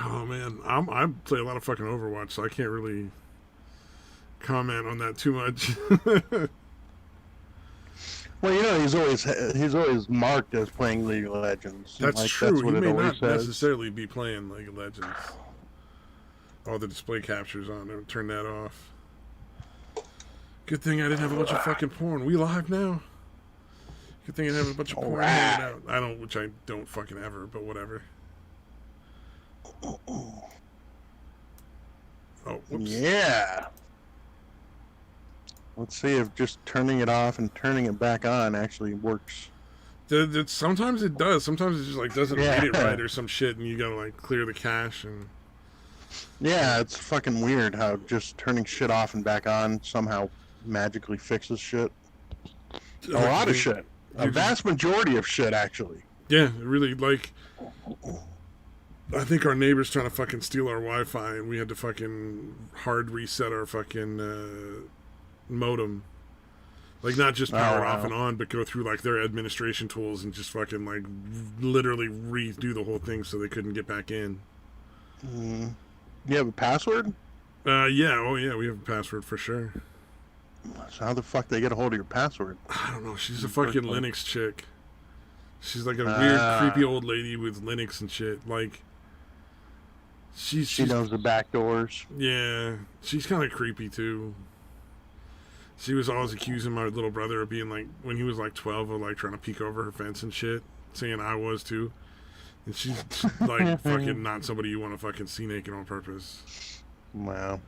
Oh man, I play a lot of fucking Overwatch, so I can't really comment on that too much. Well, you know, he's always marked as playing League of Legends. That's Like true. that's He what it may always not says. necessarily be playing League of Legends. All the display captures on there. Turn that off. Good thing I didn't have a bunch of fucking porn. We live now. Good thing I didn't have a bunch of All porn hanging right. out. I don't, which I don't fucking ever, but whatever. Oh, whoops. Yeah. Let's see if just turning it off and turning it back on actually works. Sometimes it does. Sometimes it just like doesn't read it Yeah. right or some shit, and you gotta like clear the cache and. Yeah, it's fucking weird how just turning shit off and back on somehow magically fixes shit. A lot of shit. A vast majority of shit, actually. Yeah, really, like. I think our neighbor's trying to fucking steal our Wi-Fi, and we had to fucking hard reset our fucking modem. Like, not just power it off and on, but go through, like, their administration tools and just fucking, like, literally redo the whole thing so they couldn't get back in. You have a password? Yeah, oh yeah, we have a password for sure. So how the fuck they get a hold of your password? I don't know, she's a fucking Linux chick. She's like a weird, creepy old lady with Linux and shit. Like, she knows the back doors. Yeah, she's kind of creepy too. She was always accusing my little brother of being like, when he was like 12, of like trying to peek over her fence and shit, saying I was too. And she's like fucking not somebody you want to fucking see naked on purpose. Wow.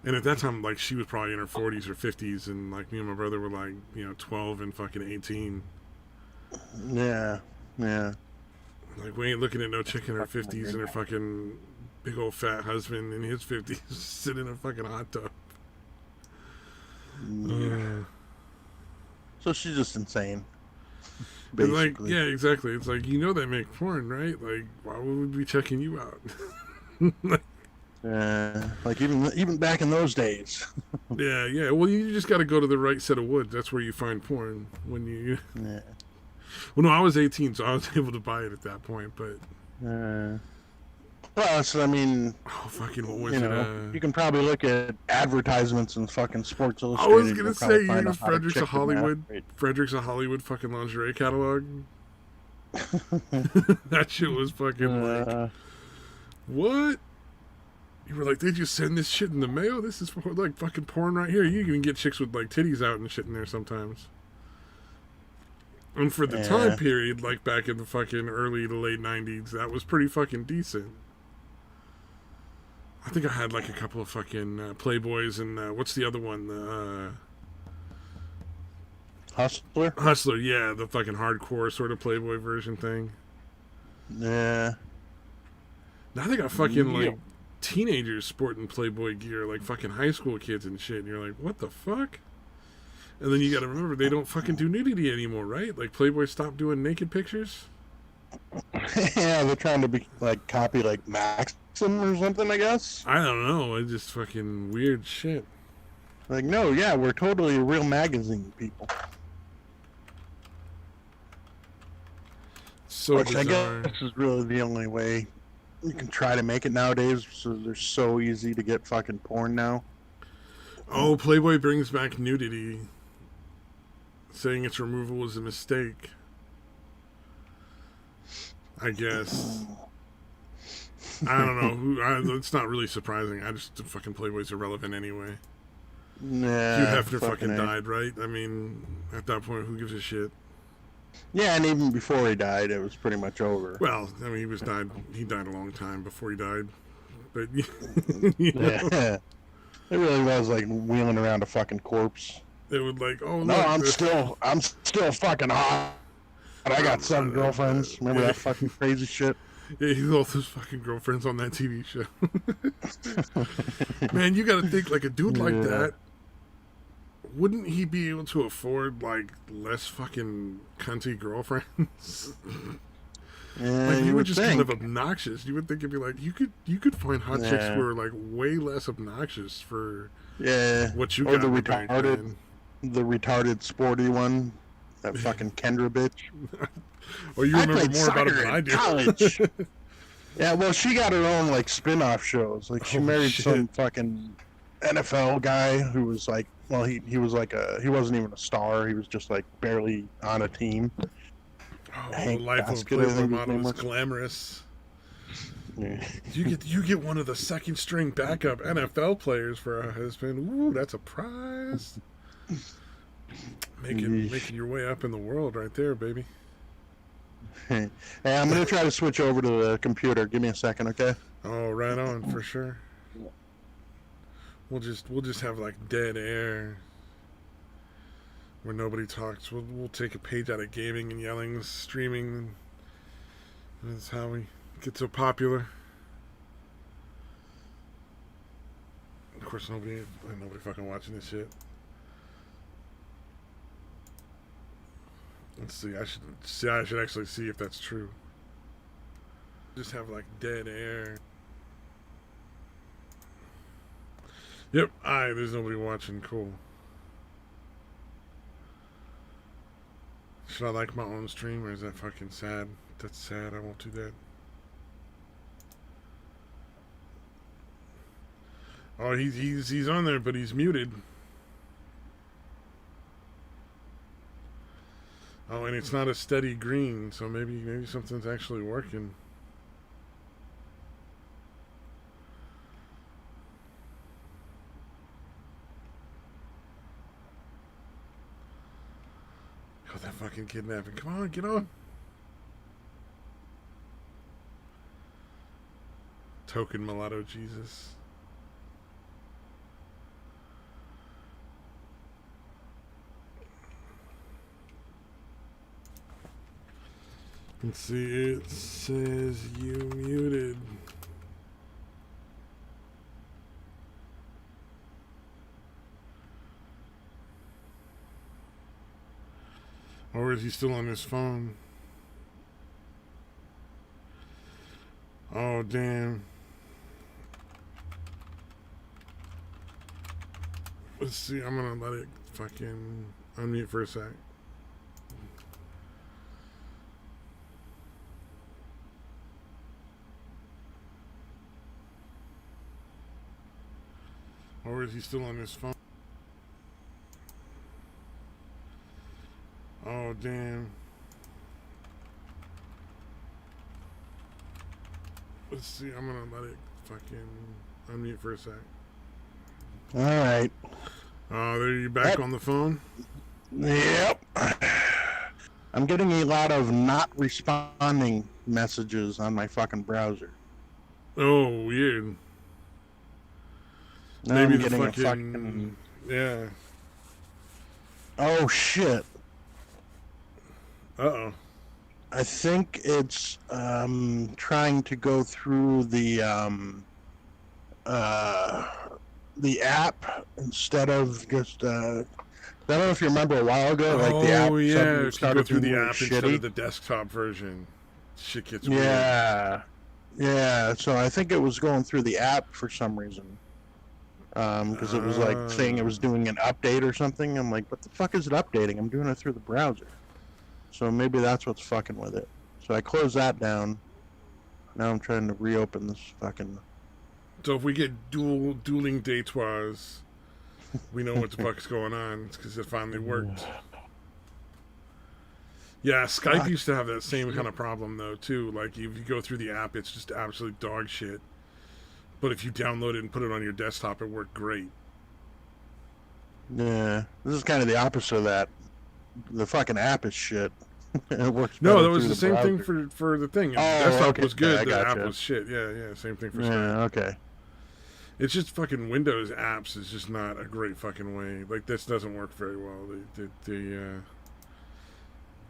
And at that time, like, she was probably in her 40s or 50s, and like me and my brother were like, 12 and fucking 18. Yeah, yeah. Like, we ain't looking at no chick in her 50s and her fucking big old fat husband in his 50s sitting in a fucking hot tub. Yeah. So she's just insane. Like, yeah, exactly. It's like, they make porn, right? Like, why would we be checking you out? Like even back in those days. Yeah. Well, you just got to go to the right set of woods. That's where you find porn. When you. Yeah. Well, no, I was 18, so I was able to buy it at that point. But. Well, so, I mean, oh fucking, what was it? You can probably look at advertisements in fucking Sports I Illustrated. was gonna say you use Frederick's of Hollywood. Frederick's of Hollywood fucking lingerie catalog. That shit was fucking like, what? You were like, they just send this shit in the mail? This is like fucking porn right here. You can get chicks with like titties out and shit in there sometimes. And for the time period, like back in the fucking early to late 90s, that was pretty fucking decent. I think I had like a couple of fucking Playboys and what's the other one? Hustler? Hustler, yeah, the fucking hardcore sort of Playboy version thing. Yeah. Now they got fucking like teenagers sporting Playboy gear, like fucking high school kids and shit, and you're like, what the fuck? And then you gotta remember, they don't fucking do nudity anymore, right? Like, Playboy stopped doing naked pictures? Yeah, they're trying to be like copy like Maxim or something, I guess. I don't know. It's just fucking weird shit. Like, no, yeah, we're totally a real magazine, people. So which bizarre. I guess is really the only way you can try to make it nowadays. So they're so easy to get fucking porn now. Oh, Playboy brings back nudity, saying its removal was a mistake. I guess. I don't know. It's not really surprising. The fucking Playboy's irrelevant anyway. Nah, Hugh Hefner fucking died, right? I mean, at that point, who gives a shit? Yeah, and even before he died, it was pretty much over. Well, I mean, he died a long time before he died. But, Yeah. It really was like wheeling around a fucking corpse. They would like, oh, no, look, I'm still fucking hot. And I got 7 girlfriends. Remember that fucking crazy shit? Yeah, he's all those fucking girlfriends on that TV show. Man, you gotta think, like, a dude like that, wouldn't he be able to afford, like, less fucking cunty girlfriends? Like, you would just kind of obnoxious. You would think it'd be like, you could find hot chicks who are, like, way less obnoxious for what you got. Or the retarded sporty one. That fucking Kendra bitch. Or you remember more about it than I do. College. Yeah, well, she got her own like spin-off shows. Like she Holy married shit. some fucking NFL guy who was like, well, he was like he wasn't even a star. He was just like barely on a team. Oh, Hank the life of a Basket, I Playboy think his model name is was. glamorous. Yeah. You get one of the second string backup NFL players for a husband. Ooh, that's a prize. Making your way up in the world right there, baby. Hey, I'm gonna try to switch over to the computer. Give me a second, okay? Oh, right on for sure. We'll just have like dead air where nobody talks. We'll take a page out of gaming and yelling, streaming. That's how we get so popular. Of course, nobody fucking watching this shit. Let's see. I should actually see if that's true. Just have like dead air. Yep. There's nobody watching. Cool. Should I like my own stream, or is that fucking sad? That's sad. I won't do that. Oh, he's on there, but he's muted. Oh, and it's not a steady green, so maybe something's actually working. Oh, that fucking kidnapping. Come on, get on. Token mulatto Jesus. Let's see, it says you muted. Or is he still on his phone? Oh, damn. Let's see, I'm gonna let it fucking unmute for a sec. Or is he still on his phone? Oh, damn. Let's see, I'm gonna let it fucking unmute for a sec. Alright. Oh, there you back on the phone? Yep. I'm getting a lot of not responding messages on my fucking browser. Oh, weird. Now Maybe I'm the getting fucking... Yeah. Oh, shit. Uh-oh. I think it's trying to go through the app instead of just I don't know if you remember a while ago, like the app yeah, started go through being the really app instead shitty. of the desktop version. Shit gets weird. Yeah, so I think it was going through the app for some reason. Because it was like saying it was doing an update or something. I'm like, what the fuck is it updating? I'm doing it through the browser. So maybe that's what's fucking with it. So I closed that down. Now I'm trying to reopen this fucking... So if we get dueling detours, we know what the fuck's going on. It's because it finally worked. Yeah, Skype used to have that same kind of problem, though, too. Like, if you go through the app, it's just absolute dog shit. But if you download it and put it on your desktop, it worked great. Yeah, this is kind of the opposite of that. The fucking app is shit. It works. No, that was the same thing for the thing. If the desktop was good, yeah, the app was shit. Yeah, same thing for Skype. Yeah, okay. It's just fucking Windows apps is just not a great fucking way. Like, this doesn't work very well.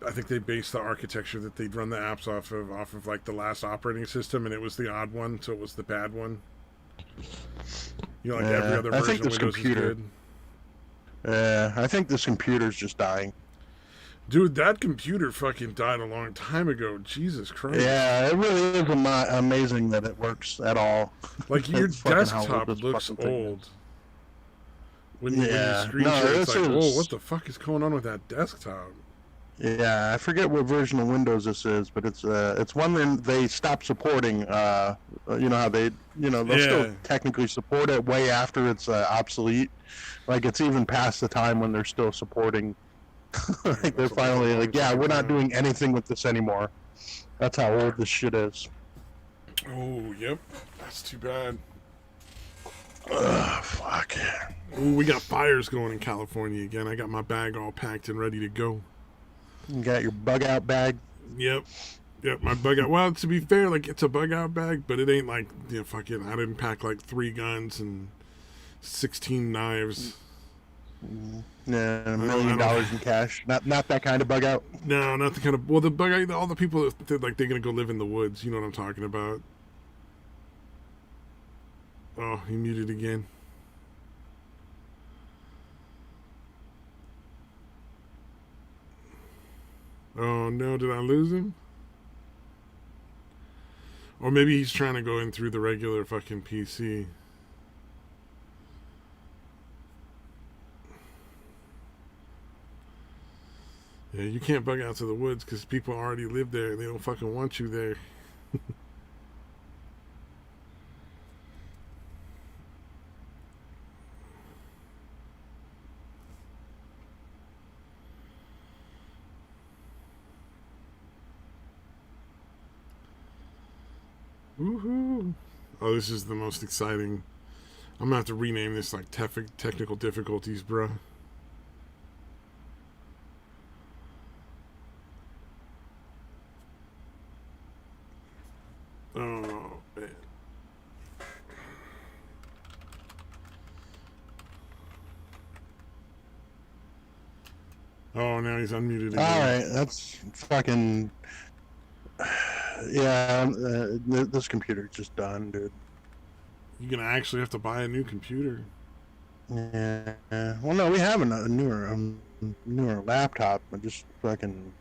I think they based the architecture that they'd run the apps off of like the last operating system, and it was the odd one, so it was the bad one. You know, like every other version I think this of Windows computer. is good. Yeah, I think this computer's just dying. Dude, that computer fucking died a long time ago. Jesus Christ. Yeah, it really is amazing that it works at all. Like, your desktop looks old. When you screenshot, it's like, oh, what the fuck is going on with that desktop? Yeah, I forget what version of Windows this is, but it's one that they stopped supporting. You know how they'll still Yeah. technically support it way after it's obsolete. Like it's even past the time when they're still supporting. Like they're That's a finally long like, yeah, fucking we're not time. doing anything with this anymore. That's how old this shit is. Oh, yep. That's too bad. Ugh, fuck. Ooh, we got fires going in California again. I got my bag all packed and ready to go. You got your bug out bag. Yep. Yep, my bug out. Well, to be fair, like, it's a bug out bag, but it ain't like, fucking, I didn't pack like 3 guns and 16 knives. Yeah, $1 million in cash. Not that kind of bug out. No, not the kind of. Well, the bug out, all the people that like, they're gonna go live in the woods. You know what I'm talking about. Oh, he muted again. Oh no, did I lose him? Or maybe he's trying to go in through the regular fucking PC. Yeah, you can't bug out to the woods because people already live there. They don't fucking want you there. Woohoo! Oh, this is the most exciting. I'm gonna have to rename this like technical difficulties, bruh. Oh man. Oh, now he's unmuted again. All right, that's fucking. Yeah, this computer's just done, dude. You're gonna actually have to buy a new computer. Yeah. Well, no, we have a newer laptop. I just fucking.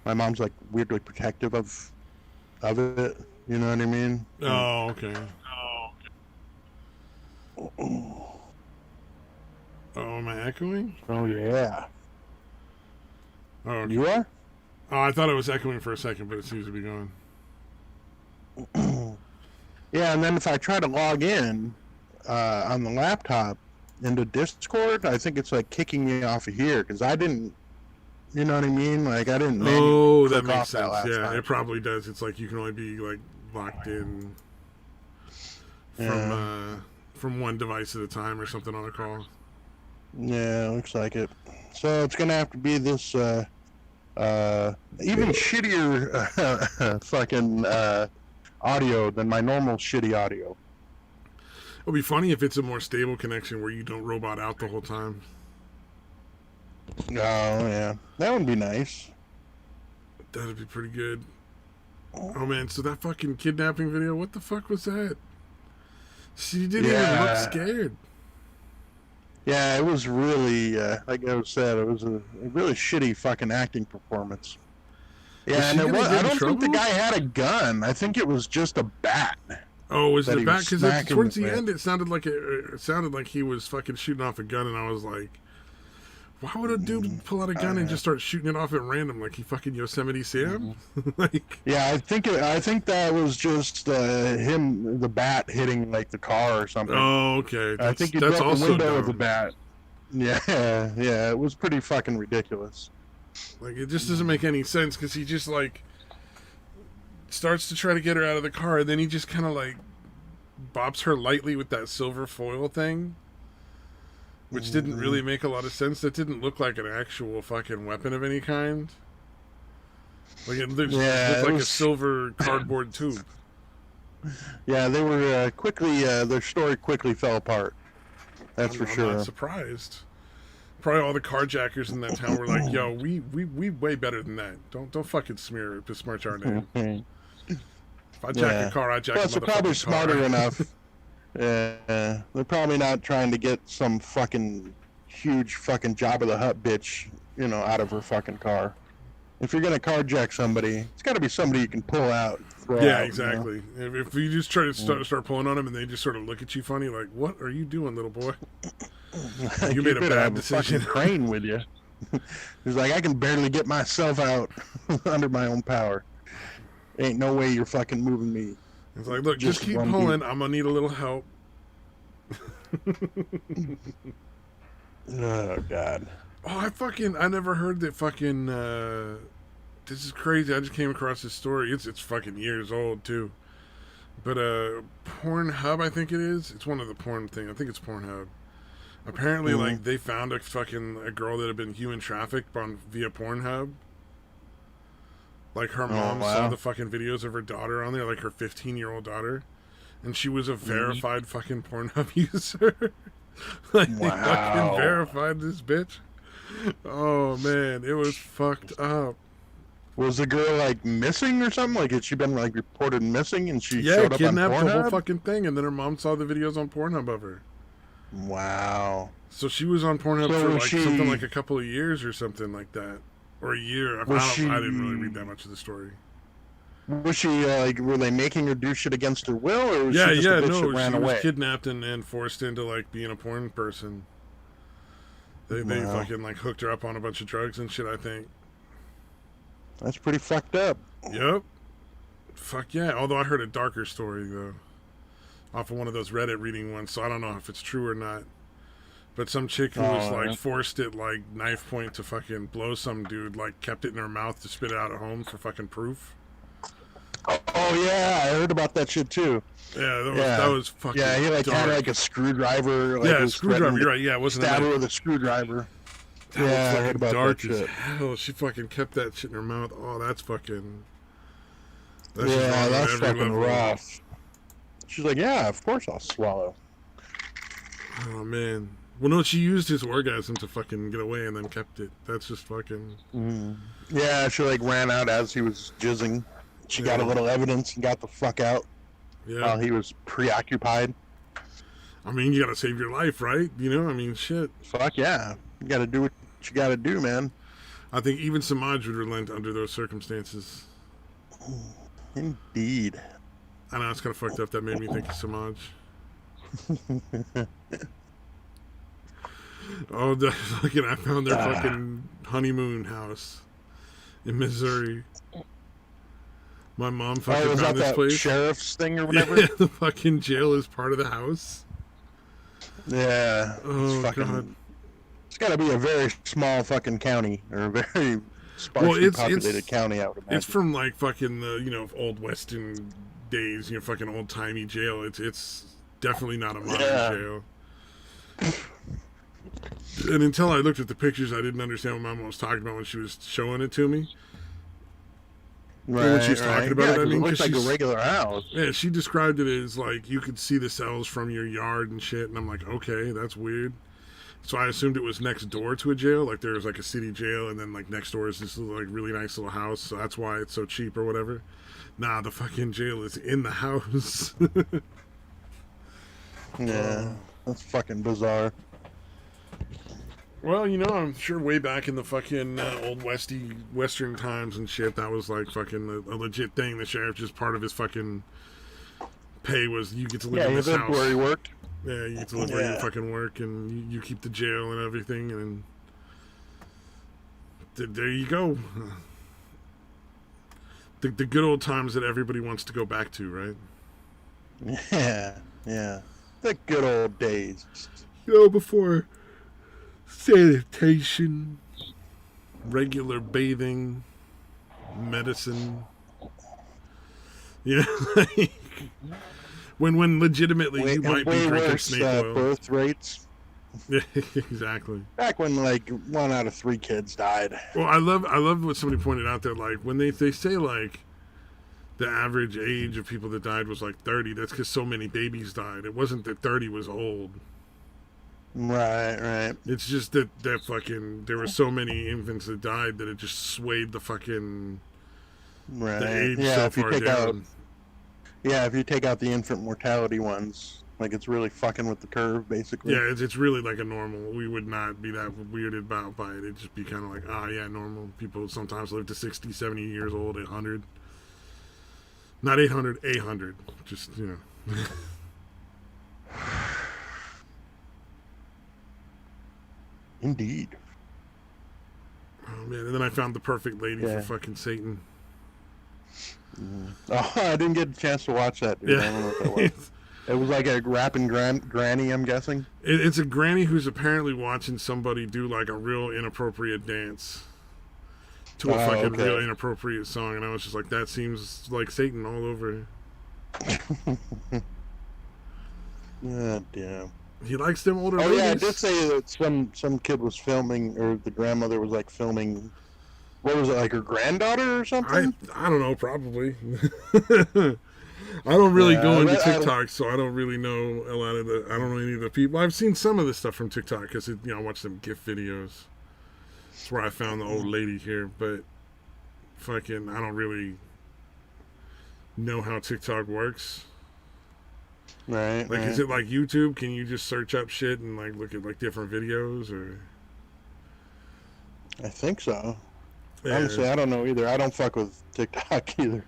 My mom's like weirdly protective of it. You know what I mean? Oh, okay. Oh Oh, am I echoing? yeah. Oh, okay. You are? Oh, I thought it was echoing for a second, but it seems to be going. Yeah, and then if I try to log in on the laptop into Discord, I think it's like kicking me off of here because I didn't. You know what I mean? Like I didn't. Oh, that click makes off sense. last Yeah, time. it probably does. It's like you can only be like locked in Yeah. from one device at a time or something on a call. Yeah, looks like it. So it's gonna have to be this even shittier fucking audio than my normal shitty audio. It'll be funny if it's a more stable connection where you don't robot out the whole time. Oh yeah, that would be nice. That'd be pretty good. Oh man, so that fucking kidnapping video, what the fuck was that? She didn't even look scared. Yeah, it was really, like I said, it was a really shitty fucking acting performance. Yeah, and I don't think the guy had a gun. I think it was just a bat. Oh, was it a bat? Because towards the with. end, it sounded like he was fucking shooting off a gun, and I was like, why would a dude pull out a gun and just start shooting it off at random like he fucking Yosemite Sam? Like, yeah, I think that was just him, the bat hitting like the car or something. oh, okay. I think he broke the window with the bat. Yeah, yeah, it was pretty fucking ridiculous. Like, it just doesn't make any sense because he just like starts to try to get her out of the car, and then he just kind of like bops her lightly with that silver foil thing, which didn't really make a lot of sense. That didn't look like an actual fucking weapon of any kind. Like it looked like a silver cardboard tube. Yeah, they were quickly. Their story quickly fell apart. That's for sure. I'm not surprised. Probably all the carjackers in that town were like, "Yo, we way better than that. Don't fucking besmirch our name. If I jack a car, I jack a motherfucking car." They're probably smarter enough. Yeah, they're probably not trying to get some fucking huge fucking Jabba the Hutt bitch, out of her fucking car. If you're gonna carjack somebody, it's got to be somebody you can pull out. Yeah, exactly. If you just try to start pulling on them and they just sort of look at you funny, like, "What are you doing, little boy? You made a bad decision." Crane with you. He's like, I can barely get myself out under my own power. Ain't no way you're fucking moving me. It's like, look, just keep pulling. I'm gonna need a little help. Oh God. Oh, I never heard that fucking. This is crazy. I just came across this story. It's fucking years old too. But Pornhub, I think it is. It's one of the porn thing. I think it's Pornhub. Apparently, like they found a girl that had been human trafficked via Pornhub. Like her mom saw the fucking videos of her daughter on there, like her 15-year-old daughter, and she was a verified fucking Pornhub user. Like they fucking verified this bitch. Oh man, it was fucked up. Was the girl like missing or something? Like had she been like reported missing and she showed up on Pornhub? Kidnapped the whole fucking thing, and then her mom saw the videos on Pornhub of her. Wow. So she was on Pornhub for like something like a couple of years or something like that, or a year. I didn't really read that much of the story. Was she like? Were they making her do shit against her will, or was she just a bitch that ran away? Was kidnapped and forced into like being a porn person. They fucking like hooked her up on a bunch of drugs and shit, I think. That's pretty fucked up. Yep. Fuck yeah. Although I heard a darker story though, off of one of those Reddit reading ones, so I don't know if it's true or not. But some chick who was like forced at like knife point to fucking blow some dude, like kept it in her mouth to spit it out at home for fucking proof. Oh yeah, I heard about that shit too. Yeah, that was fucking. Yeah, he like dark. had like a screwdriver. Like, yeah, a screwdriver. You're right. Yeah, it wasn't stab her with a screwdriver. That was I heard about dark that shit. As hell. She fucking kept that shit in her mouth. Oh, that's fucking. That's fucking rough. She's like, yeah, of course I'll swallow. Oh man. Well, no, she used his orgasm to fucking get away and then kept it. That's just fucking. Yeah, she like ran out as he was jizzing. She got a little evidence and got the fuck out. Yeah. While he was preoccupied. I mean, you gotta save your life, right? You know, I mean, shit. Fuck yeah. You gotta do what you gotta do, man. I think even Samaj would relent under those circumstances. Indeed. I know, it's kind of fucked up. That made me think of Samaj. Oh, I found their fucking honeymoon house in Missouri. My mom fucking found this place. Sheriff's thing or whatever? Yeah, the fucking jail is part of the house. Yeah. Oh, God. It's got to be a very small fucking county, or a very sparsely populated county, I would imagine. It's from, like, fucking the, old Western days, fucking old-timey jail. It's definitely not a modern jail. And until I looked at the pictures, I didn't understand what my mom was talking about when she was showing it to me. Right, when she was talking about it, I mean, it looks like a regular house. Yeah, she described it as like you could see the cells from your yard and shit, and I'm like, okay, that's weird. So I assumed it was next door to a jail, like there was like a city jail, and then like next door is this like really nice little house, so that's why it's so cheap or whatever. Nah, the fucking jail is in the house. Yeah, that's fucking bizarre. Well, I'm sure way back in the fucking old Western times and shit, that was like fucking a legit thing. The sheriff, just part of his fucking pay was you get to live in this house. Where he worked. Yeah, you get to live where you fucking work, and you keep the jail and everything, and there you go. The good old times that everybody wants to go back to, right? Yeah. The good old days. Before sanitation, regular bathing, medicine. Yeah, like when legitimately you might be drinking snake oil. Birth rates. Yeah, exactly. Back when like 1 out of 3 kids died. Well, I love what somebody pointed out there. Like when they say like the average age of people that died was like 30. That's because so many babies died. It wasn't that 30 was old. Right. It's just that fucking there were so many infants that died that it just swayed the fucking the age so far down. If you take out the infant mortality ones, like it's really fucking with the curve, basically. Yeah, it's really like a normal. We would not be that weirded about by it. It'd just be kind of like, normal. People sometimes live to 60, 70 years old, 100. Not 800, 800. Just, Indeed. Oh man! And then I found the perfect lady for Yeah. fucking Satan. Oh, I didn't get a chance to watch that, dude. I don't know what that was. It was like a rapping granny, I'm guessing. It's a granny who's apparently watching somebody do like a real inappropriate dance to a fucking real inappropriate song, and I was just like, that seems like Satan all over. God damn. He likes them older Oh movies. yeah, I did say that some kid was filming, or the grandmother was like filming. What was it, like her granddaughter or something? I don't know, probably. I don't really go into TikTok, so I don't really know a lot of the. I don't know any of the people. I've seen some of the stuff from TikTok because I watch them GIF videos. That's where I found the old lady here, but fucking, I don't really know how TikTok works. Right. Like, is it like YouTube? Can you just search up shit and like look at like different videos, or? I think so. Yeah. Honestly, I don't know either. I don't fuck with TikTok either.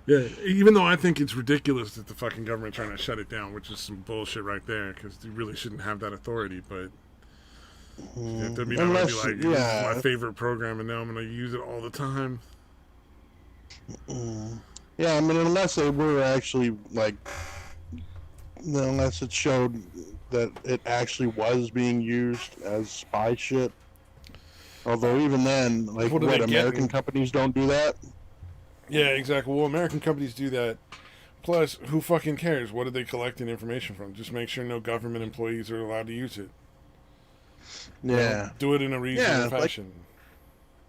Yeah, even though I think it's ridiculous that the fucking government trying to shut it down, which is some bullshit right there, because you really shouldn't have that authority. But it doesn't mean I'm gonna be like, this is my favorite program, and now I'm gonna use it all the time. Yeah, I mean, unless they were actually like, unless it showed that it actually was being used as spy shit. Although even then, like, what American companies don't do that. Yeah, exactly. Well, American companies do that. Plus, who fucking cares? What are they collecting information from? Just make sure no government employees are allowed to use it. Yeah. Do it in a reasonable fashion.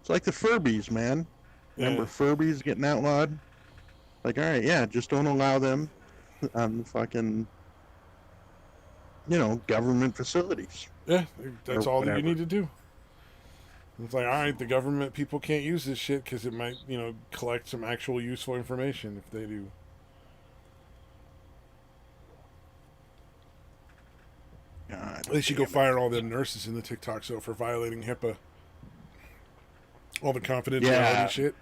It's like the Furbies, man. Remember Furbies getting outlawed? Like, all right, yeah, just don't allow them on the fucking, government facilities. Yeah, that's all that you need to do. It's like, all right, the government people can't use this shit because it might, collect some actual useful information if they do. God, they should go fire all them nurses in the TikTok show for violating HIPAA. All the confidentiality shit.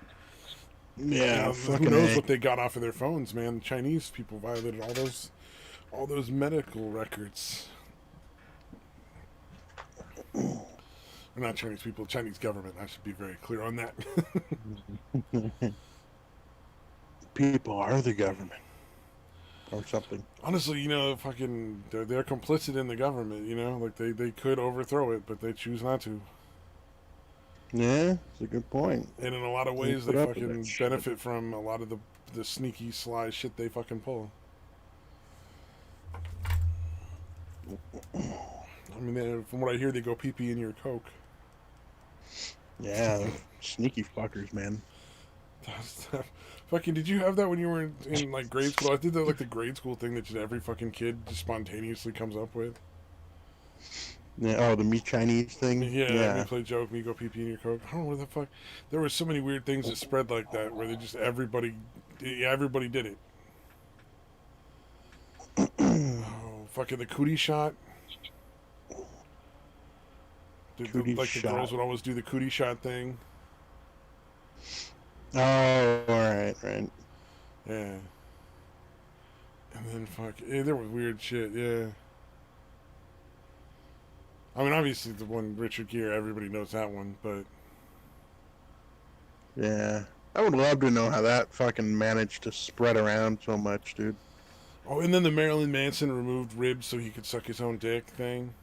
Yeah, who knows what they got off of their phones, man? The Chinese people violated all those medical records. Or not Chinese people, Chinese government. I should be very clear on that. People are the government. Or something. Honestly, fucking, they're complicit in the government, Like, they could overthrow it, but they choose not to. Yeah, it's a good point. And in a lot of ways, they fucking benefit from a lot of the sneaky, sly shit they fucking pull. I mean, from what I hear, they go pee-pee in your Coke. Yeah, sneaky fuckers, man. Fucking, did you have that when you were in like grade school? I did that, like the grade school thing that just every fucking kid just spontaneously comes up with. Yeah, the me Chinese thing. Yeah. Me play joke, me go pee pee in your Coke. I don't know what the fuck. There were so many weird things that spread like that where they just everybody did it. Oh, fucking the cootie shot. The girls would always do the cootie shot thing. Oh, right. Yeah. And then there was weird shit, yeah. I mean, obviously the one Richard Gere, everybody knows that one, but... Yeah. I would love to know how that fucking managed to spread around so much, dude. Oh, and then the Marilyn Manson removed ribs so he could suck his own dick thing.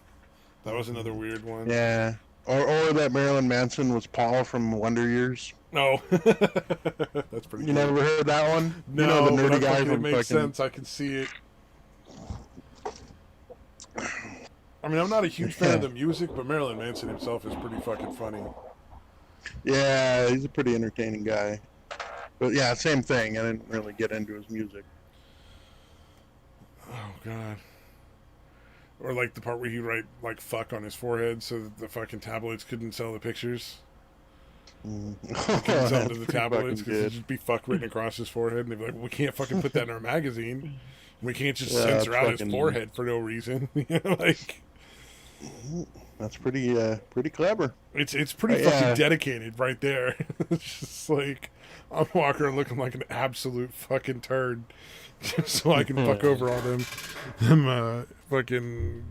That was another weird one. Yeah. Or that Marilyn Manson was Paul from Wonder Years. No. That's pretty You never heard that one? No, the nerdy guy it makes sense. I can see it. I mean, I'm not a huge fan of the music, but Marilyn Manson himself is pretty fucking funny. Yeah, he's a pretty entertaining guy. But yeah, same thing. I didn't really get into his music. Oh, God. Or like the part where he write like fuck on his forehead so that the fucking tabloids couldn't sell the pictures. Couldn't sell to the tabloids because it'd just be fuck written across his forehead, and they'd be like, we can't fucking put that in our magazine. We can't just censor out his forehead for no reason. Like, that's pretty clever. It's pretty fucking dedicated right there. It's just like I'm walking around looking like an absolute fucking turd, just so I can fuck over all them fucking,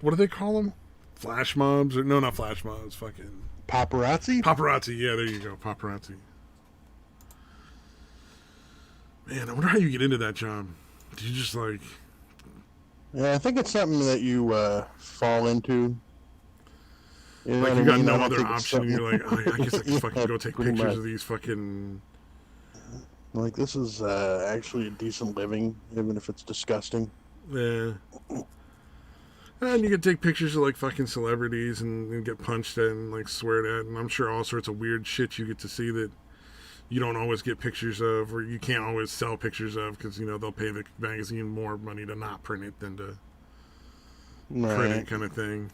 what do they call them? Flash mobs? Or no, not flash mobs. Fucking Paparazzi? Paparazzi, yeah, there you go, paparazzi. Man, I wonder how you get into that job. Do you just like... Yeah, I think it's something that you fall into. You know like what you I got mean? no I don't other think it's option, and you're like, oh, I guess I can yeah, fucking go take pretty pictures much. of these fucking... Like, this is actually a decent living, even if it's disgusting. Yeah. And you can take pictures of like fucking celebrities and get punched at and like sweared at, and I'm sure all sorts of weird shit you get to see that you don't always get pictures of, or you can't always sell pictures of, because you know they'll pay the magazine more money to not print it than to print it, kind of thing.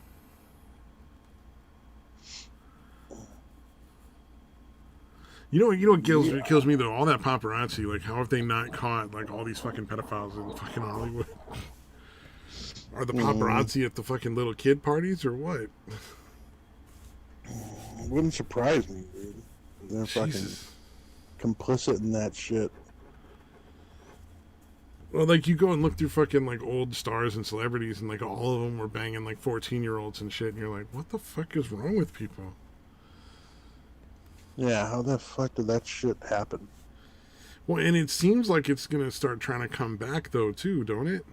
You know what kills me though? All that paparazzi, like how have they not caught like all these fucking pedophiles in fucking Hollywood? Are the paparazzi at the fucking little kid parties or what? Wouldn't surprise me, dude. They're Jesus. fucking complicit in that shit. Well, like you go and look through fucking like old stars and celebrities, and like all of them were banging like 14-year-olds and shit, and you're like, what the fuck is wrong with people? Yeah, how the fuck did that shit happen? Well, and it seems like it's gonna start trying to come back though too, don't it?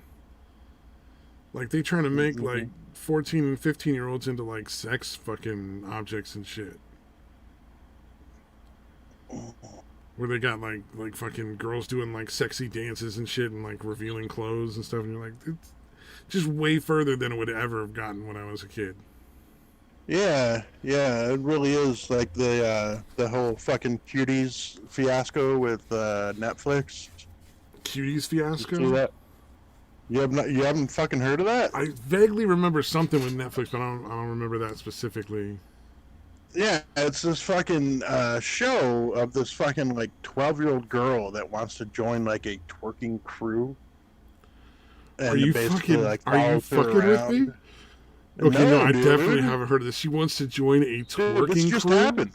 Like they trying to make like 14 and 15-year-olds into like sex fucking objects and shit. Where they got like fucking girls doing like sexy dances and shit and like revealing clothes and stuff, and you're like, it's just way further than it would ever have gotten when I was a kid. Yeah, it really is like the whole fucking cuties fiasco with Netflix. Cuties fiasco? You see that? You haven't fucking heard of that? I vaguely remember something with Netflix, but I don't remember that specifically. Yeah, it's this fucking show of this fucking like 12-year-old girl that wants to join like a twerking crew. And Are you fucking with me? Okay, no, I definitely haven't heard of this. She wants to join a twerking crew? This just happened.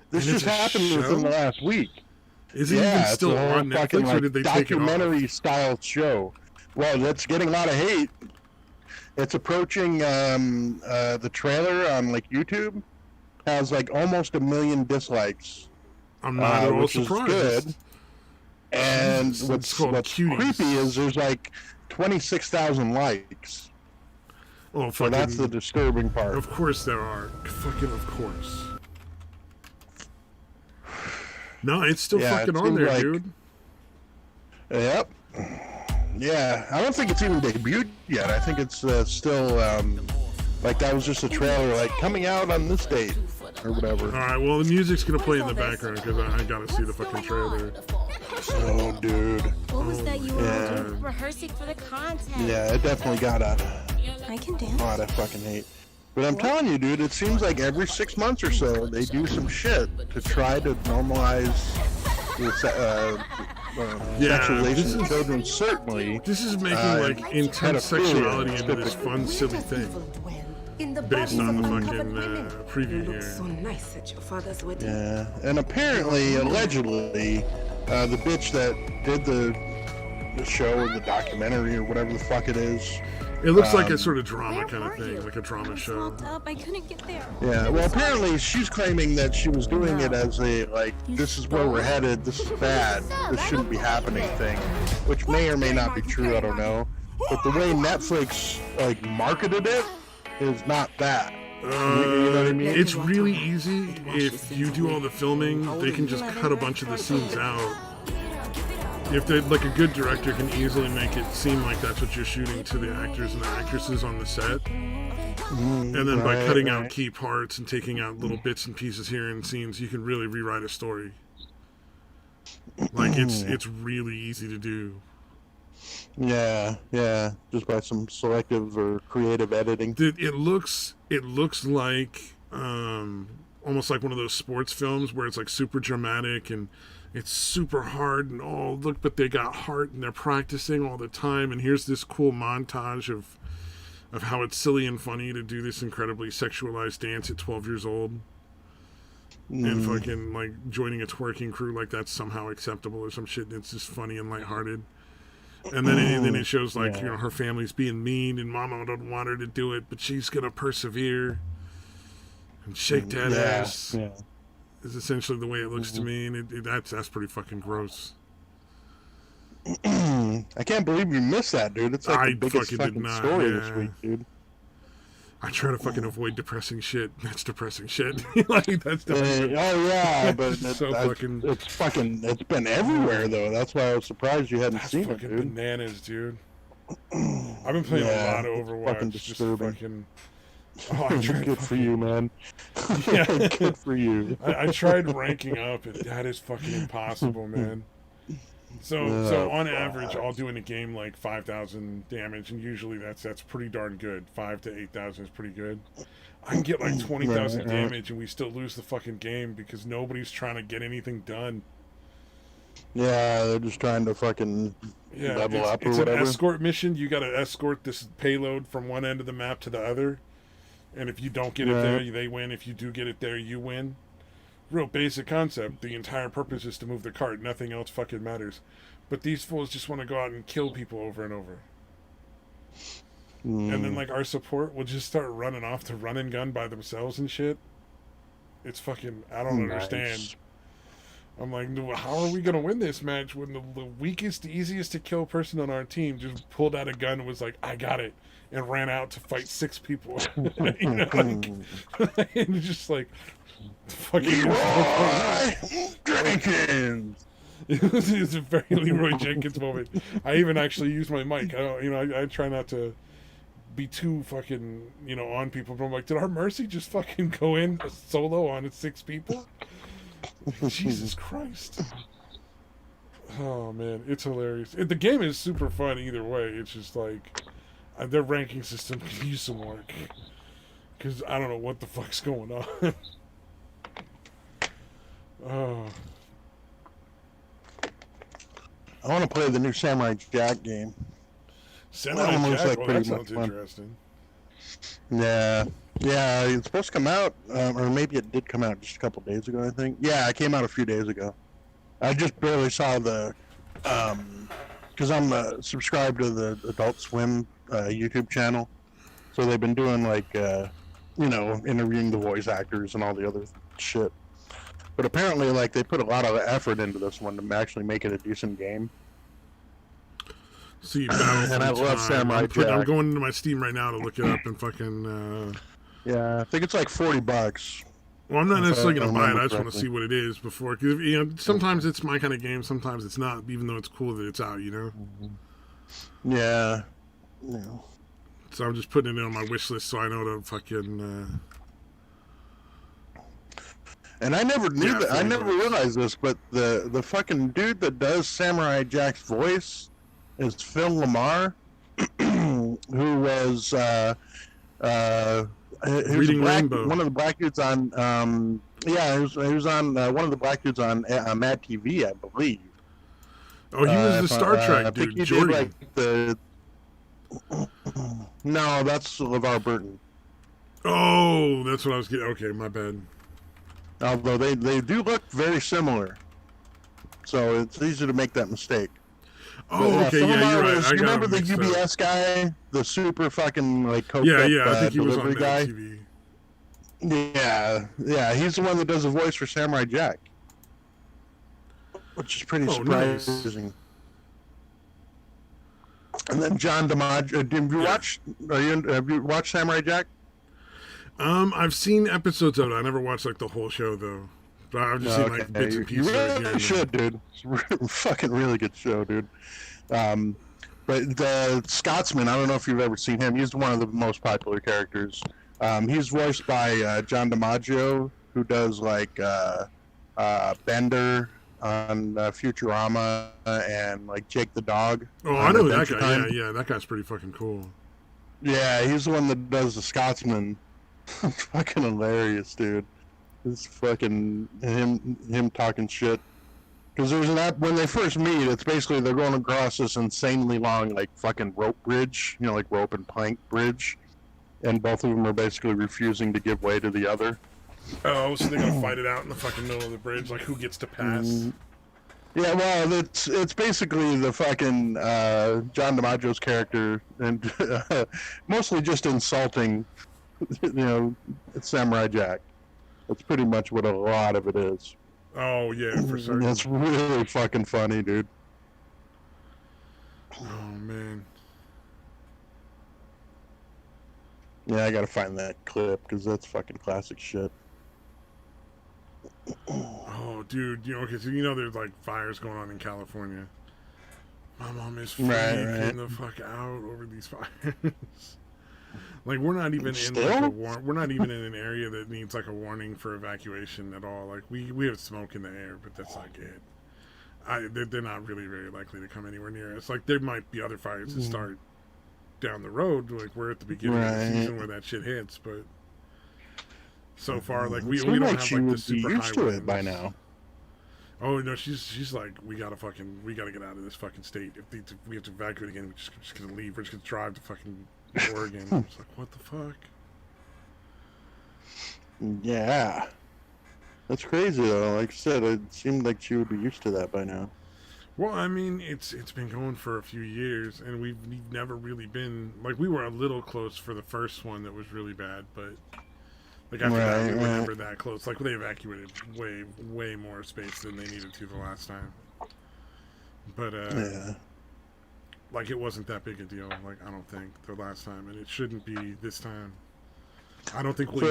This just happened within the last week. Is it even still on Netflix, or did they take it off? Documentary-style show. Well, that's getting a lot of hate. It's approaching the trailer on like YouTube. Has like almost 1 million dislikes. I'm not at all surprised. Good. And what's creepy is there's like 26,000 likes. Oh, so that's the disturbing part. Of course there are. Fucking of course. No, it's still fucking on there, dude. Yep. Yeah, I don't think it's even debuted yet. I think it's still like that was just a trailer, like coming out on this date or whatever. All right, well the music's gonna play in the background because I gotta see the fucking trailer. Oh, dude. What was that you were doing? Rehearsing for the contest. Yeah, it definitely got a lot of fucking hate. But I'm telling you, dude, it seems like every 6 months or so they do some shit to try to normalize sexual relations with children. Certainly, this is making like intense sexuality into this fun, silly thing. Based on the fucking preview here. Yeah, and apparently, allegedly, the bitch that did the show or the documentary or whatever the fuck it is. It looks like a sort of drama kind of thing, like a drama show. I couldn't get there. Yeah, well, apparently she's claiming that she was doing it as a, like, this is where we're headed, this is bad, this shouldn't be happening thing, which may or may not be true, I don't know. But the way Netflix, like, marketed it is not that. You know what I mean? It's really easy. If you do all the filming, they can just cut a bunch of the scenes out. If they like a good director can easily make it seem like that's what you're shooting to the actors and the actresses on the set, and then by cutting out key parts and taking out little bits and pieces here in scenes, you can really rewrite a story. Like it's really easy to do. Yeah, just by some selective or creative editing. It looks like almost like one of those sports films where it's like super dramatic and it's super hard and oh look, but they got heart and they're practicing all the time, and here's this cool montage of how it's silly and funny to do this incredibly sexualized dance at 12 years old. And fucking like joining a twerking crew like that's somehow acceptable or some shit. It's just funny and lighthearted. And then it shows like you know her family's being mean and mama don't want her to do it, but she's gonna persevere. and shake that ass. Yeah. Is essentially the way it looks to me, and that's pretty fucking gross. I can't believe you missed that, dude. It's like the biggest fucking story this week, dude. I try to fucking avoid depressing shit. That's depressing shit. Like that's depressing. Oh yeah, but it's it's been everywhere though. That's why I was surprised you hadn't seen it, dude. Bananas, dude. I've been playing a lot of Overwatch. Fucking disturbing. Good for you, man. Yeah. Good for you. I tried ranking up, and that is fucking impossible, man. So on average, I'll do in a game like 5,000 damage, and usually that's pretty darn good. 5,000 to 8,000 is pretty good. I can get like 20,000 damage, and we still lose the fucking game because nobody's trying to get anything done. Yeah, they're just trying to fucking level up or whatever. It's an escort mission. You got to escort this payload from one end of the map to the other, and if you don't get it there, they win. If you do get it there, you win. Real basic concept. The entire purpose is to move the cart. Nothing else fucking matters. But these fools just want to go out and kill people over and over. And then, like, our support will just start running off to run and gun by themselves and shit. It's fucking... I don't understand. I'm like, how are we going to win this match when the weakest, easiest to kill person on our team just pulled out a gun and was like, I got it, and ran out to fight 6 people? You know, like, and just like... Fucking Jenkins. It's a very Leroy Jenkins moment. I even actually use my mic. I try not to be too fucking on people, but I'm like, did our Mercy just fucking go in solo on 6 people? Jesus Christ. Oh man, it's hilarious. The game is super fun either way. It's just like their ranking system could use some work because I don't know what the fuck's going on. Oh. I want to play the new Samurai Jack game. Samurai Jack? Well, that sounds interesting. Yeah. Yeah, it's supposed to come out, or maybe it did come out just a couple days ago, I think. Yeah, it came out a few days ago. I just barely saw the... because I'm subscribed to the Adult Swim YouTube channel. So they've been doing, like, interviewing the voice actors and all the other shit. But apparently, like, they put a lot of effort into this one to actually make it a decent game. See, Battle and I love Samurai Jack. I'm going into my Steam right now to look it up and fucking... Yeah, I think it's like $40. Well, I'm not necessarily going to buy it. I just want to see what it is before. Because, sometimes it's my kind of game, sometimes it's not, even though it's cool that it's out, Yeah. So I'm just putting it on my wish list so I know to fucking... And I never knew that. I never realized this, but the fucking dude that does Samurai Jack's voice is Phil Lamar, who was Reading Rainbow. One of the black dudes on. He was on one of the black dudes on Mad TV, I believe. Oh, he was the Star Trek dude. He did like the. No, that's LeVar Burton. Oh, that's what I was getting. Okay, my bad. Although they do look very similar, so it's easy to make that mistake. Oh, okay, yeah, you're right. You remember the UBS guy, the super fucking like coked up, I think he was delivery on guy? TV. Yeah, he's the one that does the voice for Samurai Jack, which is pretty surprising. Nice. And then John DiMaggio. Have you watched Samurai Jack? I've seen episodes of it. I never watched like the whole show though. But I've just seen like bits and pieces. You really should, dude. It's a fucking really good show, dude. But the Scotsman, I don't know if you've ever seen him. He's one of the most popular characters. He's voiced by John DiMaggio, who does like Bender on Futurama and like Jake the Dog. Oh, I know that guy. Yeah, that guy's pretty fucking cool. Yeah, he's the one that does the Scotsman. Fucking hilarious, dude. It's fucking him talking shit. Because there's when they first meet, it's basically they're going across this insanely long, like, fucking rope bridge, like rope and plank bridge. And both of them are basically refusing to give way to the other. Oh, so they're going to fight it out in the fucking middle of the bridge, like who gets to pass? Yeah, well, it's basically the fucking John DiMaggio's character, and mostly just insulting, Samurai Jack. That's pretty much what a lot of it is. Oh yeah, for certain. That's really fucking funny, dude. Oh man. Yeah, I gotta find that clip because that's fucking classic shit. Oh, dude, okay, so there's like fires going on in California. My mom is Right. freaking the fuck out over these fires. Like we're not even in we're not even in an area that needs like a warning for evacuation at all. Like we have smoke in the air, but that's like it. They're not really very likely to come anywhere near us. Like there might be other fires that start down the road. Like we're at the beginning of the season where that shit hits, but so far like we don't have like the super high used to winds. it by now. Oh no, she's like we gotta get out of this fucking state. If we have to evacuate again, we're just gonna leave. We're just gonna drive to fucking Oregon. It's like what the fuck? Yeah, that's crazy though. Like I said, it seemed like she would be used to that by now. Well, I mean, it's been going for a few years, and we've never really been like we were a little close for the first one that was really bad, but like after that we were never that close. Like they evacuated way more space than they needed to the last time. But like it wasn't that big a deal. Like I don't think the last time, and it shouldn't be this time. I don't think we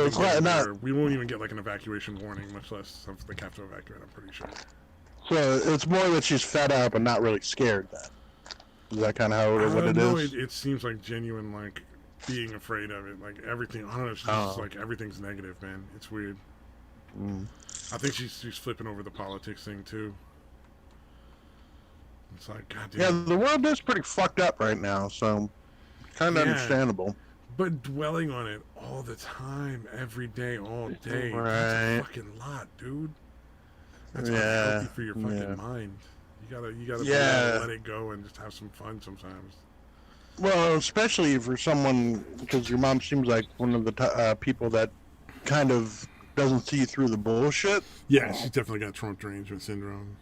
won't even get like an evacuation warning, much less something they have to evacuate. I'm pretty sure. So it's more that she's fed up and not really scared. Then is that kind of what it is? It seems like genuine, like being afraid of it. Like everything. I don't know. She's just like everything's negative, man. It's weird. I think she's flipping over the politics thing too. It's like, goddamn. Yeah, the world is pretty fucked up right now, so kind of understandable. But dwelling on it all the time, every day, all day, that's a fucking lot, dude. That's not healthy for your fucking mind. You gotta let it go and just have some fun sometimes. Well, especially for someone, because your mom seems like one of the people that kind of doesn't see through the bullshit. Yeah, she's definitely got Trump derangement syndrome.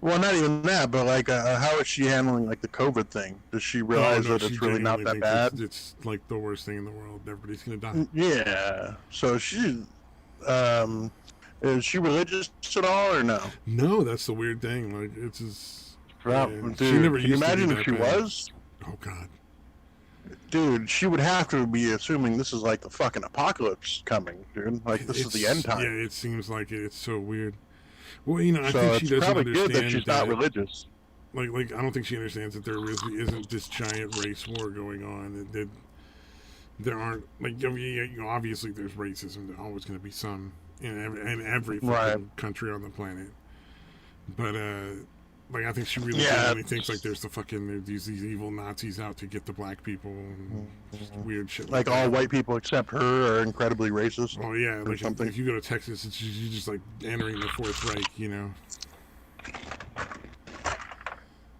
Well, not even that, but like, how is she handling like the COVID thing? Does she realize that it's really not that bad? It's like the worst thing in the world. Everybody's gonna die. Yeah. So she, is she religious at all or no? No, that's the weird thing. Like it's just. Dude, she never can you used imagine to be if she bad. was? Oh God. Dude, she would have to be assuming this is like the fucking apocalypse coming, dude. Like this is the end time. Yeah, it seems like it. It's so weird. Well, I so think she doesn't probably understand good that she's not religious. Like, I don't think she understands that there really isn't this giant race war going on. That there aren't obviously there's racism. There's always going to be some in every fucking country on the planet. But like I think she really genuinely thinks like there's these evil Nazis out to get the black people and just weird shit. Like all white people except her are incredibly racist. Oh yeah, like if you go to Texas, it's you just like entering the Fourth Reich,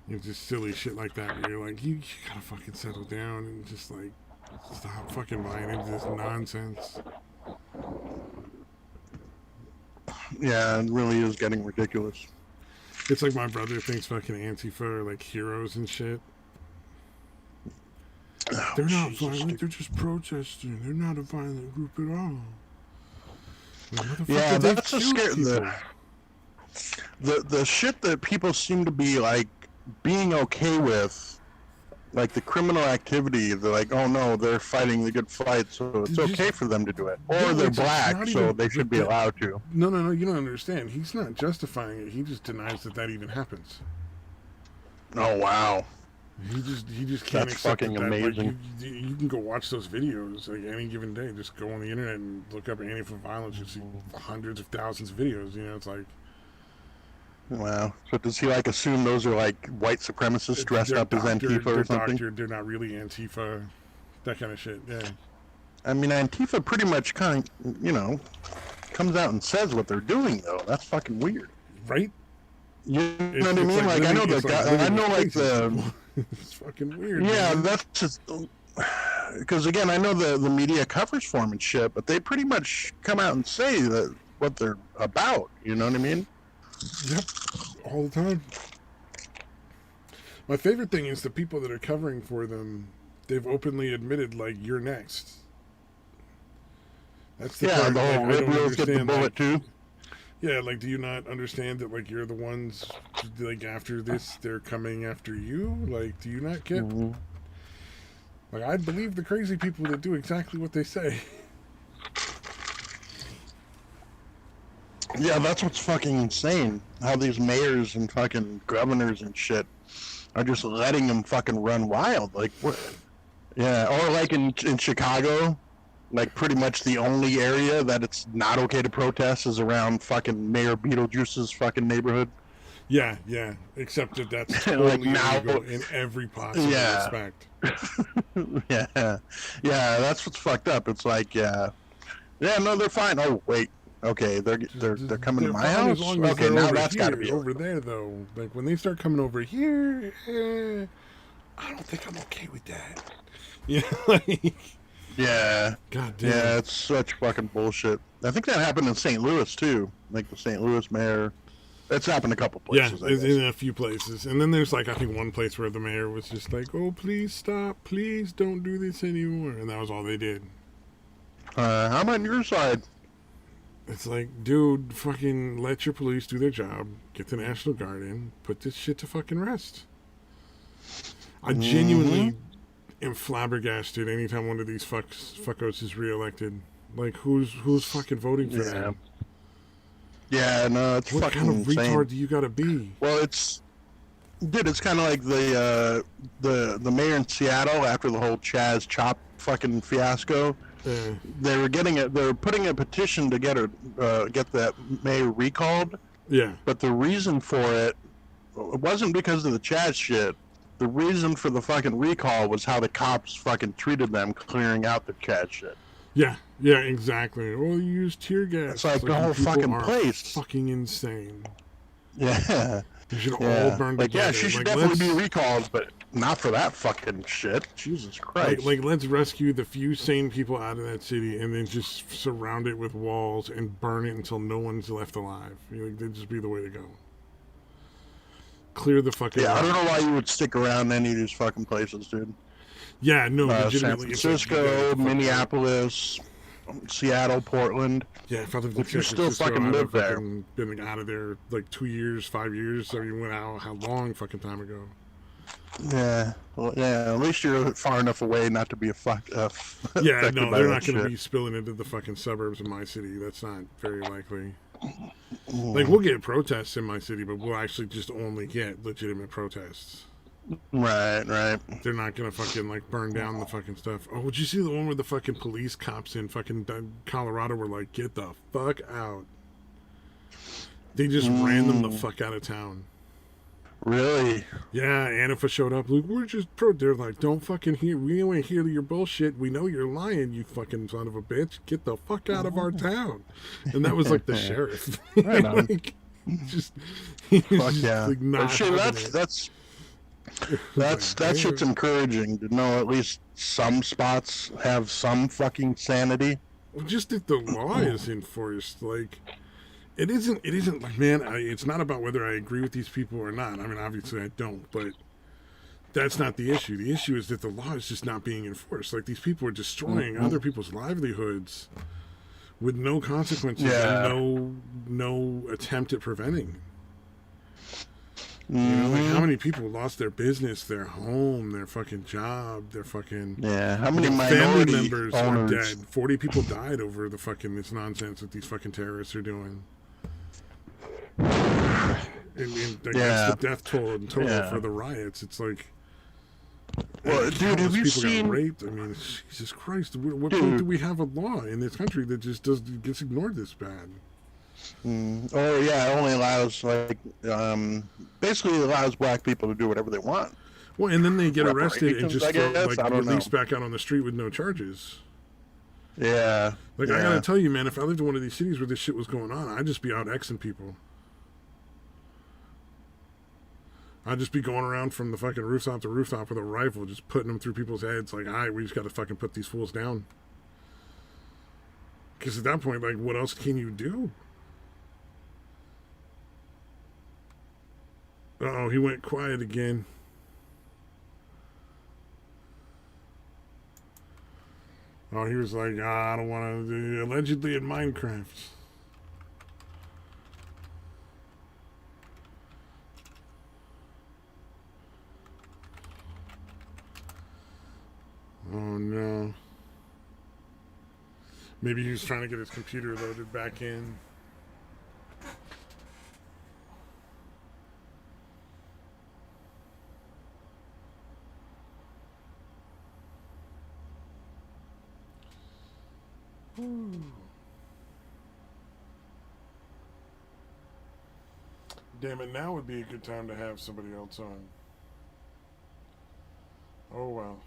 It's just silly shit like that where you're like, you gotta fucking settle down and just like stop fucking buying into this nonsense. Yeah, it really is getting ridiculous. It's like my brother thinks fucking Antifa are like heroes and shit. They're not violent, they're just protesting. They're not a violent group at all. Yeah, that's a scary. The shit that people seem to be like being okay with, like the criminal activity. They're like, oh no, they're fighting the good fight, so it's okay for them to do it. Or they're black, so they should be allowed to. No, you don't understand. He's not justifying it. He just denies that even happens. Oh wow. He just can't That's accept fucking that. amazing. Like, you can go watch those videos like any given day. Just go on the internet and look up Antifa violence. You see hundreds of thousands of videos. It's like. Wow. So does he like assume those are like white supremacists dressed up as Antifa or something? They're not really Antifa. That kind of shit. Yeah. I mean, Antifa pretty much kind of, comes out and says what they're doing though. That's fucking weird. Right? You know what I mean? Like I know the guy. I know like the. It's fucking weird. Yeah, man. that's just because again, I know the media covers for them and shit, but they pretty much come out and say that what they're about. You know what I mean? Yep, all the time. My favorite thing is the people that are covering for them. They've openly admitted, like, you're next. That's the Yeah, part, the whole like, I rib don't wheels get the understand, bullet like, too. yeah, like, do you not understand that, like, you're the ones, like, after this, they're coming after you? Like, do you not get... Mm-hmm. Like, I'd believe the crazy people that do exactly what they say. Yeah, that's what's fucking insane. How these mayors and fucking governors and shit are just letting them fucking run wild. Like, what? Yeah, or like in Chicago, like pretty much the only area that it's not okay to protest is around fucking Mayor Beetlejuice's fucking neighborhood. Yeah, yeah. Except that that's Like totally now, illegal in every possible yeah, respect. yeah, yeah. That's what's fucked up. It's like, yeah, no, they're fine. Oh, wait, okay, they're coming to They're my fine as house. long as Okay, they're now over that's got to be here. Over illegal. there, though, like when they start coming over here, I don't think I'm okay with that. Yeah, like, Yeah, god damn. yeah, it's such fucking bullshit. I think that happened in St. Louis too. Like the St. Louis mayor. It's happened a couple Yeah, places. I it's guess. in a few places. And then there's, like, I think one place where the mayor was just like, oh, please stop. Please don't do this anymore. And that was all they did. I'm on your side. It's like, dude, fucking let your police do their job. Get the National Guard in. Put this shit to fucking rest. I genuinely am flabbergasted anytime one of these fuckos is reelected. Like, who's fucking voting for that? Yeah, no, it's What fucking kind of insane. retard do you gotta be? Well, dude, it's kind of like the mayor in Seattle after the whole Chaz Chop fucking fiasco. They were putting a petition to get that mayor recalled. Yeah. But the reason for it wasn't because of the Chaz shit. The reason for the fucking recall was how the cops fucking treated them clearing out the Chaz shit. Yeah, yeah, exactly. Well, you use tear gas. It's like the whole fucking place. Fucking insane. Yeah. You should all burn like, together. yeah, she should like, definitely be recalled, but not for that fucking shit. Jesus Christ. Like, let's rescue the few sane people out of that city and then just surround it with walls and burn it until no one's left alive. That'd just be the way to go. Clear the fucking... Yeah, I don't know why you would stick around any of these fucking places, dude. Yeah, no, San legitimately. Francisco, Minneapolis, Seattle, Portland. Yeah, if I lived in If you San still Francisco, fucking I'd live have there. fucking been out of there like 2 years, 5 years. I mean, went out how long fucking time ago? Yeah, well, yeah. At least you're far enough away not to be Yeah, affected no, by they're that not going to shit. be spilling into the fucking suburbs of my city. That's not very likely. Like, we'll get protests in my city, but we'll actually just only get legitimate protests. Right. They're not gonna fucking like burn down the fucking stuff. Oh, did you see the one where the fucking police cops in fucking Colorado were like, get the fuck out? They just ran them the fuck out of town. Really? Yeah, Antifa showed up. Like, we're just they're like, don't fucking hear. We don't want to hear your bullshit. We know you're lying, you fucking son of a bitch. Get the fuck out of our town. And that was like the sheriff. Right on. Like, just, Fuck yeah. like, not Shit, having it. that shit's encouraging to know at least some spots have some fucking sanity. Well, just that the law is enforced. Like, it isn't like, man, it's not about whether I agree with these people or not. I mean, obviously I don't, but that's not the issue. The issue is that the law is just not being enforced. Like, these people are destroying other people's livelihoods with no consequences and no attempt at preventing. You know, like, how many people lost their business, their home, their fucking job, their fucking... Yeah, how many family minority members owners are dead. 40 people died over the fucking this nonsense that these fucking terrorists are doing. And I guess the death toll in total for the riots, it's like... Well, dude, have you people seen... got raped. I mean, Jesus Christ. What point do we have a law in this country that just gets ignored this bad? Oh yeah, it only allows basically allows black people to do whatever they want. Well, and then they get arrested and Reparations, just I guess? I don't released know. back out on the street with no charges. Yeah. Like, I gotta tell you, man, if I lived in one of these cities where this shit was going on, I'd just be out Xing people. I'd just be going around from the fucking rooftop to rooftop with a rifle, just putting them through people's heads. Like, all right, we just gotta fucking put these fools down. Because at that point, like, what else can you do? Uh-oh, he went quiet again. Oh, he was like, I don't want to. Allegedly in Minecraft. Oh no. Maybe he was trying to get his computer loaded back in. Damn it, now would be a good time to have somebody else on. Oh well.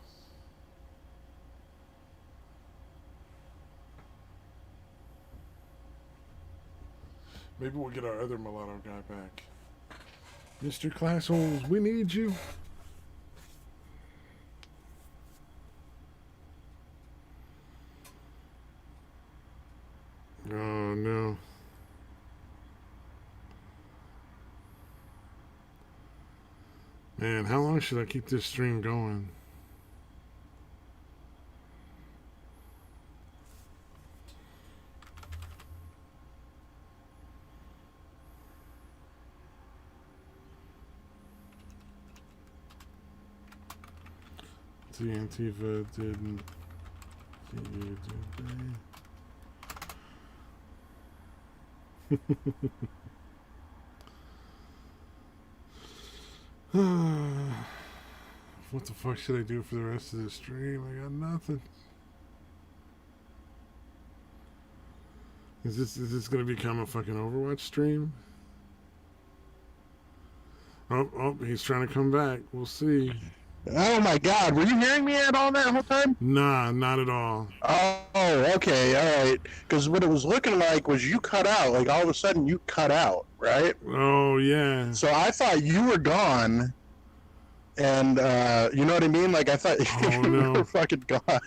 Maybe we'll get our other mulatto guy back. Mr. Classholes, we need you. Oh no. Man, how long should I keep this stream going? The Antifa didn't see you, did they? What the fuck should I do for the rest of the stream? I got nothing. Is this gonna become a fucking Overwatch stream? Oh, he's trying to come back. We'll see. Oh my God, were you hearing me at all that whole time? Nah, not at all. Oh, okay, all right. Because what it was looking like was you cut out. Like all of a sudden you cut out, right? Oh yeah. So I thought you were gone, and you know what I mean? Like I thought you were fucking gone.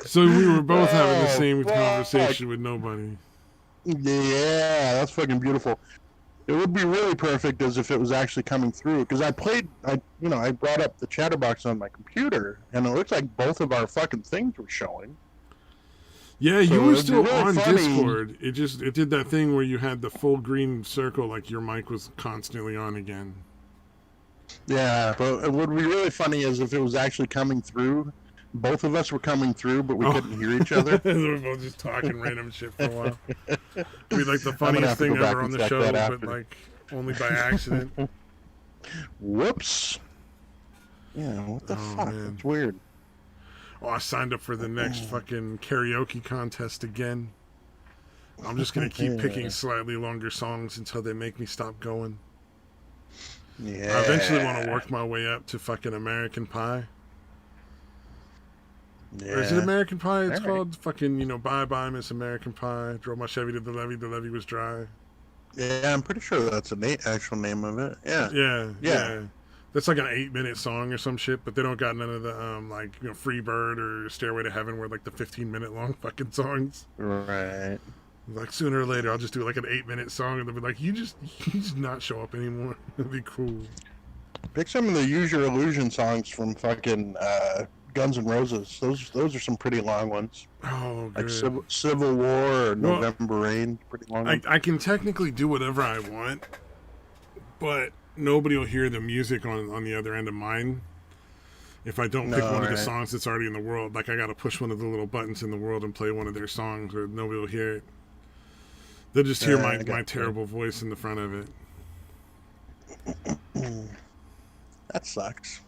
So we were both having the same conversation with nobody. Yeah, that's fucking beautiful. It would be really perfect as if it was actually coming through, because I brought up the Chatterbox on my computer, and it looks like both of our fucking things were showing. Yeah, so you were still really on funny. Discord. It did that thing where you had the full green circle, like your mic was constantly on again. Yeah, but it would be really funny as if it was actually coming through. Both of us were coming through, but we couldn't hear each other. We were both just talking random shit for a while. It'd be like the funniest thing ever on the show, but like only by accident. Whoops. Yeah, what the fuck? Man. That's weird. Oh, I signed up for the next fucking karaoke contest again. I'm just gonna keep picking slightly longer songs until they make me stop going. Yeah. I eventually want to work my way up to fucking American Pie. Yeah. Or is it American Pie? It's called fucking, Bye Bye Miss American Pie. Drove my Chevy to the levee was dry. Yeah, I'm pretty sure that's the actual name of it. Yeah. That's like an 8-minute song or some shit, but they don't got none of the Free Bird or Stairway to Heaven where like the 15-minute long fucking songs. Right. Like sooner or later I'll just do like an 8-minute song and they'll be like, you just not show up anymore. It'd be cool. Pick some of the Use Your Illusion songs from fucking Guns N' Roses. Those are some pretty long ones. Oh, good. Like Civil War or November Rain. Pretty long ones. I can technically do whatever I want, but nobody will hear the music on the other end of mine if I don't pick one of the songs that's already in the world. Like I gotta push one of the little buttons in the world and play one of their songs or nobody will hear it. They'll just hear my terrible voice in the front of it. That sucks.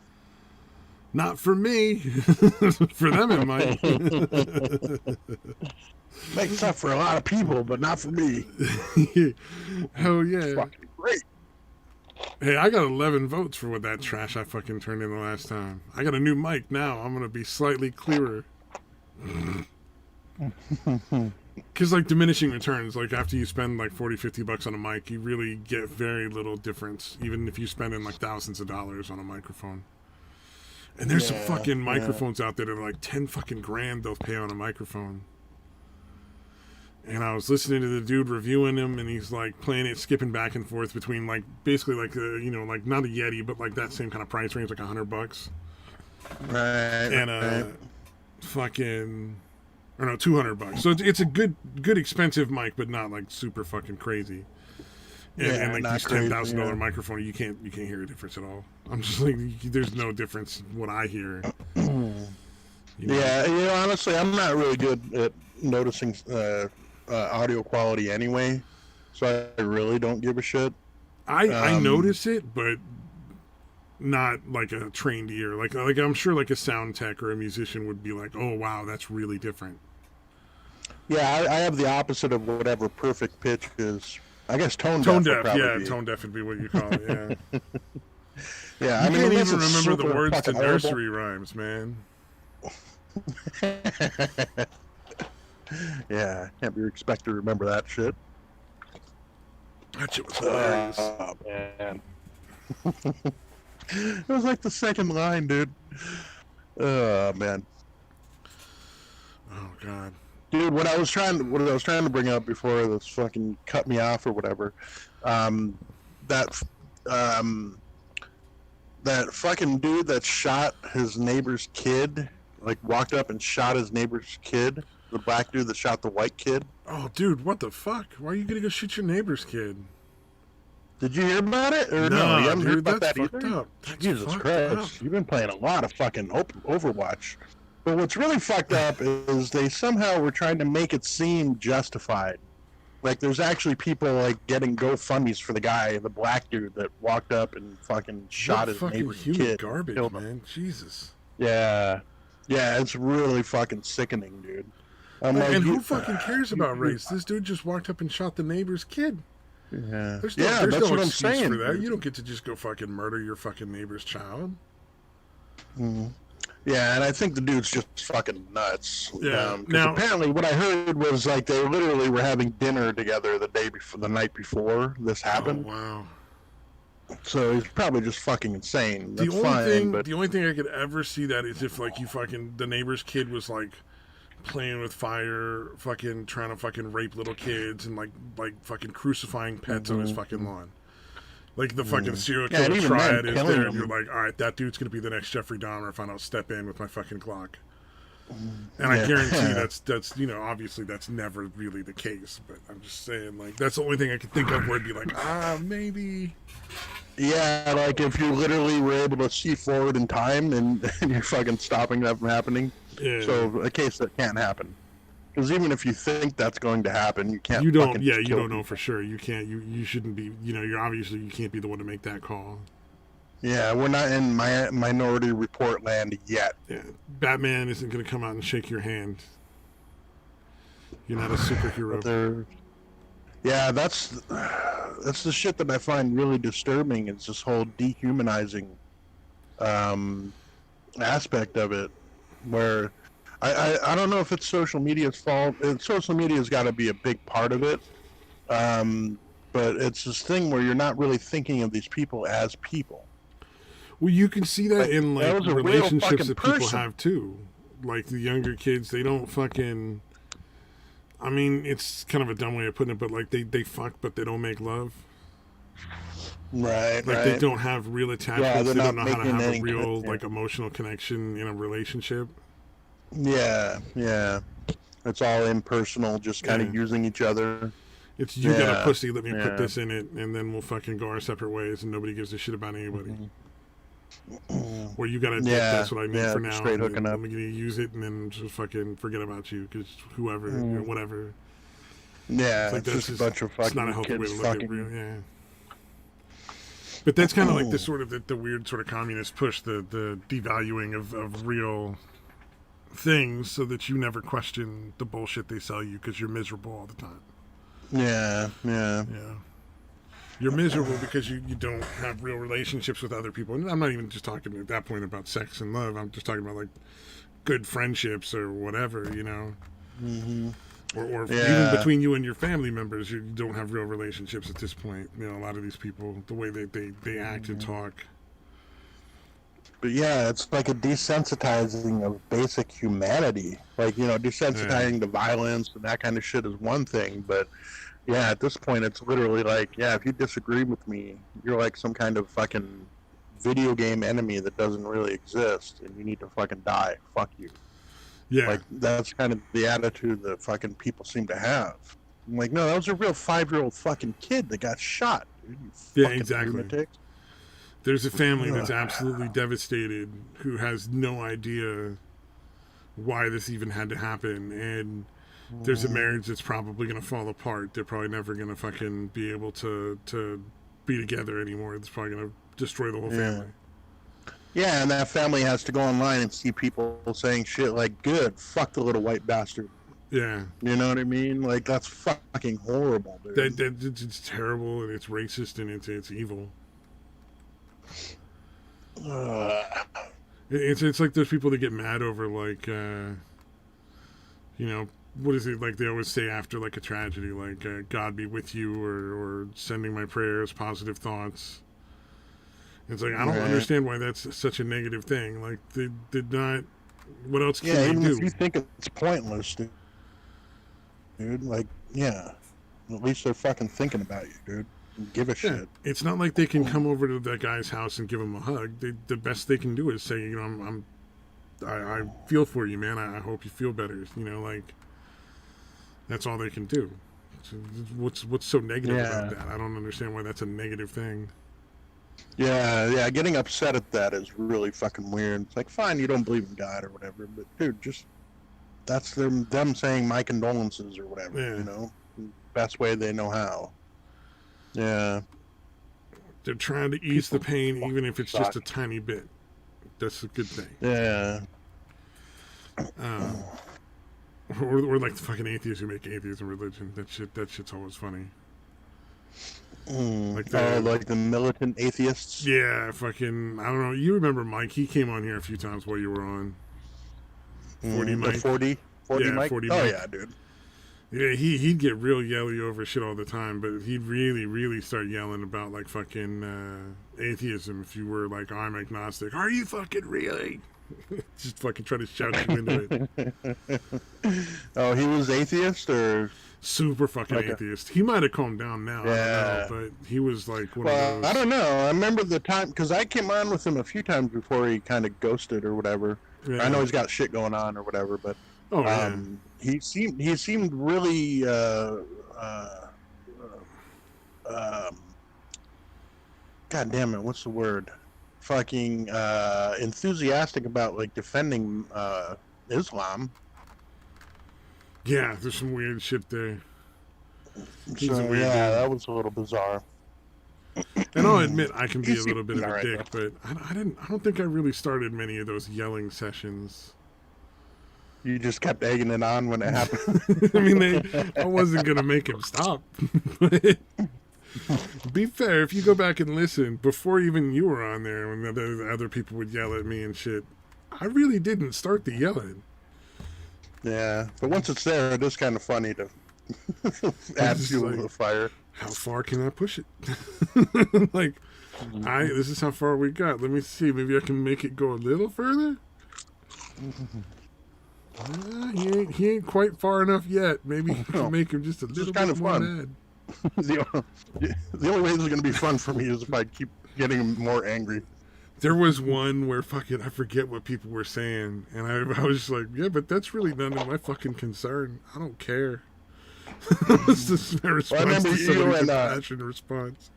Not for me. For them it might. Makes up for a lot of people, but not for me. Hell yeah. It's fucking great. Hey, I got 11 votes for what that trash I fucking turned in the last time. I got a new mic now. I'm going to be slightly clearer. Because, like, diminishing returns, like, after you spend, like, $40-50 on a mic, you really get very little difference, even if you spend in, like, thousands of dollars on a microphone. And there's some fucking microphones out there that are, like, 10 fucking grand they'll pay on a microphone. And I was listening to the dude reviewing them, and he's, like, playing it, skipping back and forth between, like, basically, like, like, not a Yeti, but, like, that same kind of price range, like $100. Right. And, fucking... Or no, $200. So it's a good expensive mic, but not like super fucking crazy. And like these $10,000 microphone, you can't hear a difference at all. I'm just like, there's no difference in what I hear. Yeah, honestly, I'm not really good at noticing audio quality anyway, so I really don't give a shit. I notice it, but not like a trained ear. Like I'm sure like a sound tech or a musician would be like, oh wow, that's really different. Yeah, I have the opposite of whatever perfect pitch is. I guess tone deaf. Yeah, tone deaf would be what you call it. Yeah. Yeah, I can't even remember the words to nursery rhymes, man. Yeah, can't be expected to remember that shit. That shit was hilarious. Oh man. It was like the second line, dude. Oh man. Oh god. Dude, what I was trying to bring up before this fucking cut me off or whatever, that fucking dude that shot his neighbor's kid, like walked up and shot his neighbor's kid, the black dude that shot the white kid. Oh, dude, what the fuck? Why are you gonna go shoot your neighbor's kid? Did you hear about it? Or no, you haven't heard about that's that fucked either? up. That's Jesus fucked Christ, up. you've been playing a lot of fucking Overwatch. But what's really fucked up is they somehow were trying to make it seem justified. Like, there's actually people, like, getting GoFundMes for the guy, the black dude that walked up and fucking shot his neighbor's kid. Garbage, man. Jesus. Yeah. Yeah, it's really fucking sickening, dude. And who fucking cares about race? This dude just walked up and shot the neighbor's kid. Yeah. There's that's no what I'm excuse saying. for that. You don't get to just go fucking murder your fucking neighbor's child. Mm-hmm. Yeah, and I think the dude's just fucking nuts. Yeah. Now, apparently, what I heard was like they literally were having dinner together the night before this happened. Oh, wow. So he's probably just fucking insane. The only thing I could ever see that is if like the neighbor's kid was like playing with fire, fucking trying to fucking rape little kids and like fucking crucifying pets on his fucking lawn. Like the fucking serial killer triad is there, and you're like, all right, that dude's gonna be the next Jeffrey Dahmer if I don't step in with my fucking Glock. And I guarantee that's obviously that's never really the case. But I'm just saying, like, that's the only thing I could think of where it'd be like, maybe. Yeah, like if you literally were able to see forward in time and you're fucking stopping that from happening. Yeah. So a case that can't happen. Because even if you think that's going to happen, you can't. You don't. Yeah, you don't know for sure. You can't. You shouldn't be. You're obviously you can't be the one to make that call. Yeah, we're not in Minority Report land yet. Yeah, Batman isn't going to come out and shake your hand. You're not a superhero. Yeah, that's the shit that I find really disturbing. It's this whole dehumanizing aspect of it, where I don't know if it's social media's fault. Social media's got to be a big part of it, but it's this thing where you're not really thinking of these people as people. Well, you can see that in like relationships that people have too. Like the younger kids, they don't fucking. I mean, it's kind of a dumb way of putting it, but like they fuck, but they don't make love. Right. Like they don't have real attachments. They don't know how to have a real like emotional connection in a relationship. Yeah. It's all impersonal, just kind of using each other. It's you got a pussy, let me put this in it, and then we'll fucking go our separate ways, and nobody gives a shit about anybody. Or you got a dick, that's what I need for now. Straight hooking up. I'm going to use it and then just fucking forget about you, because whoever, whatever. Yeah, it's just a bunch of fucking it's not a healthy way to look at it, yeah. But that's kind of like the sort of the weird sort of communist push, the devaluing of real things, so that you never question the bullshit they sell you because you're miserable all the time. Yeah. You're miserable because you don't have real relationships with other people. And I'm not even just talking at that point about sex and love. I'm just talking about like good friendships or whatever, Mm-hmm. Or even between you and your family members, you don't have real relationships at this point. A lot of these people, the way they act and talk. But yeah, it's like a desensitizing of basic humanity. Like, desensitizing to violence and that kind of shit is one thing, but yeah, at this point, it's literally like, if you disagree with me, you're like some kind of fucking video game enemy that doesn't really exist, and you need to fucking die. Fuck you. Yeah. Like, that's kind of the attitude that fucking people seem to have. I'm like, no, that was a real 5-year-old fucking kid that got shot. Dude, you Yeah, fucking exactly. lunatics. There's a family that's absolutely devastated who has no idea why this even had to happen, and there's a marriage that's probably going to fall apart. They're probably never going to fucking be able to be together anymore. It's probably going to destroy the whole family. Yeah, and that family has to go online and see people saying shit like, good, fuck the little white bastard. Yeah. You know what I mean? Like, that's fucking horrible, dude. It's terrible, and it's racist, and it's evil. It's like those people that get mad over, like, you know, what is it, like they always say after, like, a tragedy, like, God be with you, or sending my prayers, positive thoughts. It's like, I don't understand why that's such a negative thing. Like, they did not, what else can they do? Even if you think it's pointless, dude, like, yeah, at least they're fucking thinking about you, dude. Give a shit. It's not like they can come over to that guy's house and give him a hug. The best they can do is say, you know, I feel for you, man. I hope you feel better. You know, like, that's all they can do. What's so negative about that? I don't understand why that's a negative thing. Yeah, getting upset at that is really fucking weird. It's like, fine, you don't believe in God or whatever, but dude, just that's them saying my condolences or whatever. You know, best way they know how. Yeah. They're trying to ease the pain, even if it's just a tiny bit. That's a good thing. Yeah. Or like the fucking atheists who make atheism religion. That shit's always funny. Like the militant atheists. Yeah, fucking. I don't know. You remember Mike? He came on here a few times while you were on. 40 Mike. 40 yeah, Mike. 40 oh Mike. Yeah, dude. Yeah, he'd get real yelly over shit all the time, but he'd really start yelling about, like, fucking atheism. If you were like, I'm agnostic, are you fucking really? Just fucking try to shout you into it. Oh, he was atheist, or super fucking atheist. He might have calmed down now. Yeah. I don't know, but he was like one of those. I don't know. I remember the time, because I came on with him a few times before he kind of ghosted or whatever. Yeah. I know he's got shit going on or whatever, but he seemed really God damn it, what's the word? Fucking enthusiastic about, like, defending Islam. Yeah, there's some weird shit there. That was a little bizarre. And I'll admit I can be a little bit of a dick, but I don't think I really started many of those yelling sessions. You just kept egging it on when it happened. I mean, I wasn't gonna make him stop. But be fair, if you go back and listen, before even you were on there, when the other people would yell at me and shit, I really didn't start the yelling. Yeah, but once it's there, it is kind of funny to add fuel to the fire. How far can I push it? Like, this is how far we got. Let me see. Maybe I can make it go a little further. He ain't quite far enough yet. Maybe you can make him just a little bit more mad. The only way this is going to be fun for me is if I keep getting him more angry. There was one where fucking I forget what people were saying, and I was just like, yeah, but that's really none of my fucking concern. I don't care. It's just my response to somebody's compassionate response.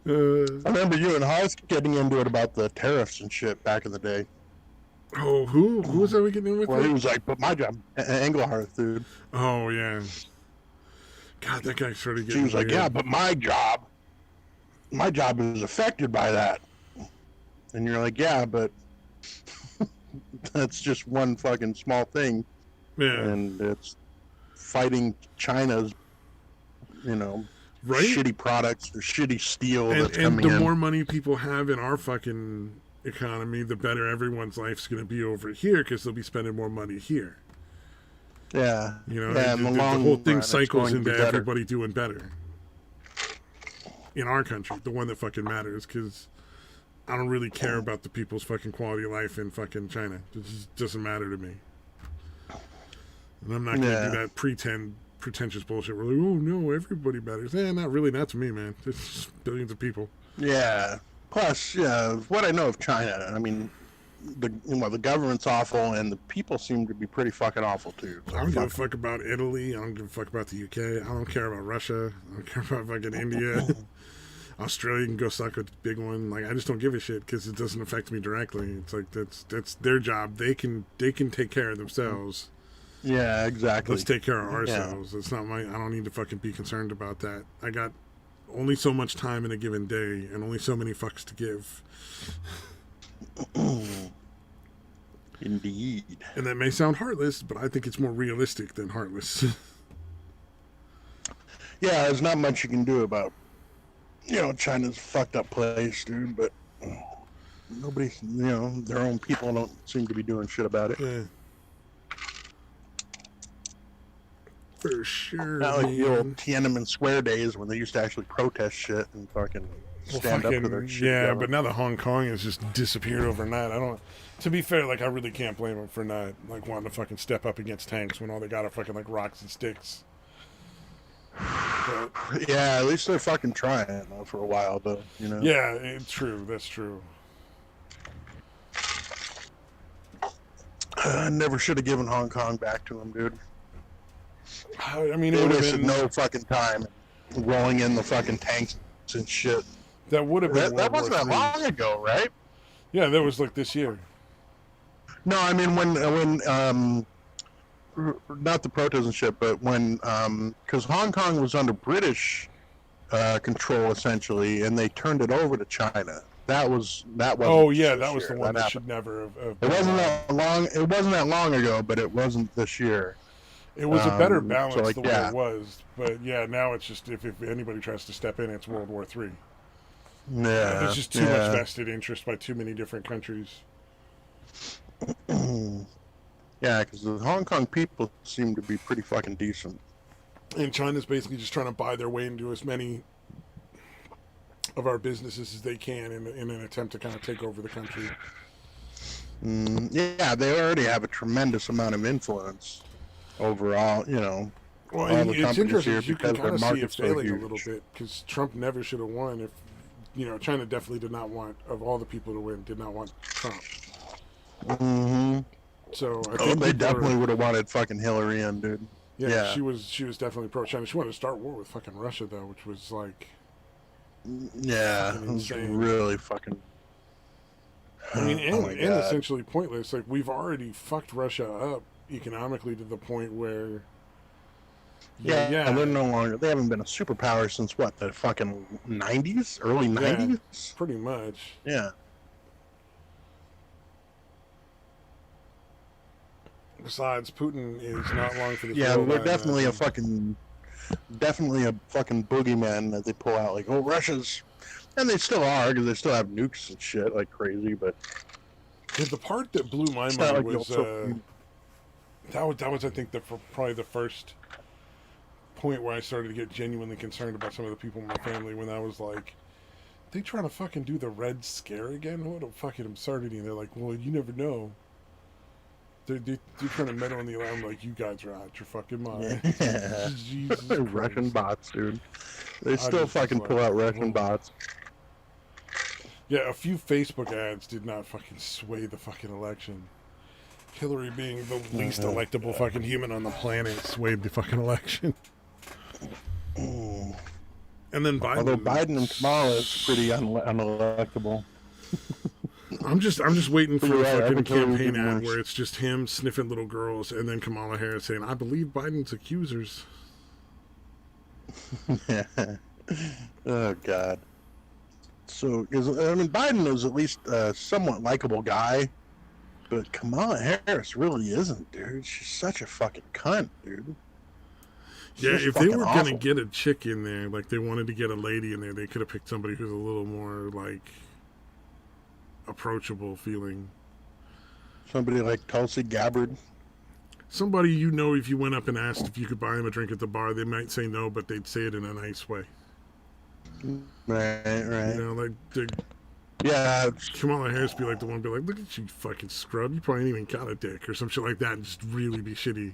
I remember you and Haas getting into it about the tariffs and shit back in the day. Oh, who was that we getting in with? Well, he was like, but my job, Engelhardt, dude. Oh, yeah. God, that guy started getting She was like, yeah, but my job is affected by that. And you're like, yeah, but that's just one fucking small thing. Yeah. And it's fighting China's, shitty products or shitty steel that's coming in. And the more money people have in our fucking economy, the better everyone's life's going to be over here because they'll be spending more money here. Yeah. And the whole thing cycles into everybody doing better. In our country, the one that fucking matters, because I don't really care about the people's fucking quality of life in fucking China. It just doesn't matter to me. And I'm not going to do that pretentious bullshit. We're like, oh no, everybody matters. Not really, not to me, man. It's just billions of people. Yeah. Plus, what I know of China, I mean, the government's awful, and the people seem to be pretty fucking awful too. So I don't give a fuck about Italy. I don't give a fuck about the UK. I don't care about Russia. I don't care about fucking India. Australia can go suck a big one. Like, I just don't give a shit because it doesn't affect me directly. It's like that's their job. They can take care of themselves. Yeah, exactly. Let's take care of ourselves. It's not my. I don't need to fucking be concerned about that. I got only so much time in a given day, and only so many fucks to give. Indeed. And that may sound heartless, but I think it's more realistic than heartless. Yeah, there's not much you can do about, China's a fucked up place, dude, but nobody, their own people don't seem to be doing shit about it. Yeah. For sure. Not like the old Tiananmen Square days when they used to actually protest shit and fucking stand up to their shit. Yeah, but now that Hong Kong has just disappeared overnight. To be fair, like, I really can't blame them for not, like, wanting to fucking step up against tanks when all they got are fucking, like, rocks and sticks. But, yeah, at least they're fucking trying for a while, though, Yeah, it's true. That's true. I never should have given Hong Kong back to them, dude. I mean, it They would have wasted been no fucking time rolling in the fucking tanks and shit. that would have been That World wasn't War that III. long ago, right? Yeah, that was like this year. No, I mean when not the protest and shit, but when because Hong Kong was under British control essentially, and they turned it over to China. That was. Oh yeah, that was year. the one that happened. should never have. It wasn't that long. It wasn't that long ago, but it wasn't this year. It was a better so, balance like, the way yeah. it was, but yeah, now it's just if anybody tries to step in, it's World War III. Yeah, There's just too much vested interest by too many different countries. Yeah, because the Hong Kong people seem to be pretty fucking decent. And China's basically just trying to buy their way into as many of our businesses as they can in an attempt to kind of take over the country. Yeah, they already have a tremendous amount of influence overall. Well, all the it's companies interesting. here You can because kind of their see it market's so failing a huge. little bit because Trump never should have won. If China definitely did not want, of all the people to win, did not want Trump. Mm-hmm. So I Oh, think they people are- definitely would have wanted fucking Hillary in, dude. Yeah, she was definitely pro-China. She wanted to start war with fucking Russia though, which was like, Yeah, fucking it was insane. really fucking. I mean, Oh my and God. essentially pointless. Like we've already fucked Russia up economically to the point where, Yeah, they're no longer. They haven't been a superpower since what, the fucking 90s, early 90s. pretty much. Yeah. Besides, Putin is not long for this Yeah, world, they're I definitely a imagine. fucking boogeyman that they pull out. Like, oh, Russia's, and they still are because they still have nukes and shit like crazy. But Yeah, the part that blew my it's not mind like was also. that was I think probably the first point where I started to get genuinely concerned about some of the people in my family when I was like, they trying to fucking do the Red Scare again? What a fucking absurdity! And they're like, well, you never know. They're trying to meddle in the alarm like you guys are out your fucking mind. Yeah. Jesus Russian Christ. bots, dude. They I still just fucking was pull like, out Russian whoa. bots. Yeah, a few Facebook ads did not fucking sway the fucking election. Hillary being the least electable fucking human on the planet swayed the fucking election. And then Biden. Although Biden and Kamala is pretty unelectable. I'm just waiting for You're a right, I fucking think Hillary campaign did ad worse. where it's just him sniffing little girls and then Kamala Harris saying, I believe Biden's accusers. Oh God. So, because I mean, Biden is at least a somewhat likable guy, but Kamala Harris really isn't, dude. She's such a fucking cunt, dude. She's Yeah, just if they fucking were awful. gonna get a chick in there, like they wanted to get a lady in there, they could have picked somebody who's a little more like approachable feeling. Somebody like Tulsi Gabbard. Somebody if you went up and asked if you could buy him a drink at the bar, they might say no, but they'd say it in a nice way. Right. Like Yeah, it's- Kamala Harris be like the one be like, look at you fucking scrub, you probably ain't even got a dick or some shit like that and just really be shitty.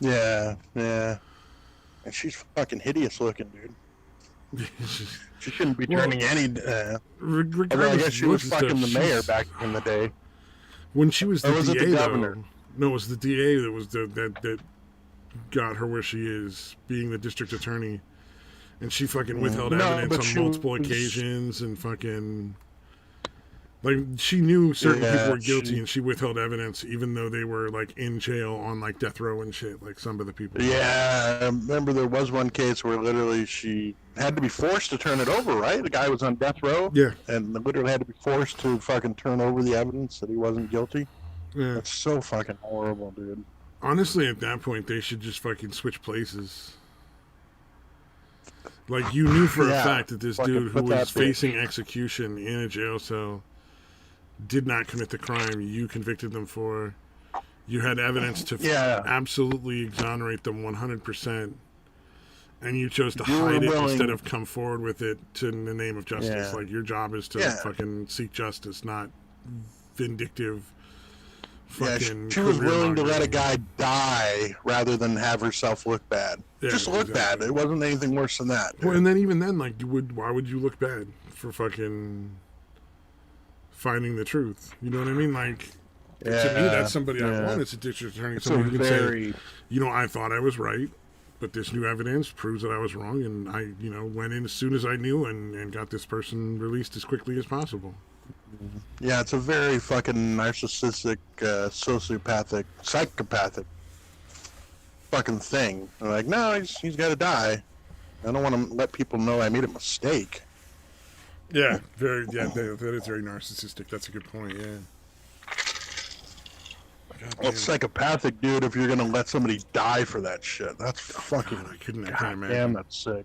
yeah. And she's fucking hideous looking, dude. She shouldn't be Well, turning any. regardless Although I guess of she was looks and fucking the stuff, mayor back in the day. when she was the Or was it DA, the governor? though. No, it was the DA that was that got her where she is, being the district attorney, and she fucking withheld No, evidence but on she multiple was- occasions and fucking. Like, she knew certain Yeah, people were guilty, she- and she withheld evidence, even though they were like in jail on like death row and shit. Like some of the people. Yeah, I remember there was one case where literally she had to be forced to turn it over, right? The guy was on death row, Yeah. and literally had to be forced to fucking turn over the evidence that he wasn't guilty. Yeah. That's so fucking horrible, dude. Honestly, at that point, they should just fucking switch places. Like, you knew for a Yeah, fact that this fucking dude who put that was bitch. facing execution in a jail cell did not commit the crime you convicted them for. You had evidence to Yeah. absolutely exonerate them 100%, and you chose to You were hide it willing- instead of come forward with it in the name of justice. Yeah. Like, your job is to Yeah. fucking seek justice, not vindictive Yeah, fucking she was willing to let a career-mongering. guy die rather than have herself look bad. Yeah, Just look exactly. bad. It wasn't anything worse than that. Well, dude. and then even then, like, why would you look bad for fucking finding the truth? You know what I mean? Like, to me, that's somebody I yeah. want as a district attorney. It's a Somebody who can very say, you know, I thought I was right, but this new evidence proves that I was wrong, and I, you know, went in as soon as I knew and got this person released as quickly as possible. yeah, it's a very fucking narcissistic, sociopathic, psychopathic fucking thing. They're like, no, he's got to die. I don't want to let people know I made a mistake. Yeah, that is very narcissistic. That's a good point. Yeah. God Well, damn. psychopathic, dude. If you're gonna let somebody die for that shit, that's fucking. God, I can't God imagine. damn, that's sick.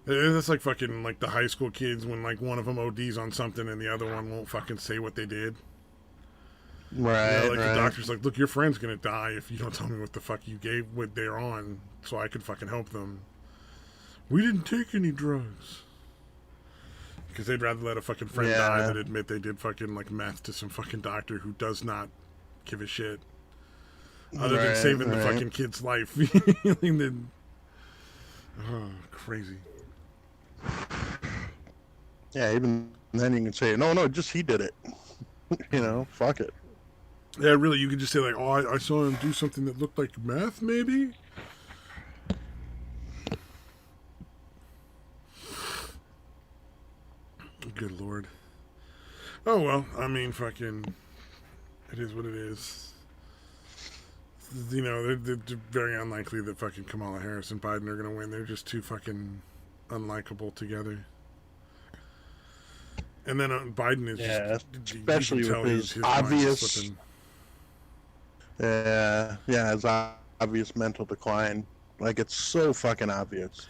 That's like fucking like the high school kids when like one of them ODs on something and the other one won't fucking say what they did. Right, Like right. the doctor's like, look, your friend's gonna die if you don't tell me what the fuck you gave, what they're on, so I could fucking help them. We didn't take any drugs. Because they'd rather let a fucking friend die Yeah. than admit they did fucking like meth to some fucking doctor who does not give a shit. Other than Right, saving the right. fucking kid's life. Oh, crazy. Yeah, even then you can say, no, just he did it. You know, fuck it. Yeah, really, you could just say like, oh, I saw him do something that looked like meth, maybe? Good lord. Oh, well, I mean, fucking, it is what it is. You know, they're very unlikely that fucking Kamala Harris and Biden are going to win. They're just too fucking unlikable together. And then Biden is Yeah, just, especially you can with tell his mind's obvious- slipping. Yeah, his obvious mental decline. Like, it's so fucking obvious.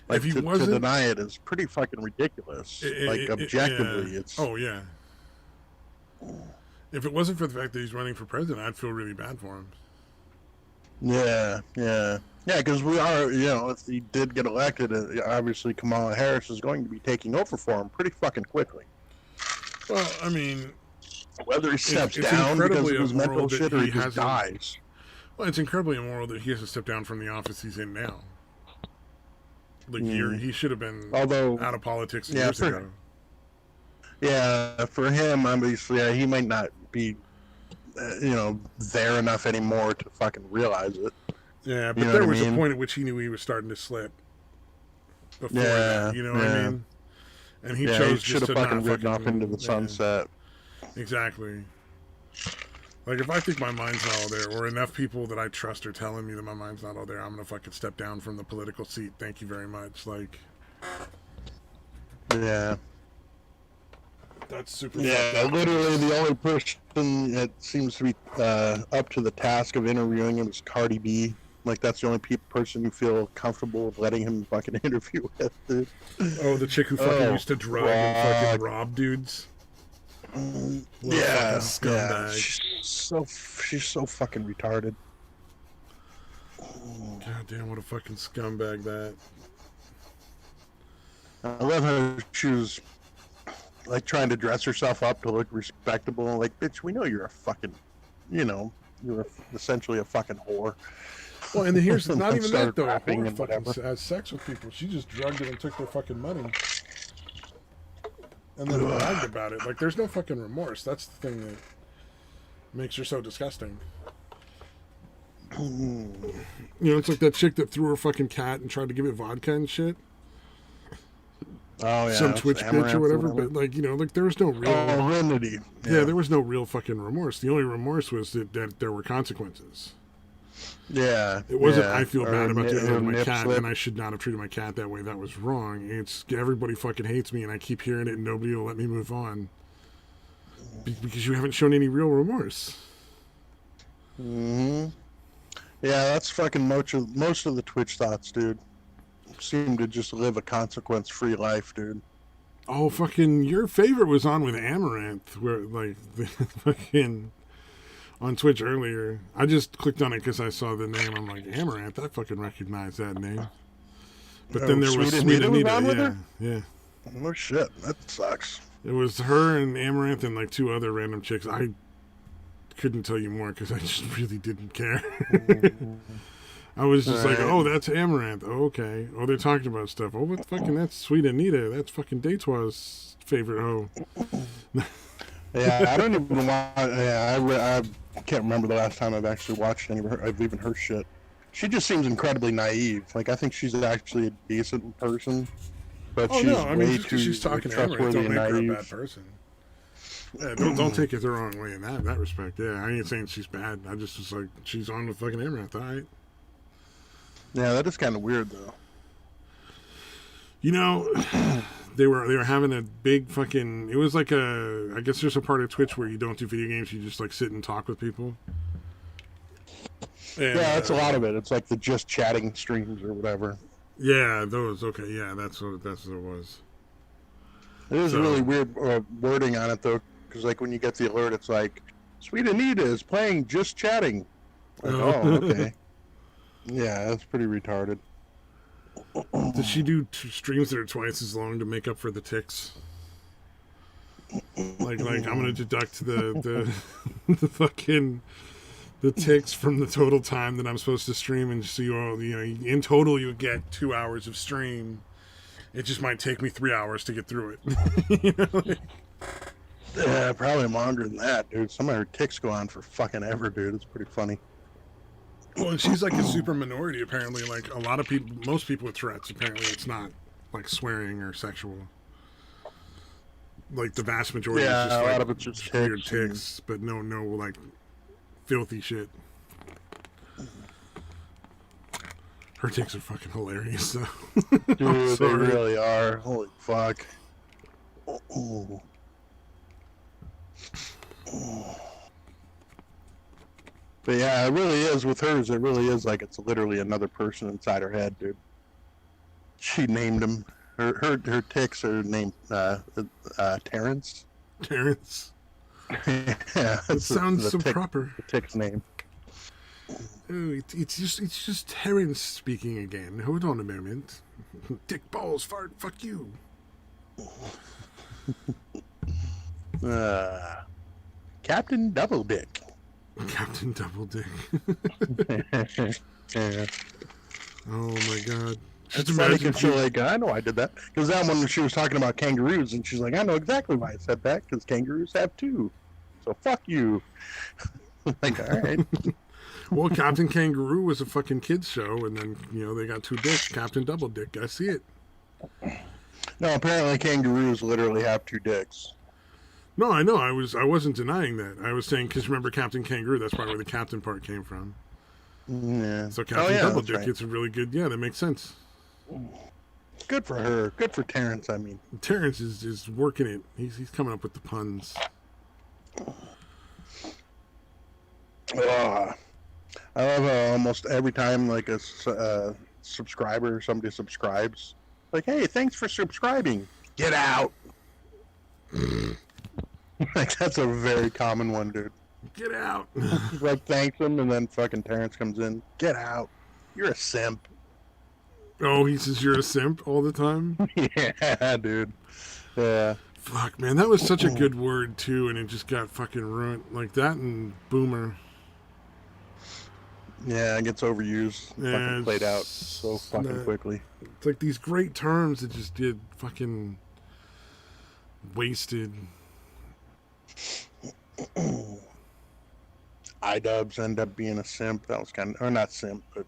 Like, If he to wasn't- deny it is pretty fucking ridiculous. Like, objectively, yeah. it's... Oh, yeah. If it wasn't for the fact that he's running for president, I'd feel really bad for him. Yeah, because we are, you know, if he did get elected, obviously Kamala Harris is going to be taking over for him pretty fucking quickly. Well, I mean, Whether he steps it's down because incredibly of his immoral mental that shit or he he just hasn't- dies. well, it's incredibly immoral that he has to step down from the office he's in now. Like, he should have been Although, out of politics yeah, years for- ago. yeah, for him, obviously, he might not be, there enough anymore to fucking realize it. Yeah, but You know there what I was a mean? point at which he knew he was starting to slip. Before Yeah, that, you know what I yeah. mean? And he Yeah, chose should just have to fucking not ridden off fucking into the yeah. sunset. Exactly. Like, if I think my mind's not all there, or enough people that I trust are telling me that my mind's not all there, I'm gonna fucking step down from the political seat. Thank you very much. Like, Yeah. that's super Yeah, fucked up. literally the only person that seems to be up to the task of interviewing him is Cardi B. Like, that's the only person you feel comfortable with letting him fucking interview with, dude. Oh, the chick who fucking Oh, used to drug and fucking fuck. rob dudes? What a Yeah, fucking yeah. scumbag. She's so fucking retarded. God damn, what a fucking scumbag that. I love how she was, like, trying to dress herself up to look respectable. Like, bitch, we know you're a fucking, you're essentially a fucking whore. Well, and then here's not even that Started though. A rapping whore and fucking whatever. has sex with people. She just drugged them and took their fucking money, and then bragged about it. Like, there's no fucking remorse. That's the thing that makes her so disgusting. You know, it's like that chick that threw her fucking cat and tried to give it vodka and shit. Oh yeah, Some Twitch bitch or whatever. But like, you know, like there was no real. Oh, Remedy. Yeah, there was no real fucking remorse. The only remorse was that there were consequences. Yeah. It wasn't, yeah. I feel bad about the end of my nip cat, slip. and I should not have treated my cat that way. That was wrong. It's everybody fucking hates me, and I keep hearing it, and nobody will let me move on because you haven't shown any real remorse. Hmm. Yeah, that's fucking most of the Twitch thoughts, dude. Seem to just live a consequence-free life, dude. Oh, fucking! Your favorite was on with Amaranth, where like the fucking on Twitch earlier. I just clicked on it because I saw the name. I'm like, Amaranth. I fucking recognize that name. But then there was Sweet Anita. on with her? Yeah. Oh shit, that sucks. It was her and Amaranth and like two other random chicks. I couldn't tell you more because I just really didn't care. I was just like, oh, that's Amaranth. Oh, okay. Oh, they're talking about stuff. Oh, what fucking, that's Sweet Anita. That's fucking Daytoi's favorite hoe. Yeah, I don't even watch. Yeah, I can't remember the last time I've actually watched any of her. I've even her shit. She just seems incredibly naive. Like, I think she's actually a decent person, but Oh, she's no, I mean, way just too 'cause she's talking to Amaranth, trustworthy don't and make her a naive. bad person. Yeah, don't take it the wrong way in that respect. Yeah, I ain't saying she's bad. I just was like, she's on with fucking Amaranth, all right. Yeah, that is kind of weird though. You know, they were having a big fucking. It was like I guess there's a part of Twitch where you don't do video games. You just like sit and talk with people. And, Yeah, that's a lot of it. It's like the just chatting streams or whatever. Yeah, those. Okay, yeah, that's what it was. It is So- really weird wording on it though, because like when you get the alert, it's like, "Sweet Anita is playing just chatting." Like, oh, okay. Yeah, that's pretty retarded. Does she do streams that are twice as long to make up for the ticks? Like I'm gonna deduct the the fucking the ticks from the total time that I'm supposed to stream, and so you know, in total you get 2 hours of stream. It just might take me 3 hours to get through it. You know, like, Yeah, probably longer than that, dude. Some of her ticks go on for fucking ever, dude. It's pretty funny. well, and she's like a super minority apparently. Like a lot of people, most people with Tourette's, apparently it's not like swearing or sexual. Like the vast majority Yeah, is just a like lot of it's just weird ticks and- ticks, but no like filthy shit. Her ticks are fucking hilarious though. Dude, they sorry. really are. Holy fuck. Oh. But yeah, it really is with hers. It really is like it's literally another person inside her head, dude. She named him. Her ticks are named Terrence. Terrence. Yeah, It that's sounds so tick, proper. the tick's name. Oh, it's just Terrence speaking again. Hold on a moment. Dick balls fart. Fuck you. Captain Double Dick. Captain Double Dick. Yeah. Oh my god. It's funny because she's like, I know I did that. Because that one, she was talking about kangaroos, and she's like, I know exactly why I said that, because kangaroos have two. So fuck you. Like, all right. Well, Captain Kangaroo was a fucking kids show, and then they got two dicks. Captain Double Dick. I see it. No, apparently kangaroos literally have two dicks. No, I know. I wasn't denying that. I was saying because remember Captain Kangaroo. That's probably where the captain part came from. Yeah. So Captain Double that's Dick. right. It's a really good. Yeah, that makes sense. Good for her. Good for Terrence, I mean. Terrence is working it. He's coming up with the puns. I love how almost every time like a subscriber or somebody subscribes, like, hey, thanks for subscribing. Get out. Like that's a very common one, dude. Get out. Like thanks him, and then fucking Terrence comes in. Get out. You're a simp. Oh, he says you're a simp all the time? Yeah, dude. Yeah. Fuck, man. That was such a good word, too, and it just got fucking ruined. Like that and boomer. Yeah, it gets overused, fucking played out so fucking quickly. It's like these great terms that just get fucking wasted. iDubbbz end up being a simp. That was kind of, or not simp, but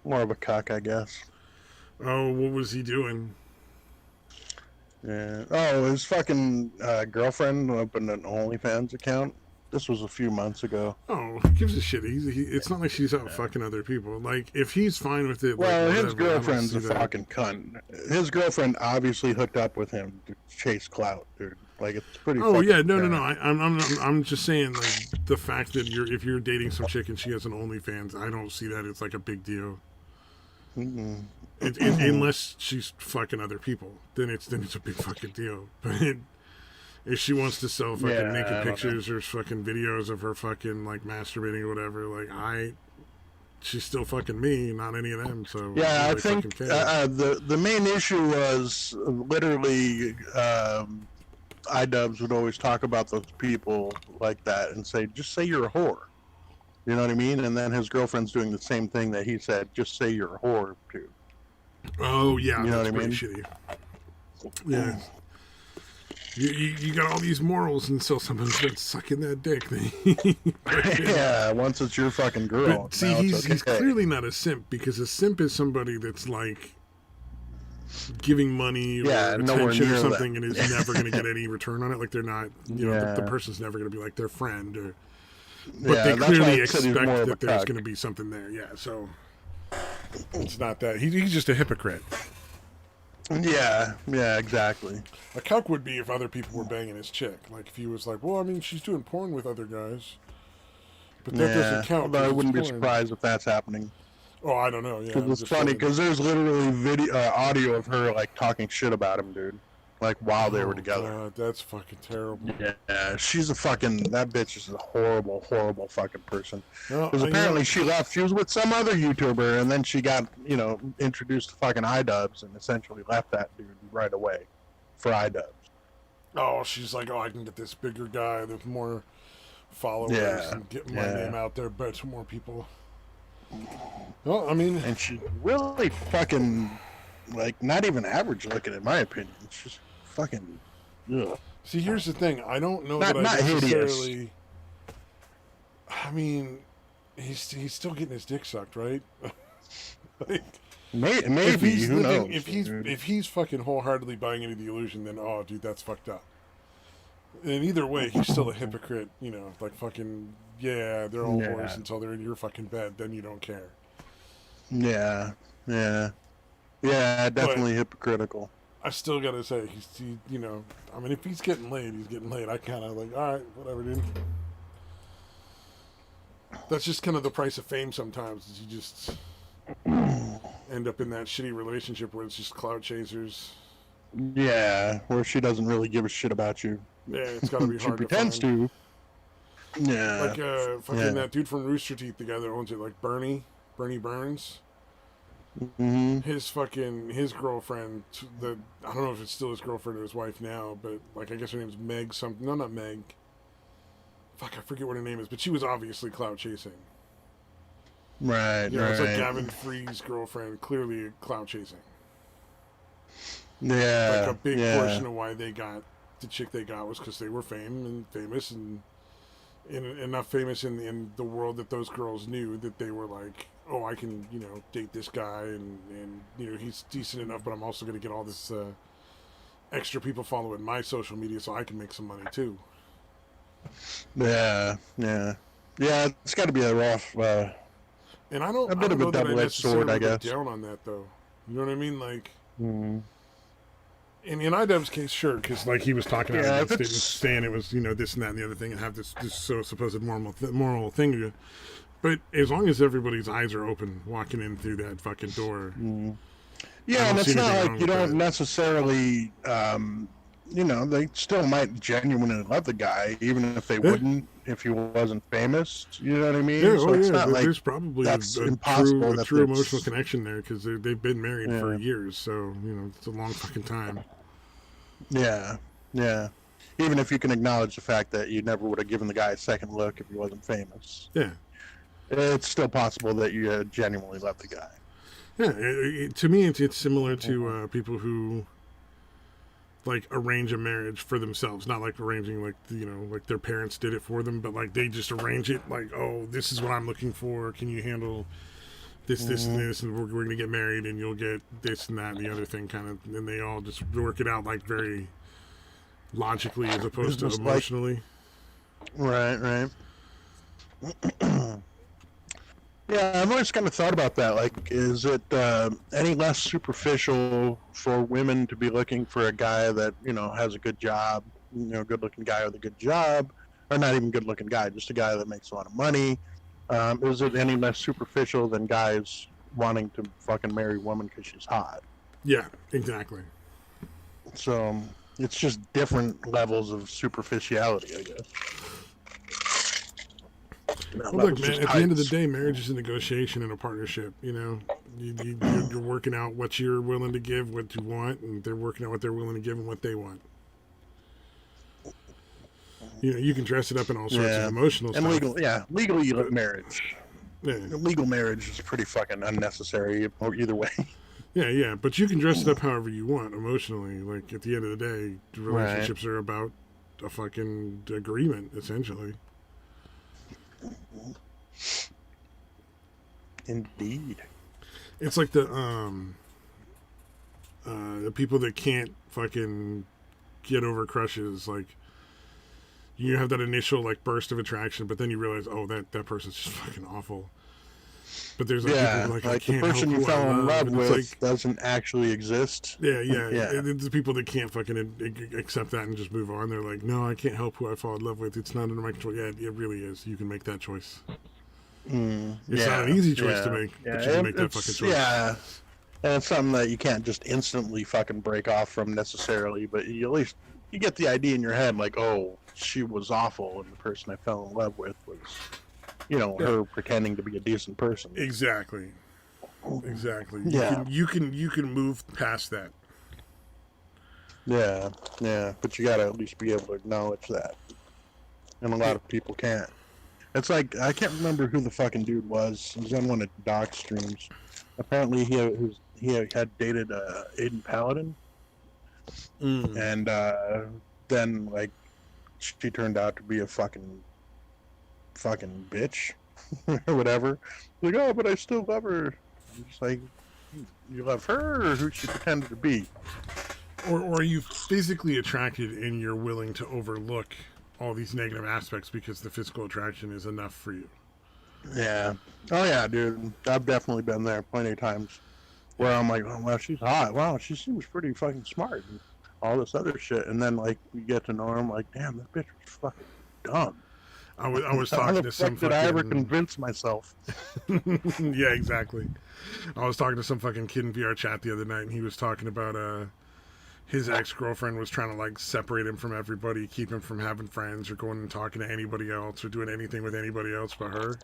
more of a cuck, I guess. Oh, what was he doing? Yeah. Oh, his fucking girlfriend opened an OnlyFans account. This was a few months ago. Oh, who gives a shit? It's not like she's out fucking other people. Like, if he's fine with it, well, like, his girlfriend's a fucking cunt. His girlfriend obviously hooked up with him to chase clout, dude. Like, it's pretty. Oh yeah, no. I'm just saying, like, the fact that if you're dating some chick and she has an OnlyFans, I don't see that it's like a big deal. Mm-mm. Unless she's fucking other people, then it's a big fucking deal. But if she wants to sell fucking naked pictures or fucking videos of her fucking like masturbating or whatever, like she's still fucking me, not any of them. So yeah, I think the main issue was literally iDubbbz would always talk about those people like that and say, just say you're a whore. You know what I mean? And then his girlfriend's doing the same thing that he said, just say you're a whore too. Oh yeah, you know that's what I mean? Shitty. Yeah. You got all these morals until someone's been sucking that dick. Yeah, once it's your fucking girl. But see, he's clearly not a simp, because a simp is somebody that's like giving money or attention or something and is never going to get any return on it. Like, they're not, you know, the person's never going to be like their friend. But they clearly expect that there's going to be something there. Yeah, so it's not that. He's just a hypocrite. Yeah, exactly. A cuck would be if other people were banging his chick. Like, if he was like, well, I mean, she's doing porn with other guys. But that doesn't count. But I wouldn't be surprised if that's happening. Oh, I don't know, yeah. Because it's funny, because there's literally audio of her, like, talking shit about him, dude. Like, while they were together. God, that's fucking terrible. Yeah, she's a fucking... That bitch is a horrible, horrible fucking person. Because apparently she left. She was with some other YouTuber, and then she got, you know, introduced to fucking iDubbbz and essentially left that dude right away for iDubbbz. Oh, she's like, I can get this bigger guy with more followers and get my name out there, but to more people. Well, I mean... And she really fucking, like, not even average looking, in my opinion. It's just fucking... Ugh. See, here's the thing. I don't know that I necessarily... Hideous. I mean, he's still getting his dick sucked, right? Like, maybe, who knows? If he's fucking wholeheartedly buying into the illusion, then, oh, dude, that's fucked up. And either way, he's still a hypocrite, you know, like fucking... Yeah, they're all whores until they're in your fucking bed. Then you don't care. Yeah, definitely hypocritical. I still gotta say, you know, I mean, if he's getting laid, he's getting laid. I kind of like, all right, whatever, dude. That's just kind of the price of fame sometimes, is you just end up in that shitty relationship where it's just clout chasers. Yeah, where she doesn't really give a shit about you. Yeah, it's gotta be hard to find. She pretends to. Yeah. Like, fucking that dude from Rooster Teeth, the guy that owns it, like Bernie Burns. Mm-hmm. His girlfriend, I don't know if it's still his girlfriend or his wife now, but, like, I guess her name's Meg something. No, not Meg. Fuck, I forget what her name is, but she was obviously clout chasing. Right, you know, it's like Gavin Free's girlfriend, clearly clout chasing. Yeah. Like, a big portion of why they got the chick they got was because they were famous and enough famous in the world that those girls knew that they were like, oh, I can, you know, date this guy and you know, he's decent enough, but I'm also going to get all this extra people following my social media so I can make some money too. Yeah, it's got to be a rough, and I don't of a double-edged sword, I guess. Down on that though, you know what I mean? Like, in iDubbbz's case, sure, because like he was talking about saying it was, you know, this and that and the other thing, and have this so supposed moral thing to do. But as long as everybody's eyes are open walking in through that fucking door. Yeah, and it's not like you don't necessarily, you know, they still might genuinely love the guy, even if they wouldn't, if he wasn't famous. You know what I mean? Yeah, so it's not like there's probably a true emotional connection there, because they've been married for years, so, you know, it's a long fucking time. Yeah. Even if you can acknowledge the fact that you never would have given the guy a second look if he wasn't famous. Yeah. it's still possible that you genuinely love the guy. Yeah, to me, it's similar to people who like arrange a marriage for themselves, not like arranging like like their parents did it for them, but like they just arrange it like, oh, this is what I'm looking for. Can you handle this, and this, and we're gonna get married, and you'll get this and that and the other thing, kind of, and they all just work it out like very logically as opposed to emotionally. Right. Yeah, I've always kind of thought about that. Like, is it any less superficial for women to be looking for a guy that, has a good job, good-looking guy with a good job, or not even good-looking guy, just a guy that makes a lot of money? Is it any less superficial than guys wanting to fucking marry a woman because she's hot? Yeah, exactly. So, it's just different levels of superficiality, I guess. Well, look, man, at the end of the day, marriage is a negotiation and a partnership, You're working out what you're willing to give, what you want, and they're working out what they're willing to give and what they want. You can dress it up in all sorts of emotional stuff. And legally marriage. Yeah. Legal marriage is pretty fucking unnecessary either way. Yeah, but you can dress it up however you want emotionally. Like, at the end of the day, relationships are about a fucking agreement, essentially. Indeed. It's like the people that can't fucking get over crushes. Like, you have that initial like burst of attraction, but then you realize, oh, that person's just fucking awful. But there's like people like I can't the person help you who I fell in love with like, doesn't actually exist. Yeah. It's the people that can't fucking accept that and just move on. They're like, no, I can't help who I fall in love with. It's not under my control. Yeah, it really is. You can make that choice. It's not an easy choice to make, but you can make that fucking choice. Yeah, and it's something that you can't just instantly fucking break off from necessarily, but you at least you get the idea in your head, like, oh, she was awful, and the person I fell in love with was, her pretending to be a decent person. Exactly. Yeah. You can move past that. Yeah, but you gotta at least be able to acknowledge that, and a lot of people can't. It's like, I can't remember who the fucking dude was. He was on one of Doc's streams. Apparently, he had dated Aiden Paladin, and then like she turned out to be a fucking bitch or whatever. Like, oh, but I still love her. I'm just like, you love her or who she pretended to be? Or are you physically attracted and you're willing to overlook all these negative aspects because the physical attraction is enough for you? Yeah. Oh yeah, dude. I've definitely been there plenty of times where I'm like, oh, well, she's hot. Wow, she seems pretty fucking smart. And all this other shit. And then, like, we get to know her, I'm like, damn, that bitch was fucking dumb. I was talking to some fucking... Did I ever convince myself? Yeah, exactly. I was talking to some fucking kid in VR chat the other night, and he was talking about his ex-girlfriend was trying to like separate him from everybody, keep him from having friends or going and talking to anybody else or doing anything with anybody else but her.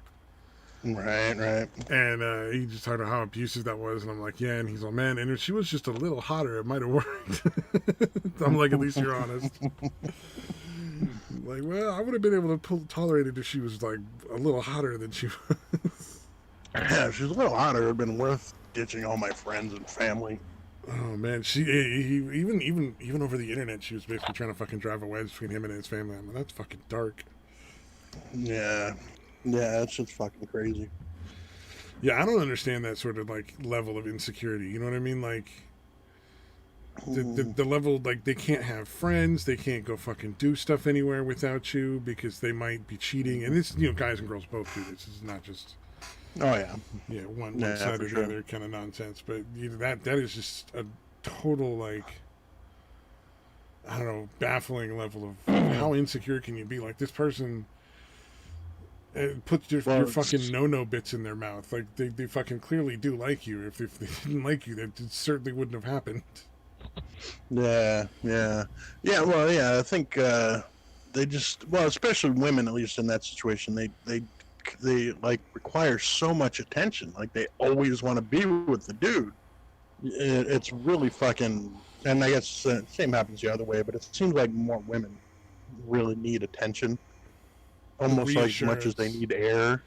Right. And he just talked about how abusive that was, and I'm like, yeah. And he's like, man, and if she was just a little hotter, it might have worked. I'm like, at least you're honest. Like, well, I would have been able to tolerate it if she was like a little hotter than she was. Yeah, if she was a little hotter, it would have been worth ditching all my friends and family. Oh man, even over the internet, she was basically trying to fucking drive a wedge between him and his family. I'm like, that's fucking dark. Yeah, that's just fucking crazy. Yeah, I don't understand that sort of like level of insecurity. You know what I mean? Like the level, like they can't have friends, they can't go fucking do stuff anywhere without you because they might be cheating. And this, guys and girls both do this. It's not just. Oh yeah. Yeah, one side or the other kind of nonsense. But that is just a total, like, I don't know, baffling level of how insecure can you be? Like, this person puts your fucking no bits in their mouth. Like, they fucking clearly do like you. If they didn't like you, that certainly wouldn't have happened. Yeah. Well, yeah, I think they just, well, especially women, at least in that situation, they like require so much attention. Like, they always want to be with the dude. It's really fucking, and I guess the same happens the other way, but it seems like more women really need attention, almost like as much as they need air.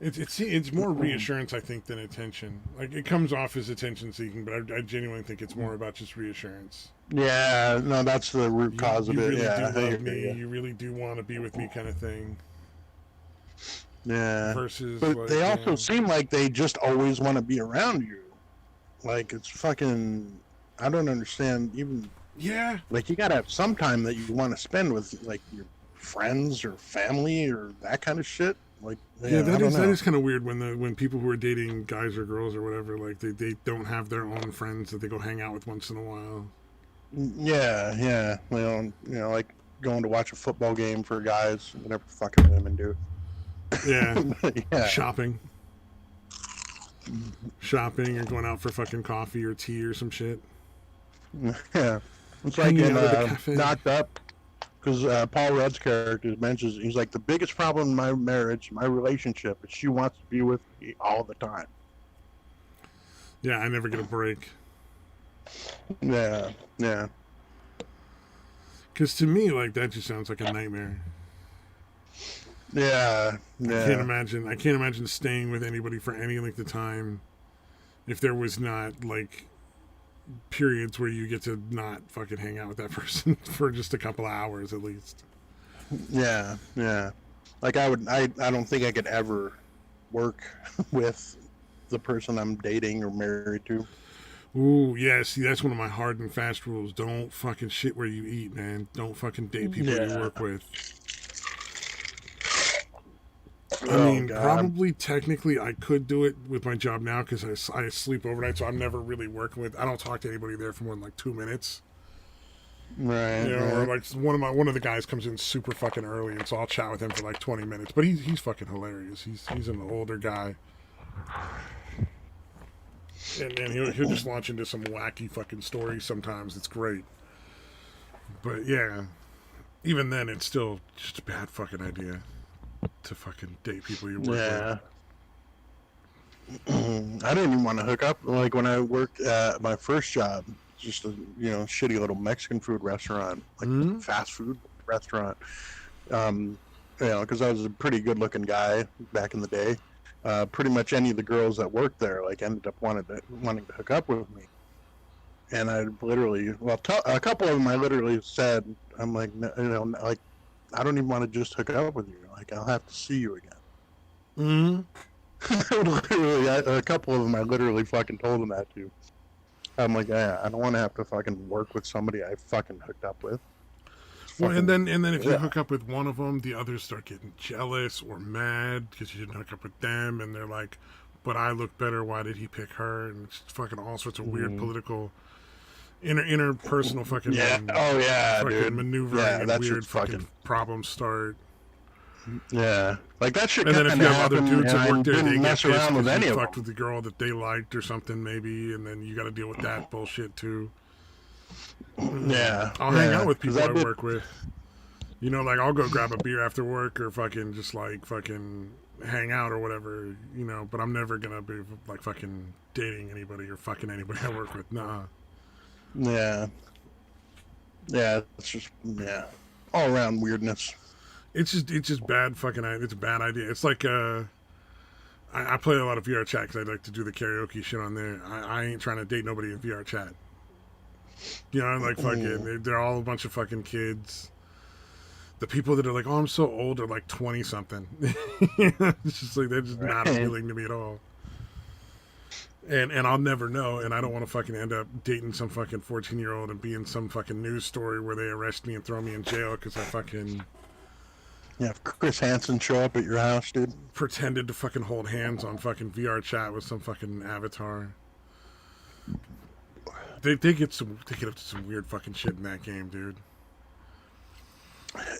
It's more reassurance, I think, than attention. Like, it comes off as attention seeking, but I genuinely think it's more about just reassurance. Yeah, no, that's the root cause of You it. really Yeah, do I love hear me. ya. You really do want to be with me, kind of thing. Yeah. Versus, But like, they also yeah. seem like they just always want to be around you. Like, it's fucking. I don't understand. Even. Yeah. Like, you gotta have some time that you want to spend with, like, your friends or family or that kind of shit. Like, Yeah, I that don't know. is kind of weird when people who are dating guys or girls or whatever, like, they don't have their own friends that they go hang out with once in a while. Yeah, yeah. Well, like going to watch a football game for guys, whatever fucking women do. Yeah. Yeah. Shopping or going out for fucking coffee or tea or some shit. Yeah. It's like Hanging in out at the cafe. Knocked Up, because Paul Rudd's character mentions, he's like, the biggest problem in my marriage, my relationship, is she wants to be with me all the time. Yeah, I never get a break. Yeah, yeah. Because to me, like, that just sounds like a nightmare. Yeah, yeah. I can't imagine staying with anybody for any length of time if there was not, like, periods where you get to not fucking hang out with that person for just a couple of hours at least. Yeah, yeah. Like, I don't think I could ever work with the person I'm dating or married to. Ooh, yeah, see, that's one of my hard and fast rules. Don't fucking shit where you eat, man. Don't fucking date people you work with. I mean, God. probably technically I could do it with my job now because I sleep overnight, so I'm never really working with. I don't talk to anybody there for more than like 2 minutes. Right. You know, right. or like one of the guys comes in super fucking early, and so I'll chat with him for like 20 minutes. But he's fucking hilarious. He's an older guy, and he'll just launch into some wacky fucking stories sometimes. It's great. But yeah, even then, it's still just a bad fucking idea to fucking date people you work with. I didn't even want to hook up. Like, when I worked at my first job, just a shitty little Mexican food restaurant, like fast food restaurant. Because I was a pretty good looking guy back in the day. Pretty much any of the girls that worked there like ended up wanting to hook up with me. And I literally, a couple of them I literally said, I'm like, like, I don't even want to just hook up with you. Like, I'll have to see you again. Literally, a couple of them I literally fucking told them that to. I'm like, yeah, I don't want to have to fucking work with somebody I fucking hooked up with. Well, and then if you hook up with one of them, the others start getting jealous or mad because you didn't hook up with them, and they're like, "But I look better. Why did he pick her?" And it's fucking all sorts of weird political, interpersonal fucking fucking dude. maneuvering and weird fucking problems start. Yeah, like that shit. And then if you have other dudes that work there, they get mess pissed around with because any you of fucked them. with the girl that they liked or something, maybe, and then you got to deal with that bullshit too. Yeah, I'll hang out with people I work with. You know, like I'll go grab a beer after work or fucking just like fucking hang out or whatever, you know, but I'm never gonna be like fucking dating anybody or fucking anybody I work with. Nah. Yeah. Yeah, it's just all around weirdness. It's just bad fucking. It's a bad idea. It's like I play a lot of VR chat because I like to do the karaoke shit on there. I ain't trying to date nobody in VR chat. You know, like fucking, they're all a bunch of fucking kids. The people that are like, oh, I'm so old, are like 20 something. It's just like they're just not appealing to me at all. And I'll never know, and I don't want to fucking end up dating some fucking 14-year-old and be in some fucking news story where they arrest me and throw me in jail because I fucking. Yeah, if Chris Hansen show up at your house, dude. Pretended to fucking hold hands on fucking VR chat with some fucking avatar. They get up to some weird fucking shit in that game, dude.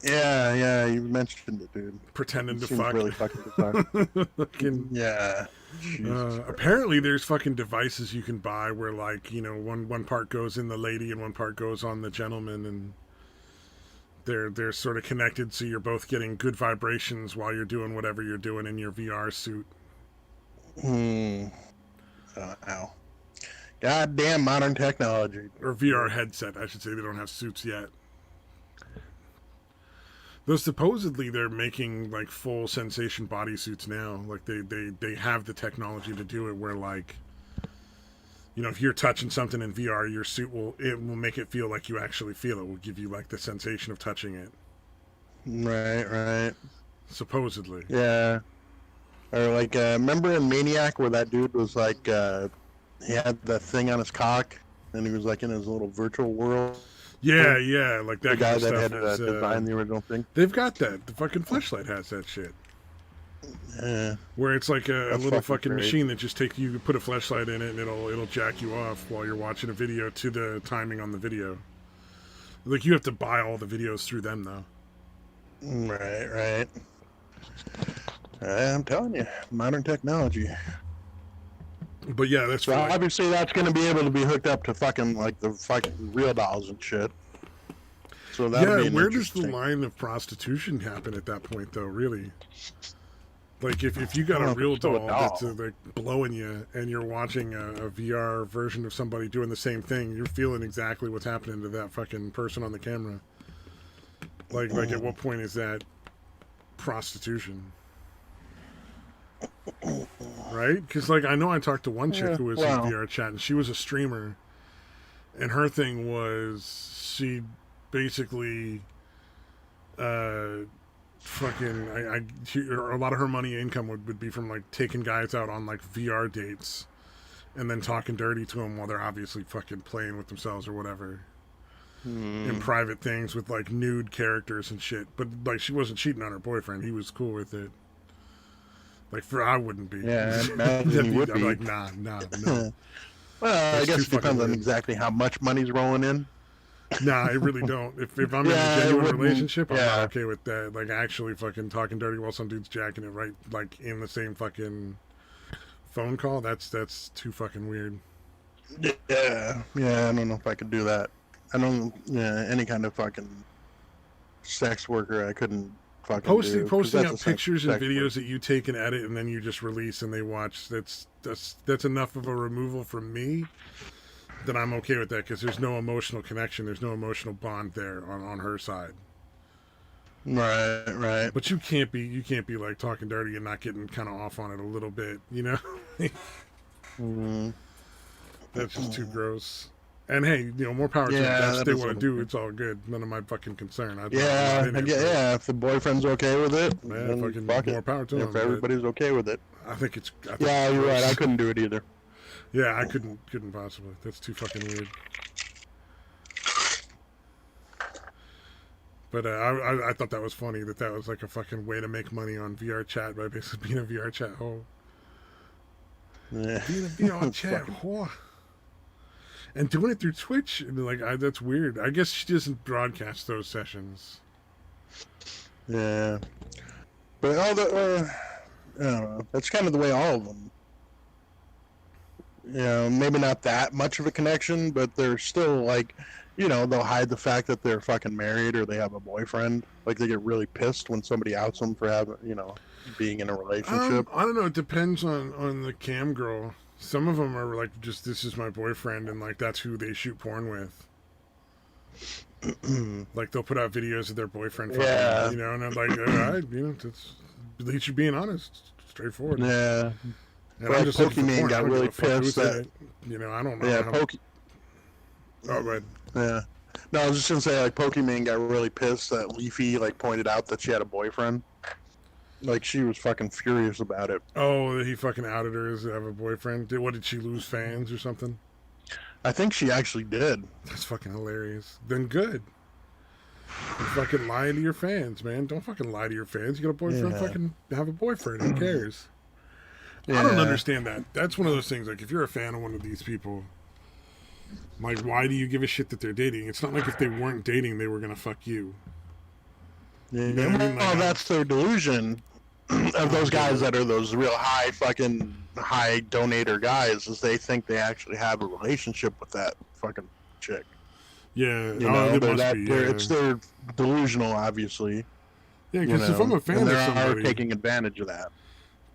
Yeah, you mentioned it, dude. Pretending to Seems fuck. really fucking bizarre. Fucking, yeah. Apparently, there's fucking devices you can buy where, like, you know, one part goes in the lady and one part goes on the gentleman, and they're sort of connected, so you're both getting good vibrations while you're doing whatever you're doing in your VR suit. Ow. Goddamn modern technology. Or VR headset, I should say. They don't have suits yet. Though supposedly they're making like full sensation bodysuits now. Like they have the technology to do it where like, you know, if you're touching something in VR, your suit will make it feel like you actually feel it. Will give you like the sensation of touching it. Right. Supposedly. Yeah. Or like, remember in Maniac where that dude was like, he had that thing on his cock, and he was like in his little virtual world. Yeah, like that the guy kind of that stuff had is, designed the original thing. They've got that. The fucking Fleshlight has that shit. Yeah. Where it's like a little fucking great. machine that just takes you put a flashlight in it and it'll jack you off while you're watching a video to the timing on the video. Like you have to buy all the videos through them though. Right. I'm telling you, modern technology. But yeah, that's So right. obviously that's going to be able to be hooked up to fucking like the fucking real dolls and shit. So yeah, where does the line of prostitution happen at that point though? Really? Like if you got a real doll that's like blowing you and you're watching a VR version of somebody doing the same thing, you're feeling exactly what's happening to that fucking person on the camera. Like at what point is that prostitution? Right? Because like I know I talked to one chick who was in VR chat and she was a streamer, and her thing was she basically fucking a lot of her money income would be from like taking guys out on like VR dates and then talking dirty to them while they're obviously fucking playing with themselves or whatever in private things with like nude characters and shit. But like she wasn't cheating on her boyfriend, he was cool with it. Like I wouldn't be. Yeah, imagine he would be. Like nah. Well, I guess it depends on exactly how much money's rolling in. Nah, I really don't. If I'm in a genuine relationship, I'm not okay with that. Like actually fucking talking dirty while some dude's jacking it right like in the same fucking phone call, that's too fucking weird. Yeah, I don't know if I could do that. I don't any kind of fucking sex worker I couldn't fucking posting up pictures and videos that you take and edit and then you just release and they watch, that's enough of a removal from me that I'm okay with that, because there's no emotional connection, there's no emotional bond there on her side. Right. But you can't be like talking dirty and not getting kind of off on it a little bit, you know? That's just too gross. And hey, you know, more power to them. That's what they want to do. It's all good. None of my fucking concern. If the boyfriend's okay with it, then fucking more power to them. If everybody's okay with it, I think it's. You're right. I couldn't do it either. Yeah, I couldn't possibly. That's too fucking weird. But I thought that was funny that was like a fucking way to make money on VR chat by basically being a VR chat whore. Yeah. Being a VR chat whore. And doing it through Twitch, like that's weird. I guess she doesn't broadcast those sessions. Yeah. But I don't know. That's kind of the way all of them. You know, maybe not that much of a connection, but they're still like, you know, they'll hide the fact that they're fucking married or they have a boyfriend. Like they get really pissed when somebody outs them for having, you know, being in a relationship. I don't know. It depends on the cam girl. Some of them are like, just this is my boyfriend, and like that's who they shoot porn with. Like they'll put out videos of their boyfriend, fucking, you know, and I'm like, all right, you know, that's at least you're being honest, straightforward. Yeah. And I'm just Pokemon got really pissed that, you know, I don't know. Yeah, Oh, right. Yeah. No, I was just gonna say, like, Pokemon got really pissed that Leafy, like, pointed out that she had a boyfriend. Like, she was fucking furious about it. Oh, he fucking outed her as to have a boyfriend? What, did she lose fans or something? I think she actually did. That's fucking hilarious. Then good. You fucking lie to your fans, man. Don't fucking lie to your fans. You got a boyfriend, fucking have a boyfriend. Who cares? Yeah. I don't understand that. That's one of those things, like, if you're a fan of one of these people, like, why do you give a shit that they're dating? It's not like if they weren't dating, they were going to fuck you. Yeah, you know what I mean? Like, that's their delusion of those guys that are those real high donator guys, is they think they actually have a relationship with that fucking chick. Yeah, you know, it's their delusional, obviously. Yeah, because if I'm a fan of somebody, are taking advantage of that.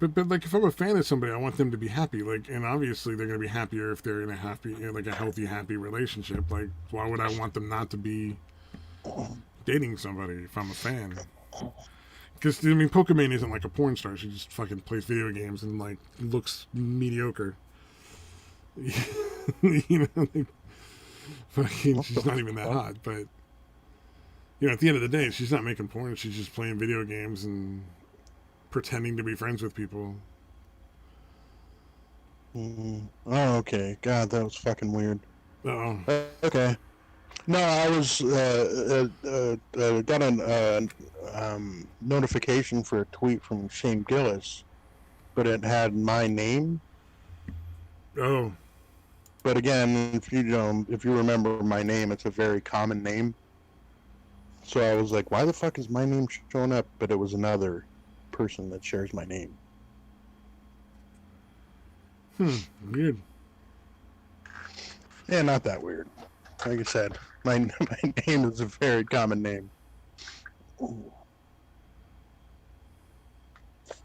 But like, if I'm a fan of somebody, I want them to be happy. Like, and obviously they're gonna be happier if they're in a healthy, happy relationship. Like, why would I want them not to be dating somebody if I'm a fan? Because, I mean, Pokimane isn't like a porn star. She just fucking plays video games and, like, looks mediocre. You know, like, fucking, she's not even that hot. But, you know, at the end of the day, she's not making porn. She's just playing video games and pretending to be friends with people. Oh, okay. God, that was fucking weird. Oh. Okay. No, I was got a notification for a tweet from Shane Gillis, but it had my name. Oh. But again, if you remember my name, it's a very common name. So I was like, why the fuck is my name showing up? But it was another person that shares my name. Weird. Yeah, not that weird. Like I said, my name is a very common name. Ooh.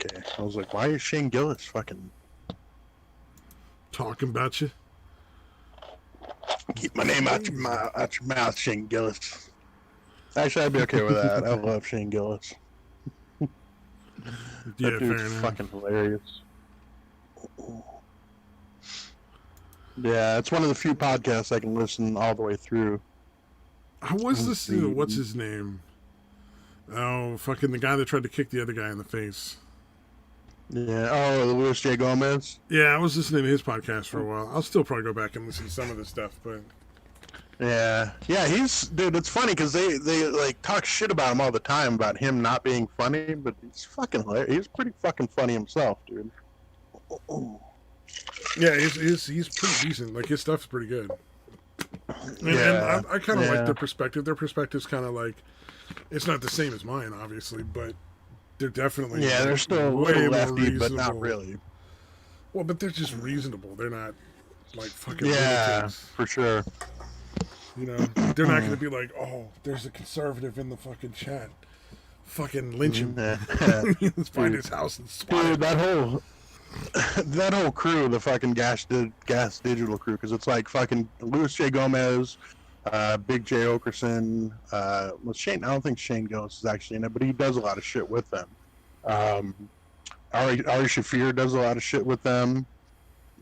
Okay, I was like, why is Shane Gillis fucking Talking about you? keep my name out your mouth, Shane Gillis? Actually, I'd be okay with that. I love Shane Gillis. Yeah, That dude's fair enough. fucking hilarious. Yeah, it's one of the few podcasts I can listen all the way through. How was this? What's his name? Oh, fucking the guy that tried to kick the other guy in the face. Yeah. Oh, Luis J. Gomez. Yeah, I was listening to his podcast for a while. I'll still probably go back and listen to some of this stuff, but Yeah, dude. It's funny because they like talk shit about him all the time about him not being funny, but he's fucking hilarious. He's pretty fucking funny himself, dude. yeah, he's pretty decent. Like his stuff's pretty good. And Yeah, I kind of yeah. like their perspective. Their perspective's kind of like it's not the same as mine, obviously, but they're definitely They're still a way little more lefty, but not reasonable. really. Well, but they're just reasonable. They're not like fucking Yeah, lunatics. for sure. You know, they're not going to be like, oh, there's a conservative in the fucking chat. Fucking lynch him. Let's find his house and swat Dude, him. that whole crew, the fucking Gas Digital crew, because it's like fucking Luis J. Gomez, Big J. Okerson, Shane. I don't think Shane Gillis is actually in it, but he does a lot of shit with them. Ari Shafir does a lot of shit with them.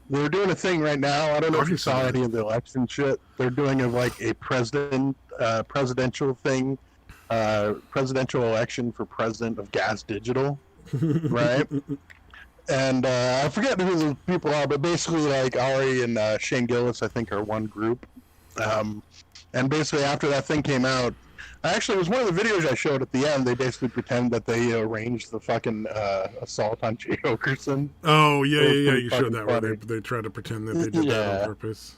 They're doing a thing right now. I don't know if you saw any of the election shit. They're doing a presidential thing, presidential election for president of Gas Digital, right? And I forget who those people are, but basically, like Ari and Shane Gillis, I think, are one group. And basically, after that thing came out, actually, it was one of the videos I showed at the end. They basically pretend that they arranged the fucking assault on Jay Okerson. Oh, yeah. You fucking showed that where funny. they tried to pretend that they did that on purpose.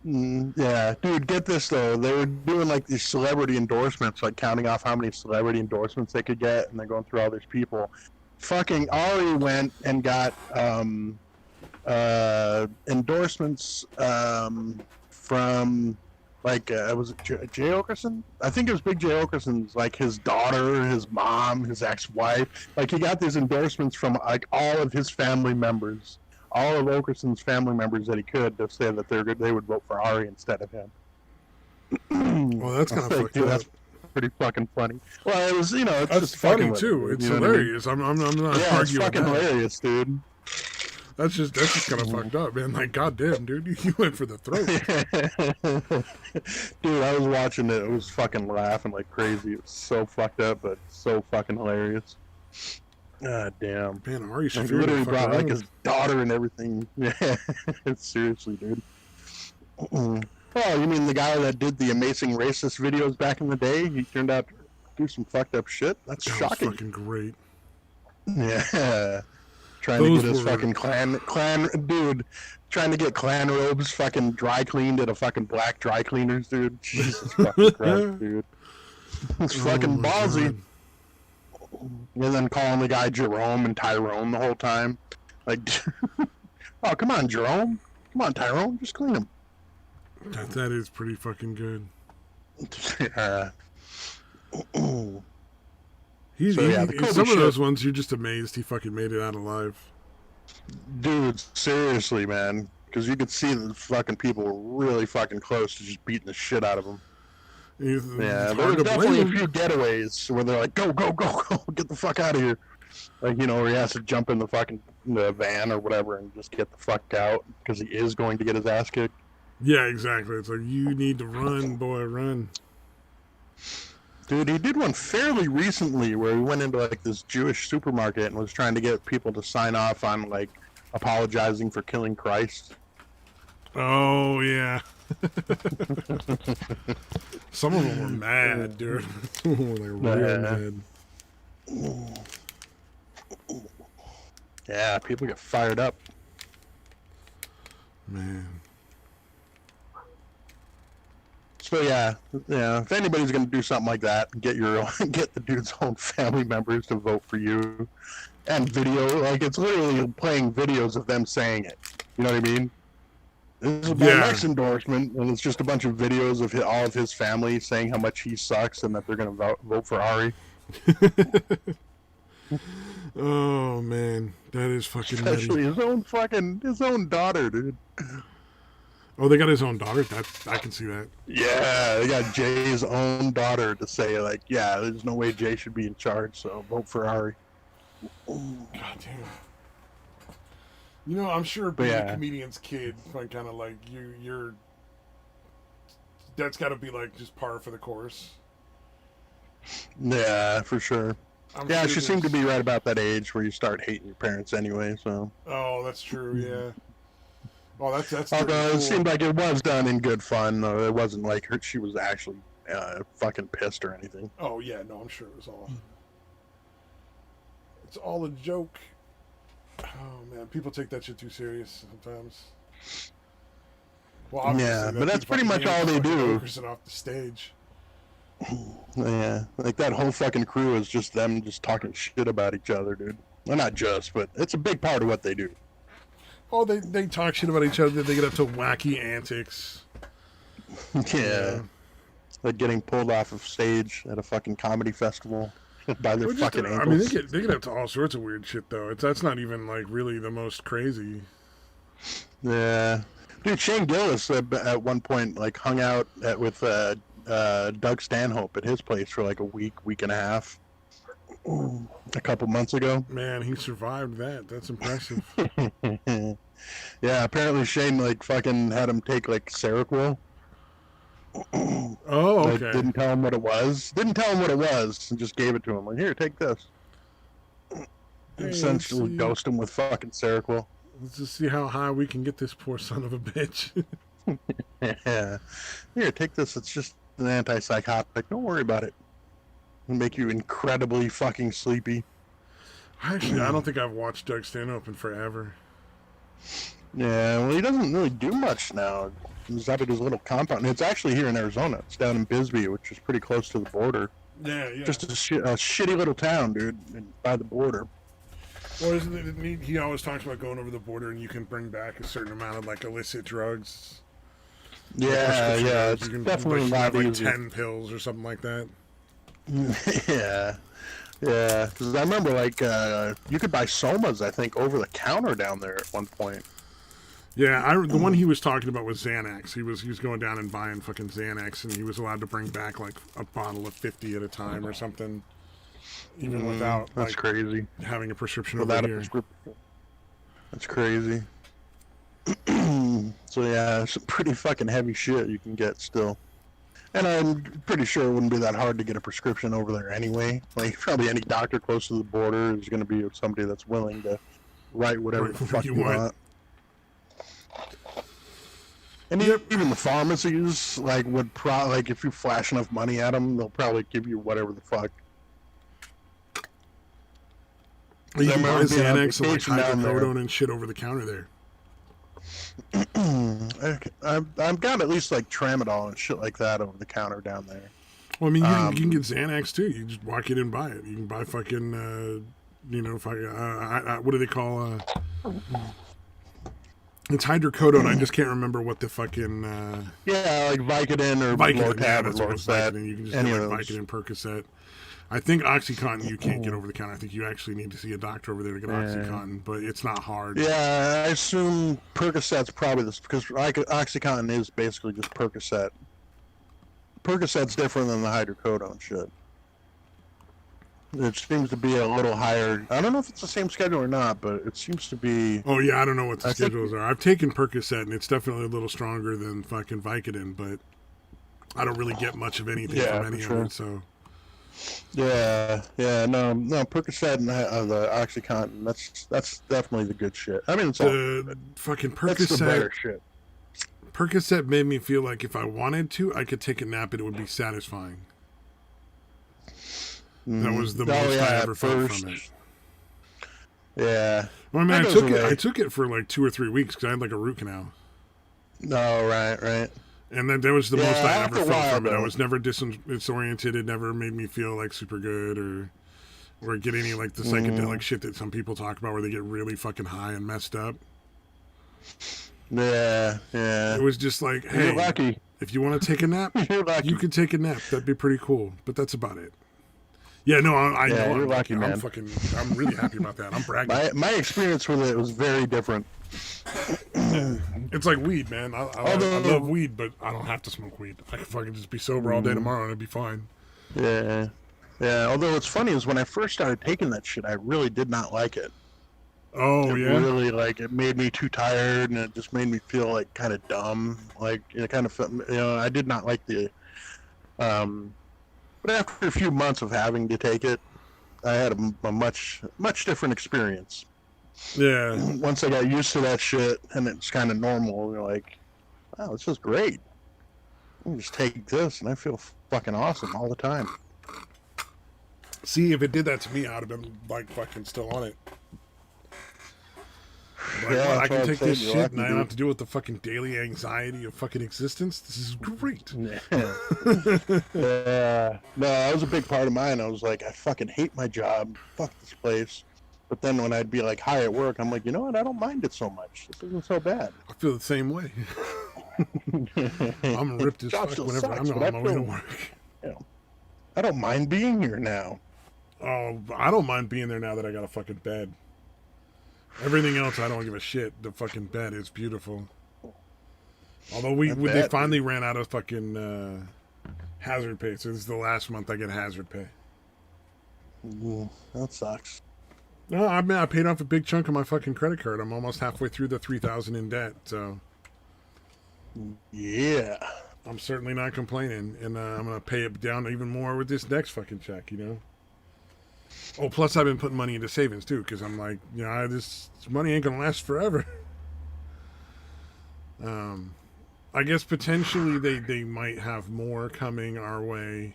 Yeah, dude, get this though. They were doing like these celebrity endorsements, like counting off how many celebrity endorsements they could get, and they're going through all these people. Fucking Ari went and got endorsements from like was it Jay Okerson? I think it was Big Jay Okerson's, like his daughter, his mom, his ex-wife. Like he got these endorsements from like all of his family members. All of Okerson's family members that he could to say that they would vote for Ari instead of him. Well, that's kind of fucked dude, up. that's pretty fucking funny. Well, it was, it's That's just funny fucking too. with it, It's you know what I mean? hilarious. I'm not Yeah, it's arguing fucking with that. hilarious, dude. That's just kind of fucked up, man. Like, goddamn, dude, you went for the throat. Dude, I was watching it. It was fucking laughing like crazy. It was so fucked up, but so fucking hilarious. God damn. Man, Ari Like, Shafir literally fuck brought like around. his daughter and everything. Yeah, seriously, dude. Oh, you mean the guy that did the Amazing Racist videos back in the day? He turned out to do some fucked up shit? That's That was shocking. fucking great. Yeah. Trying Those to get his were- fucking clan dude, trying to get clan robes fucking dry cleaned at a fucking black dry cleaners, dude. Jesus fucking Christ, dude. It's fucking Oh my ballsy. God. And then calling the guy Jerome and Tyrone the whole time. Like, oh, come on, Jerome. Come on, Tyrone. Just clean him. That is pretty fucking good. Yeah. He, So, yeah, the Kobe some shit- of those ones, you're just amazed he fucking made it out alive. Dude, seriously, man. Because you could see the fucking people were really fucking close to just beating the shit out of him. Yeah, It's there hard was to definitely a blame few him. getaways where they're like, go, go, go, go, get the fuck out of here. Like, you know, where he has to jump in the van or whatever and just get the fuck out because he is going to get his ass kicked. Yeah, exactly. It's like, you need to run, boy, run. Dude, he did one fairly recently where he went into like this Jewish supermarket and was trying to get people to sign off on like apologizing for killing Christ. Oh, yeah. Some of them were mad, dude. They were real mad. Yeah, people get fired up. Man. So yeah, if anybody's gonna do something like that, get the dude's own family members to vote for you, and video, like it's literally playing videos of them saying it. You know what I mean? This is my next endorsement, and it's just a bunch of videos of all of his family saying how much he sucks and that they're gonna vote for Ari. Oh man, that is fucking Especially nutty. his own daughter, dude. Oh, they got his own daughter? I can see that. Yeah, they got Jay's own daughter to say, like, yeah, there's no way Jay should be in charge, so vote for Ari. God damn. You know, I'm sure being a comedian's kid, like, kind of like, you're... That's got to be, like, just par for the course. Yeah, for sure. Sure she seemed to be right about that age where you start hating your parents anyway, so... Oh, that's true, yeah. Oh, that's although cool. It seemed like it was done in good fun. It wasn't like she was actually fucking pissed or anything. Oh yeah, no, I'm sure it was all. It's all a joke. Oh man, people take that shit too serious sometimes. Well, obviously, but that's pretty much all they do. Off the stage. Yeah, like that whole fucking crew is just them just talking shit about each other, dude. Well, not just, but it's a big part of what they do. Oh, they talk shit about each other. They get up to wacky antics. Yeah. Like getting pulled off of stage at a fucking comedy festival by their fucking ankles. I mean, they get up to all sorts of weird shit, though. That's not even, like, really the most crazy. Yeah. Dude, Shane Gillis at one point, like, hung out with Doug Stanhope at his place for, like, a week and a half. A couple months ago. Man, he survived that. That's impressive. Yeah, apparently Shane like fucking had him take like Seroquel. Oh, okay. Like, didn't tell him what it was, and just gave it to him. Like, here, take this. Essentially dosed him with fucking Seroquel. Let's just see how high we can get this poor son of a bitch. Yeah. Here, take this. It's just an antipsychotic. Don't worry about it. It'll make you incredibly fucking sleepy. Actually, I don't think I've watched Doug Stanhope in forever. Yeah, well, he doesn't really do much now. He's up at his little compound. It's actually here in Arizona. It's down in Bisbee, which is pretty close to the border. Yeah. Just a shitty little town, dude, by the border. Well, isn't it neat? He always talks about going over the border and you can bring back a certain amount of, like, illicit drugs. Yeah, drugs. it's You can definitely have, not like easy. 10 pills or something like that. Yeah, because I remember, like, you could buy somas, I think, over the counter down there at one point. Yeah, the one he was talking about was Xanax. He was going down and buying fucking Xanax, and he was allowed to bring back, like, a bottle of 50 at a time or something, even without, that's like, crazy. having a prescription Without over a here. prescription. That's crazy. So yeah, some pretty fucking heavy shit you can get still. And I'm pretty sure it wouldn't be that hard to get a prescription over there anyway. Like, probably any doctor close to the border is going to be somebody that's willing to write whatever the fuck you want. And even the pharmacies, like, would like if you flash enough money at them, they'll probably give you whatever the fuck. You can buy Xanax and, like, hydrocodone and shit over the counter there. I've got at least like tramadol and shit like that over the counter down there. Well, I mean, you can get Xanax too. You just walk in and buy it. You can buy fucking, what do they call? It's hydrocodone. I just can't remember what the fucking. Yeah, like Vicodin or Vicodin. Lortab Yeah, or that's what it's Lortab. Vicodin. You can just get like Vicodin, Percocet. I think OxyContin you can't get over the counter. I think you actually need to see a doctor over there to get OxyContin, but it's not hard. Yeah, I assume Percocet's probably this, because OxyContin is basically just Percocet. Percocet's different than the hydrocodone shit. It seems to be a little higher. I don't know if it's the same schedule or not, but it seems to be. Oh yeah, I don't know what the I think- schedules are. I've taken Percocet and it's definitely a little stronger than fucking Vicodin, but I don't really get much of anything Yeah, from any for of it. So Yeah, no, Percocet and the OxyContin. That's definitely the good shit. I mean, it's all the fucking that's the better Percocet. shit. Percocet made me feel like if I wanted to, I could take a nap and it would be satisfying. That was the most I ever felt from it. Yeah. Well, I mean, That I goes took it. away. I took it for like 2 or 3 weeks because I had like a root canal, No, right. and then that was the Yeah, most I after ever a felt while, from it. I though. was never disoriented. It never made me feel like super good or get any like the psychedelic shit that some people talk about where they get really fucking high and messed up. Yeah. It was just like, You're hey, lucky. if you want to take a nap, You're lucky. you could take a nap. That'd be pretty cool. But that's about it. Yeah, no, I Yeah, know. you're I'm lucky, man. I'm really happy about that. I'm bragging. My experience with it was very different. It's like weed, man. I love weed, but I don't have to smoke weed. I can fucking just be sober all day tomorrow and it'd be fine. Yeah. Although what's funny is when I first started taking that shit, I really did not like it. Oh, It yeah? really it made me too tired, and it just made me feel like kind of dumb. Like it kind of felt, I did not like the. But after a few months of having to take it, I had a much different experience. Yeah. Once I got used to that shit, and it's kind of normal, you're like, wow, this is great. I can just take this, and I feel fucking awesome all the time. See, if it did that to me, I'd have been like fucking still on it. Like, Yeah, well, I that's can what take I'm this saying, shit you're and I lucky, don't have dude. to deal with the fucking daily anxiety of fucking existence. This is great. Yeah. No, that was a big part of mine. I was like, I fucking hate my job. Fuck this place. But then when I'd be like high at work, I'm like, you know what? I don't mind it so much. This isn't so bad. I feel the same way. I'm ripped as Job fuck still whenever sucks, I'm but on my way to feel- work. I don't mind being here now. Oh, I don't mind being there now that I got a fucking bed. Everything else, I don't give a shit. The fucking bed is beautiful. Although they bet, finally ran out of fucking hazard pay, so this is the last month I get hazard pay. That sucks. No, I mean I paid off a big chunk of my fucking credit card. I'm almost halfway through the $3,000 in debt, so Yeah. I'm certainly not complaining, and I'm gonna pay it down even more with this next fucking check. Oh, plus I've been putting money into savings too, because I'm like, this money ain't gonna last forever. I guess potentially they might have more coming our way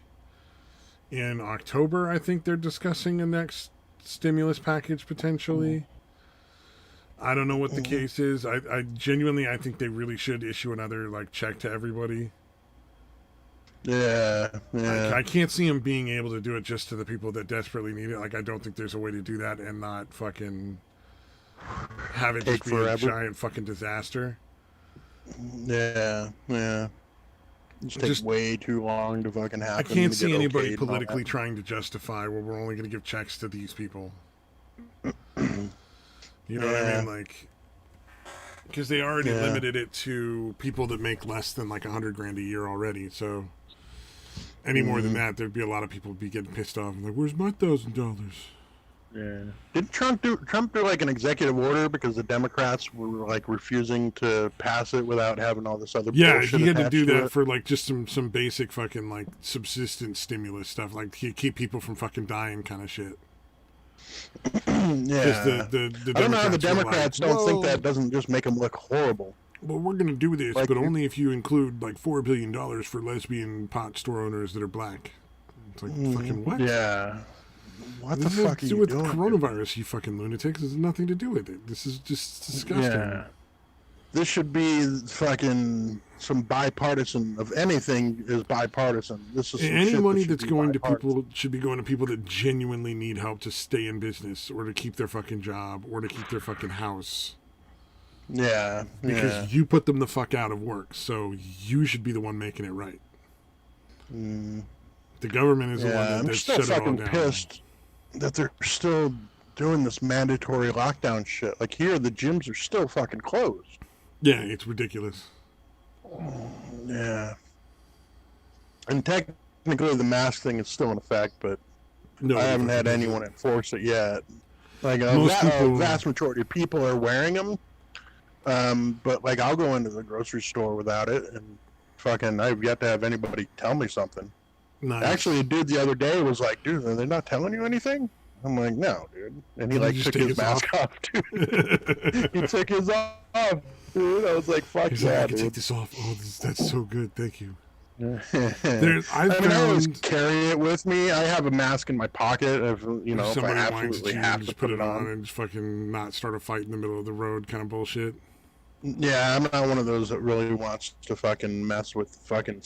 in October. I think they're discussing the next stimulus package potentially. I don't know what the case is. I genuinely I think they really should issue another like check to everybody. Yeah. I can't see them being able to do it just to the people that desperately need it. Like, I don't think there's a way to do that and not fucking have it Take just be a forever. giant fucking disaster. Yeah. It just takes way too long to fucking happen. I can't to see get anybody okayed and all politically that. trying to justify, well, we're only going to give checks to these people. You know what I mean? Like, because they already limited it to people that make less than like $100,000 a year already. So any more than that, there'd be a lot of people be getting pissed off and like, "Where's my $1,000?" Yeah. Didn't Trump do like an executive order because the Democrats were like refusing to pass it without having all this other Yeah, bullshit he had to attached do that it? for like just some basic fucking like subsistence stimulus stuff, like keep people from fucking dying kind of shit. Yeah. The I don't know how the Democrats were Democrats like, don't think "Well, that doesn't just make them look horrible. Well, we're gonna do this, Like but you- only if you include like $4 billion for lesbian pot store owners that are black. It's like fucking what? Yeah. What This the has fuck to are do you with doing? coronavirus, you fucking lunatics. This has nothing to do with it. This is just disgusting. Yeah. This should be fucking some bipartisan. Of anything is bipartisan. This is some Any shit money that should that's be going to bipartisan. people should be going to people that genuinely need help to stay in business or to keep their fucking job or to keep their fucking house. Yeah. Because you put them the fuck out of work, so you should be the one making it right. The government is the one I'm that still shut it all fucking down. pissed that they're still doing this mandatory lockdown shit. Like here, the gyms are still fucking closed. Yeah, it's ridiculous. Yeah. And technically, the mask thing is still in effect, but No, I haven't had anyone enforce it yet. Like a Most people- vast majority of people are wearing them, but like I'll go into the grocery store without it, and fucking I've yet to have anybody tell me something. Nice. Actually, a dude the other day was like, "Dude, are they not telling you anything?" I'm like, "No, dude," and he Did like he took just take his his mask off, dude. He took his off, dude. I was like, "Fuck He's like, yeah, I can dude." take this off. Oh, that's so good. Thank you. I always carry it with me. I have a mask in my pocket if if I somebody whines at absolutely you, have you to just put it on. and just fucking not start a fight in the middle of the road kind of bullshit. Yeah, I'm not one of those that really wants to fucking mess with fucking,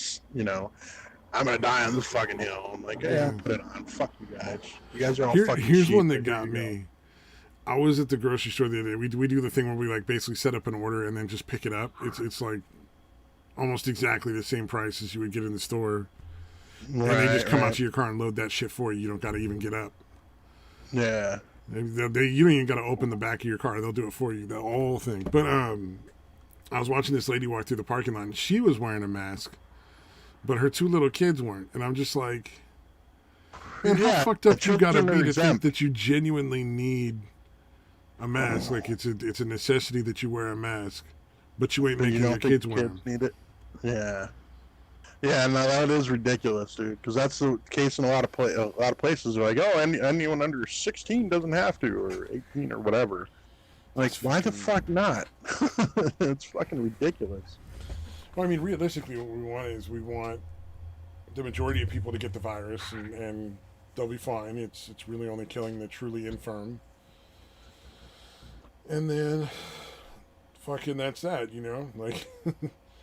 I'm gonna die on this fucking hill. I'm like, yeah, put it on. Fuck you guys. You guys are all fucking Here's sheep. one that There got you me. I was at the grocery store the other day. We do the thing where we like basically set up an order and then just pick it up. It's like almost exactly the same price as you would get in the store. go. And they just come out Right. to your car and load that shit for you. You don't got to even get up. Yeah. You don't even got to open the back of your car. They'll do it for you. The whole thing. But I was watching this lady walk through the parking lot and she was wearing a mask, but her two little kids weren't. And I'm just like, man, how Yeah, fucked up you got to children are be to think exempt. that you genuinely need a mask? Like it's a necessity that you wear a mask, but you ain't But making you your don't think kids wear them. need it? Yeah. Yeah, no, that is ridiculous, dude. Because that's the case in a lot of places. They're like, oh, anyone under 16 doesn't have to, or 18, or whatever. Like, why the fuck not? It's fucking ridiculous. Well, I mean, realistically, what we want is we want the majority of people to get the virus, and they'll be fine. It's really only killing the truly infirm. And then, fucking, that's that, like.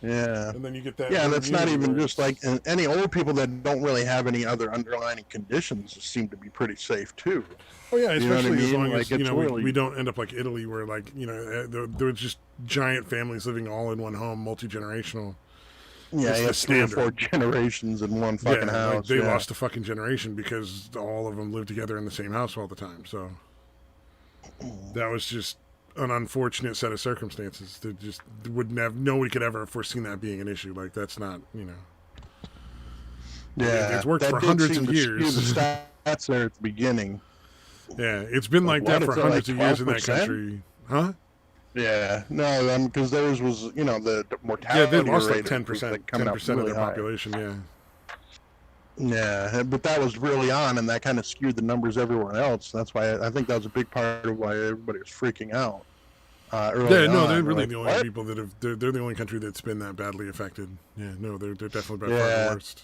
Yeah. And then you get that. Yeah, herd that's not immunity even where just like any old people that don't really have any other underlying conditions seem to be pretty safe too. Oh yeah, You know what I especially as mean? long Like, as it's we really- don't end up like Italy, where like there were just giant families living all in one home, multi-generational. Yeah, It's you the have 3 or standard. 4 generations in one fucking yeah, like house. they yeah. lost a fucking generation because all of them lived together in the same house all the time. So that was just an unfortunate set of circumstances. That just wouldn't have. Nobody could ever have foreseen that being an issue. Like that's not. Yeah, it's worked that for did hundreds seem of to years. skew the stats there at the beginning. Yeah, it's been like What, that for is it hundreds like of years in that 12%? country, huh? Yeah, no, because theirs was, the mortality Yeah, they lost rate like 10%, was, like, coming up 10% of really their high. population. Yeah. Yeah, but that was early on, and that kind of skewed the numbers everywhere else. That's why I think that was a big part of why everybody was freaking out. Early Yeah, no, on. they're really like, the only "What?" people that have. They're the only country that's been that badly affected. Yeah, no, they're definitely by far Yeah. the worst.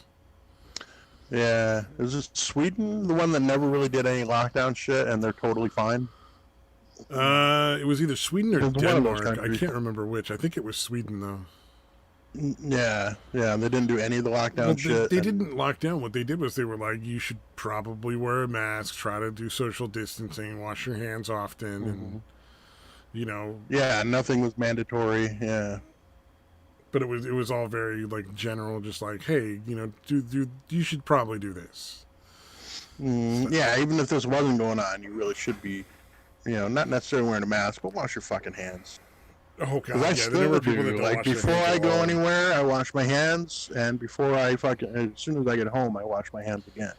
Yeah, is this Sweden the one that never really did any lockdown shit, and they're totally fine? It was either Sweden or It was one of those Denmark. I countries. can't remember which. I think it was Sweden though. Yeah, they didn't do any of the lockdown Well, shit. they and- didn't lock down. What they did was they were like, you should probably wear a mask, try to do social distancing, wash your hands often, and Yeah, nothing was mandatory. Yeah. But it was all very like general, just like, hey, do you should probably do this. Yeah, even if this wasn't going on, you really should be, not necessarily wearing a mask, but wash your fucking hands. Oh god, 'Cause I yeah, still there were people that do. don't Like wash their before hands I at go all. anywhere, I wash my hands, and before as soon as I get home, I wash my hands again.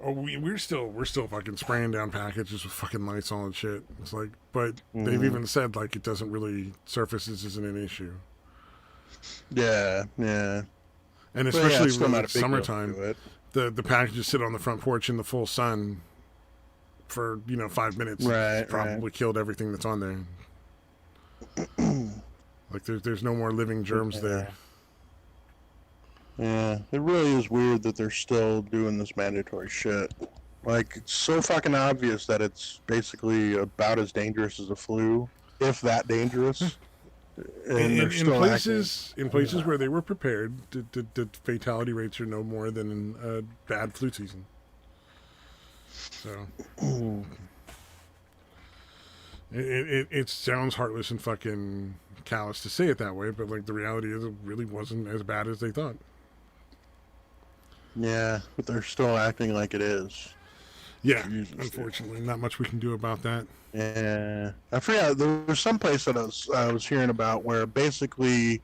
Oh, we're still fucking spraying down packages with fucking Lysol and shit. It's like, but they've even said like it doesn't really surfaces isn't an issue, Yeah. and But yeah, especially it's still when not a it's big deal to summertime, do it. the packages sit on the front porch in the full sun for 5 minutes. Right, It's probably killed everything that's on there. Like there's no more living germs there. Yeah, it really is weird that they're still doing this mandatory shit. Like, it's so fucking obvious that it's basically about as dangerous as a flu, if that dangerous. And In they're still places where they were prepared, the fatality rates are no more than in a bad flu season. So it sounds heartless and fucking callous to say it that way, but like the reality is, it really wasn't as bad as they thought. Yeah, but they're still acting like it is. Yeah, Jesus, dude. unfortunately, not much we can do about that. Yeah, I forgot. There was some place that I was hearing about where basically,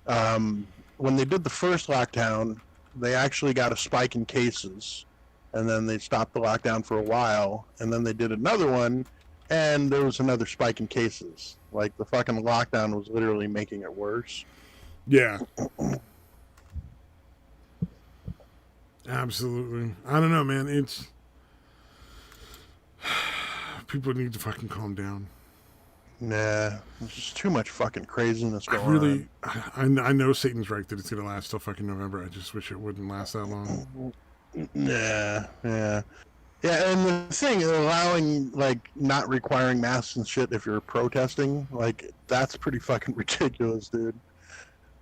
when they did the first lockdown, they actually got a spike in cases, and then they stopped the lockdown for a while, and then they did another one, and there was another spike in cases. Like, the fucking lockdown was literally making it worse. Yeah. Absolutely. I don't know, man. It's... People need to fucking calm down. Nah, there's just too much fucking craziness going on. I know Satan's right that it's going to last till fucking November. I just wish it wouldn't last that long. Yeah. Yeah, and the thing, allowing, like, not requiring masks and shit if you're protesting, like, that's pretty fucking ridiculous, dude.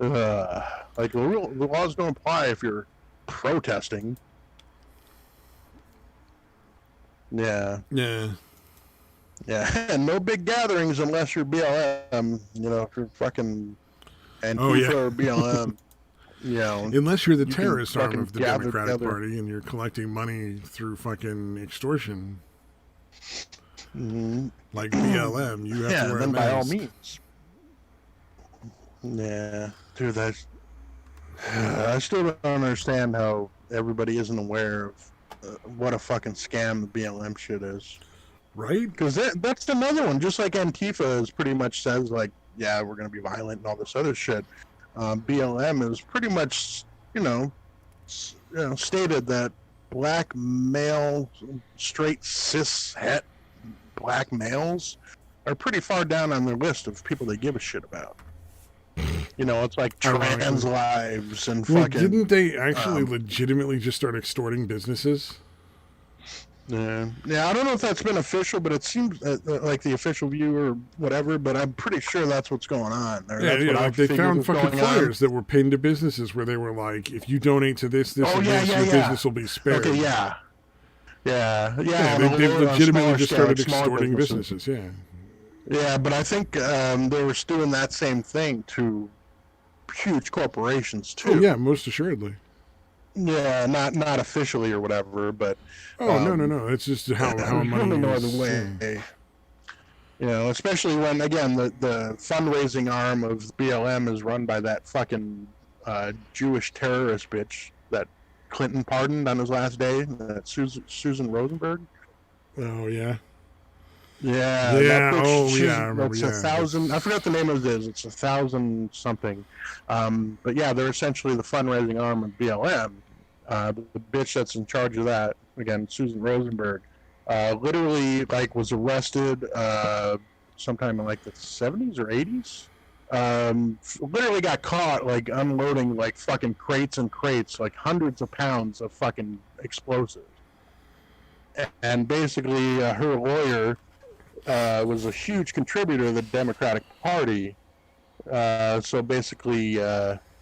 Like, the laws don't apply if you're protesting. Yeah. Yeah. Yeah, and no big gatherings unless you're BLM, you know, if you're fucking Antifa or BLM, you know. Unless you're the terrorist arm of the Democratic together. Party and you're collecting money through fucking extortion. Mm-hmm. Like BLM, you have to wear a mask. By all means. Yeah, dude, I still don't understand how everybody isn't aware of what a fucking scam the BLM shit is. Right? Because that's another one. Just like Antifa is pretty much says, like, yeah, we're going to be violent and all this other shit. BLM is pretty much, stated that black male, straight cis het black males are pretty far down on their list of people they give a shit about. You know, it's like trans lives and fucking... Didn't they actually legitimately just start extorting businesses? Yeah, I don't know if that's been official, but it seems like the official view or whatever, but I'm pretty sure that's what's going on. Like they found fucking flyers that were pinned to businesses where they were like, if you donate to this, your business will be spared. Okay, yeah. They legitimately just started extorting businesses, yeah. Yeah, but I think they were doing that same thing to huge corporations, too. Oh, yeah, most assuredly. Yeah, not officially or whatever, but... no. It's just how money no is. other way. You know, especially when, again, the fundraising arm of BLM is run by that fucking Jewish terrorist bitch that Clinton pardoned on his last day, that Susan Rosenberg. Oh, yeah. Yeah. I remember. It's 1,000. I forgot the name of it. It's 1,000 something. But yeah, they're essentially the fundraising arm of BLM. The bitch that's in charge of that, again, Susan Rosenberg, literally was arrested sometime in the 70s or 80s. Literally got caught unloading fucking crates and crates, hundreds of pounds of fucking explosives. And basically, her lawyer was a huge contributor to the Democratic Party. So basically,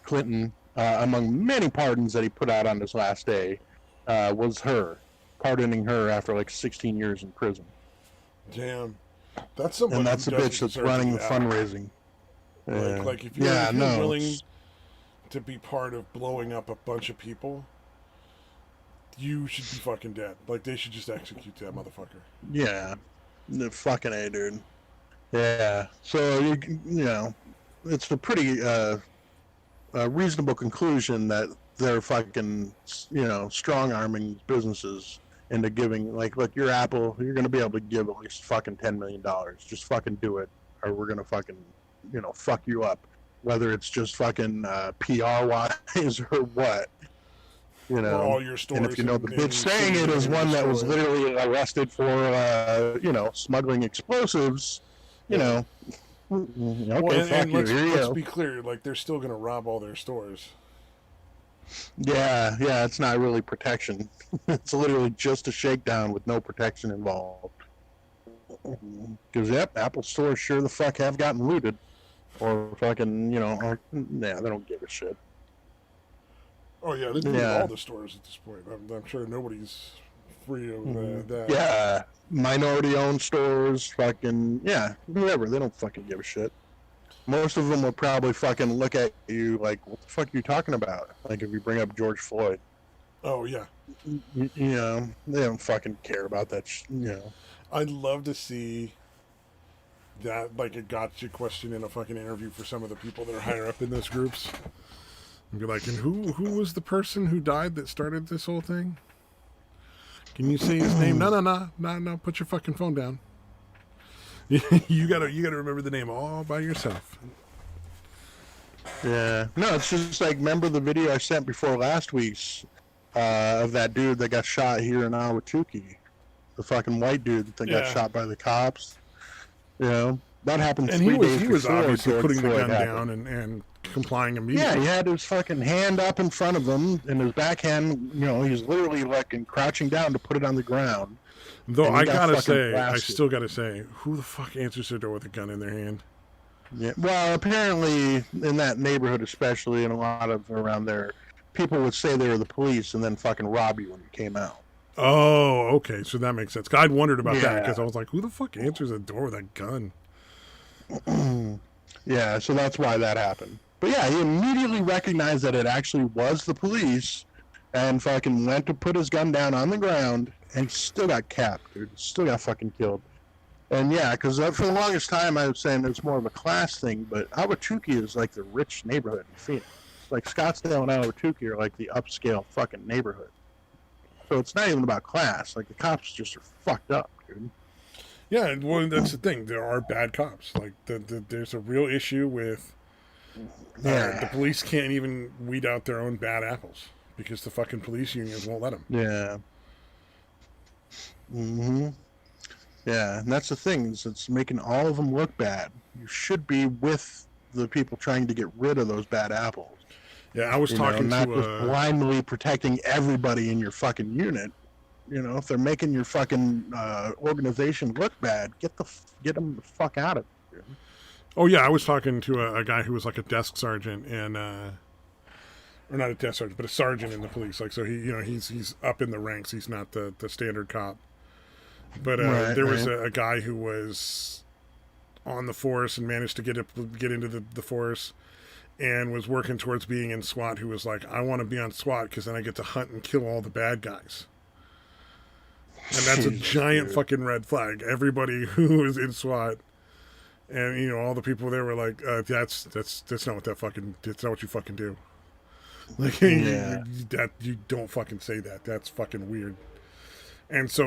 Clinton, among many pardons that he put out on his last day, was her, pardoning her after 16 years in prison. Damn. That's somebody. And that's the bitch that's running the fundraising. If you're willing to be part of blowing up a bunch of people, you should be fucking dead. They should just execute that motherfucker. Yeah. The fucking A, dude. Yeah. So, you know, it's a pretty reasonable conclusion that they're fucking, strong-arming businesses into giving, look, your Apple, you're going to be able to give at least fucking $10 million. Just fucking do it, or we're going to fucking, fuck you up. Whether it's just fucking PR-wise or what. All your stores, and if you know the bitch saying it is one that was literally arrested for, smuggling explosives, okay, and let's be clear, they're still going to rob all their stores. Yeah, it's not really protection. It's literally just a shakedown with no protection involved. Because, Apple stores sure the fuck have gotten looted. Or fucking, they don't give a shit. Oh, yeah, they do all the stores at this point. I'm sure nobody's free of that. Yeah, minority-owned stores, fucking, whoever. They don't fucking give a shit. Most of them will probably fucking look at you like, what the fuck are you talking about? If you bring up George Floyd. Oh, yeah. They don't fucking care about that, I'd love to see that, a gotcha question in a fucking interview for some of the people that are higher up in those groups. And be like, and who was the person who died that started this whole thing? Can you say his name? No. Put your fucking phone down. you gotta remember the name all by yourself. Yeah. No, it's just like, remember the video I sent before last week's of that dude that got shot here in Awatuki? The fucking white dude that got shot by the cops. You know, that happened and 3 days he was before obviously George putting the Floyd gun happened. down and complying immediately. Yeah, he had his fucking hand up in front of him, and his backhand, you know, he's literally like crouching down to put it on the ground. Though I gotta say, blasted. I still gotta say, who the fuck answers their door with a gun in their hand? Yeah. Well, apparently in that neighborhood, especially, and a lot of around there, people would say they were the police and then fucking rob you when you came out. Oh, okay, so that makes sense. I'd wondered about that Yeah. because I was like, who the fuck answers a door with a gun? Yeah, so that's why that happened. But yeah, he immediately recognized that it actually was the police and fucking went to put his gun down on the ground and still got capped, dude. Still got fucking killed. And yeah, because for the longest time I was saying it's more of a class thing, but Awatuki is like the rich neighborhood in Phoenix. Like Scottsdale and Awatuki are like the upscale fucking neighborhood. So it's not even about class. Like the cops just are fucked up, dude. Yeah, well, that's the thing. There are bad cops. Like there's a real issue with the police can't even weed out their own bad apples because the fucking police unions won't let them. Yeah. Yeah, and that's the thing, is it's making all of them look bad. You should be with the people trying to get rid of those bad apples. Yeah, I was talking not to just blindly protecting everybody in your fucking unit. You know, if they're making your fucking organization look bad, get them the fuck out of it. Dude. Oh yeah, I was talking to a guy who was like a desk sergeant and or not a desk sergeant, but a sergeant in the police. Like, so he's up in the ranks. He's not the standard cop. But there was a guy who was on the force and managed to get into the force and was working towards being in SWAT, who was like, I want to be on SWAT because then I get to hunt and kill all the bad guys. And that's a giant fucking red flag. Everybody who was in SWAT and, all the people there were like, that's not what that's not what you fucking do. Like, you don't fucking say that. That's fucking weird. And so,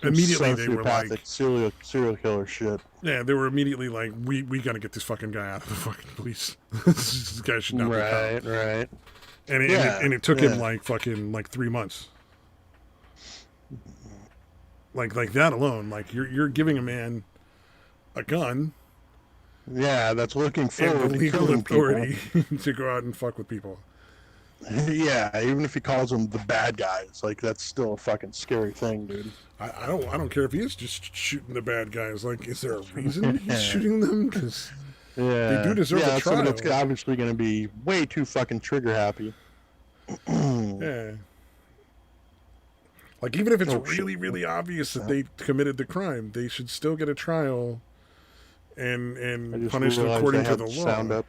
immediately they were like, serial killer shit. Yeah, they were immediately like, we got to get this fucking guy out of the fucking police. This guy should not be caught. Right. And it took him like fucking 3 months. Like that alone, like you're giving a man a gun. Yeah, that's looking forward and the legal to authority to go out and fuck with people. Yeah, even if he calls them the bad guys, like that's still a fucking scary thing, dude. I don't care if he is just shooting the bad guys. Like, is there a reason he's shooting them? Because they do deserve a trial. That's obviously going to be way too fucking trigger happy. Yeah. Like, even if it's really, really obvious that they committed the crime, they should still get a trial and punished according to the law.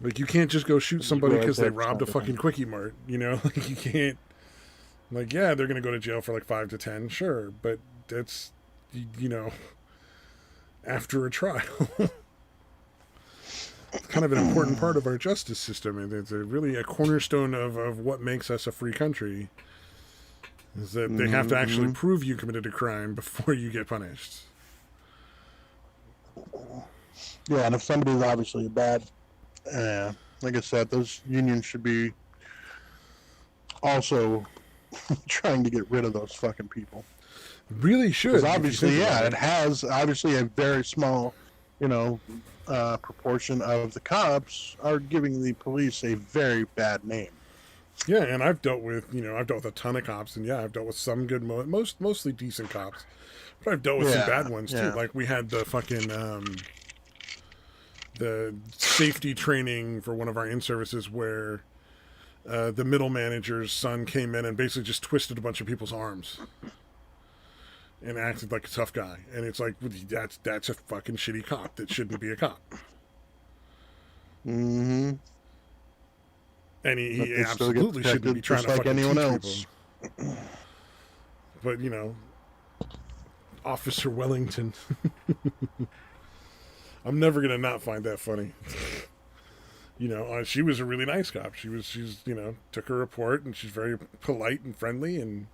Like, you can't just go shoot somebody because they robbed a fucking Quickie Mart, Like, you can't... Like, yeah, they're going to go to jail for, 5 to 10, sure, but that's, after a trial. It's kind of an important part of our justice system, and it's really a cornerstone of what makes us a free country, is that they have to actually prove you committed a crime before you get punished. Yeah, and if somebody's obviously bad... like I said, those unions should be also trying to get rid of those fucking people. Really should. Because obviously, it has obviously a very small, proportion of the cops are giving the police a very bad name. Yeah, and I've dealt with a ton of cops, and I've dealt with some good, mostly decent cops, but I've dealt with some bad ones too. Like we had the fucking the safety training for one of our in-services where the middle manager's son came in and basically just twisted a bunch of people's arms and acted like a tough guy. And it's like, that's a fucking shitty cop that shouldn't be a cop. Mm-hmm. And he absolutely shouldn't be trying to fucking anyone else. People. But, Officer Wellington... I'm never going to not find that funny. You know, she was a really nice cop. She's took her report, and she's very polite and friendly, and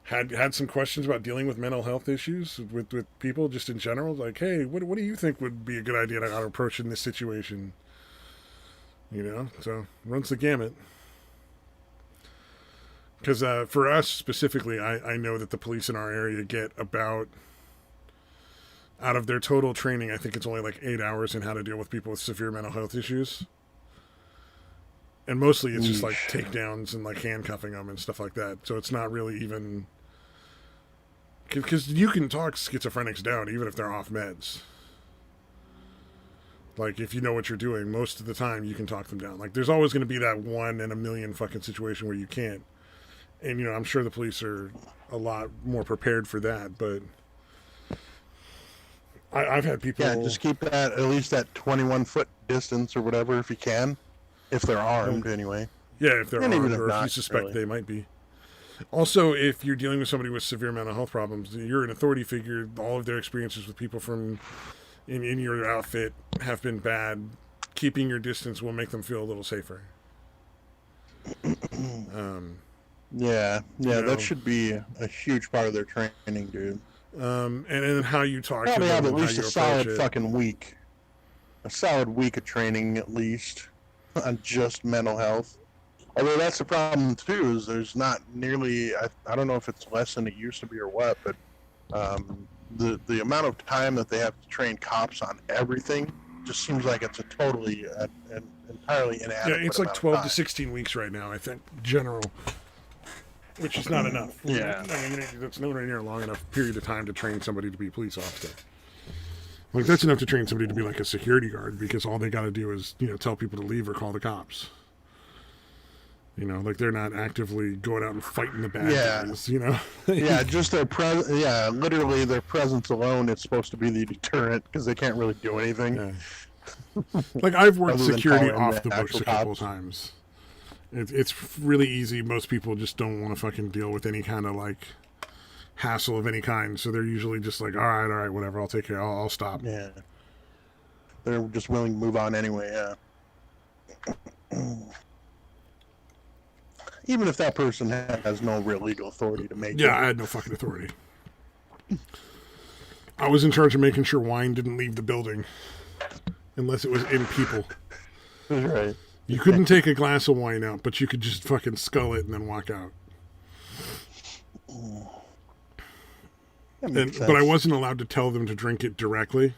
had some questions about dealing with mental health issues with people just in general. Like, hey, what do you think would be a good idea to approach in this situation? You know, so runs the gamut. Because for us specifically, I know that the police in our area get about, out of their total training, I think it's only like 8 hours in how to deal with people with severe mental health issues. And mostly it's just like takedowns and like handcuffing them and stuff like that. So it's not really even... Because you can talk schizophrenics down even if they're off meds. Like, if you know what you're doing, most of the time you can talk them down. Like, there's always going to be that 1 in a million fucking situation where you can't. And, you know, I'm sure the police are a lot more prepared for that, but I've had people... Yeah, just keep that, at least that 21-foot distance or whatever if you can. If they're armed, anyway. Yeah, if they're And armed even if or if not, you suspect really. they might be. Also, if you're dealing with somebody with severe mental health problems, you're an authority figure. All of their experiences with people from in your outfit have been bad. Keeping your distance will make them feel a little safer. Yeah, You know. that should be a huge part of their training, dude. And then how you talk to Probably them have at and how least you a approach solid it. fucking week. A solid week of training, at least, on just mental health. Although that's the problem, too, is there's not nearly... I don't know if it's less than it used to be or what, but the amount of time that they have to train cops on everything just seems like it's a totally an entirely inadequate Yeah, it's like amount of 12 to time. 16 weeks right now, I think, general. Which is not enough. Yeah. I mean, that's nowhere near a long enough period of time to train somebody to be a police officer. Like, that's enough to train somebody to be like a security guard, because all they got to do is, tell people to leave or call the cops. Like, they're not actively going out and fighting the bad guys, Yeah, just their literally their presence alone is supposed to be the deterrent, because they can't really do anything. Yeah. Like, I've worked Other than security calling off the the books actual a couple of cops. times. It's really easy. Most people just don't want to fucking deal with any kind of, like, hassle of any kind, so they're usually just like, all right, whatever, I'll take care, I'll stop. Yeah. They're just willing to move on anyway, yeah. Even if that person has no real legal authority to make Yeah, I had no fucking authority. I was in charge of making sure wine didn't leave the building unless it was in people. That's right. You couldn't take a glass of wine out, but you could just fucking scull it and then walk out. But I wasn't allowed to tell them to drink it directly.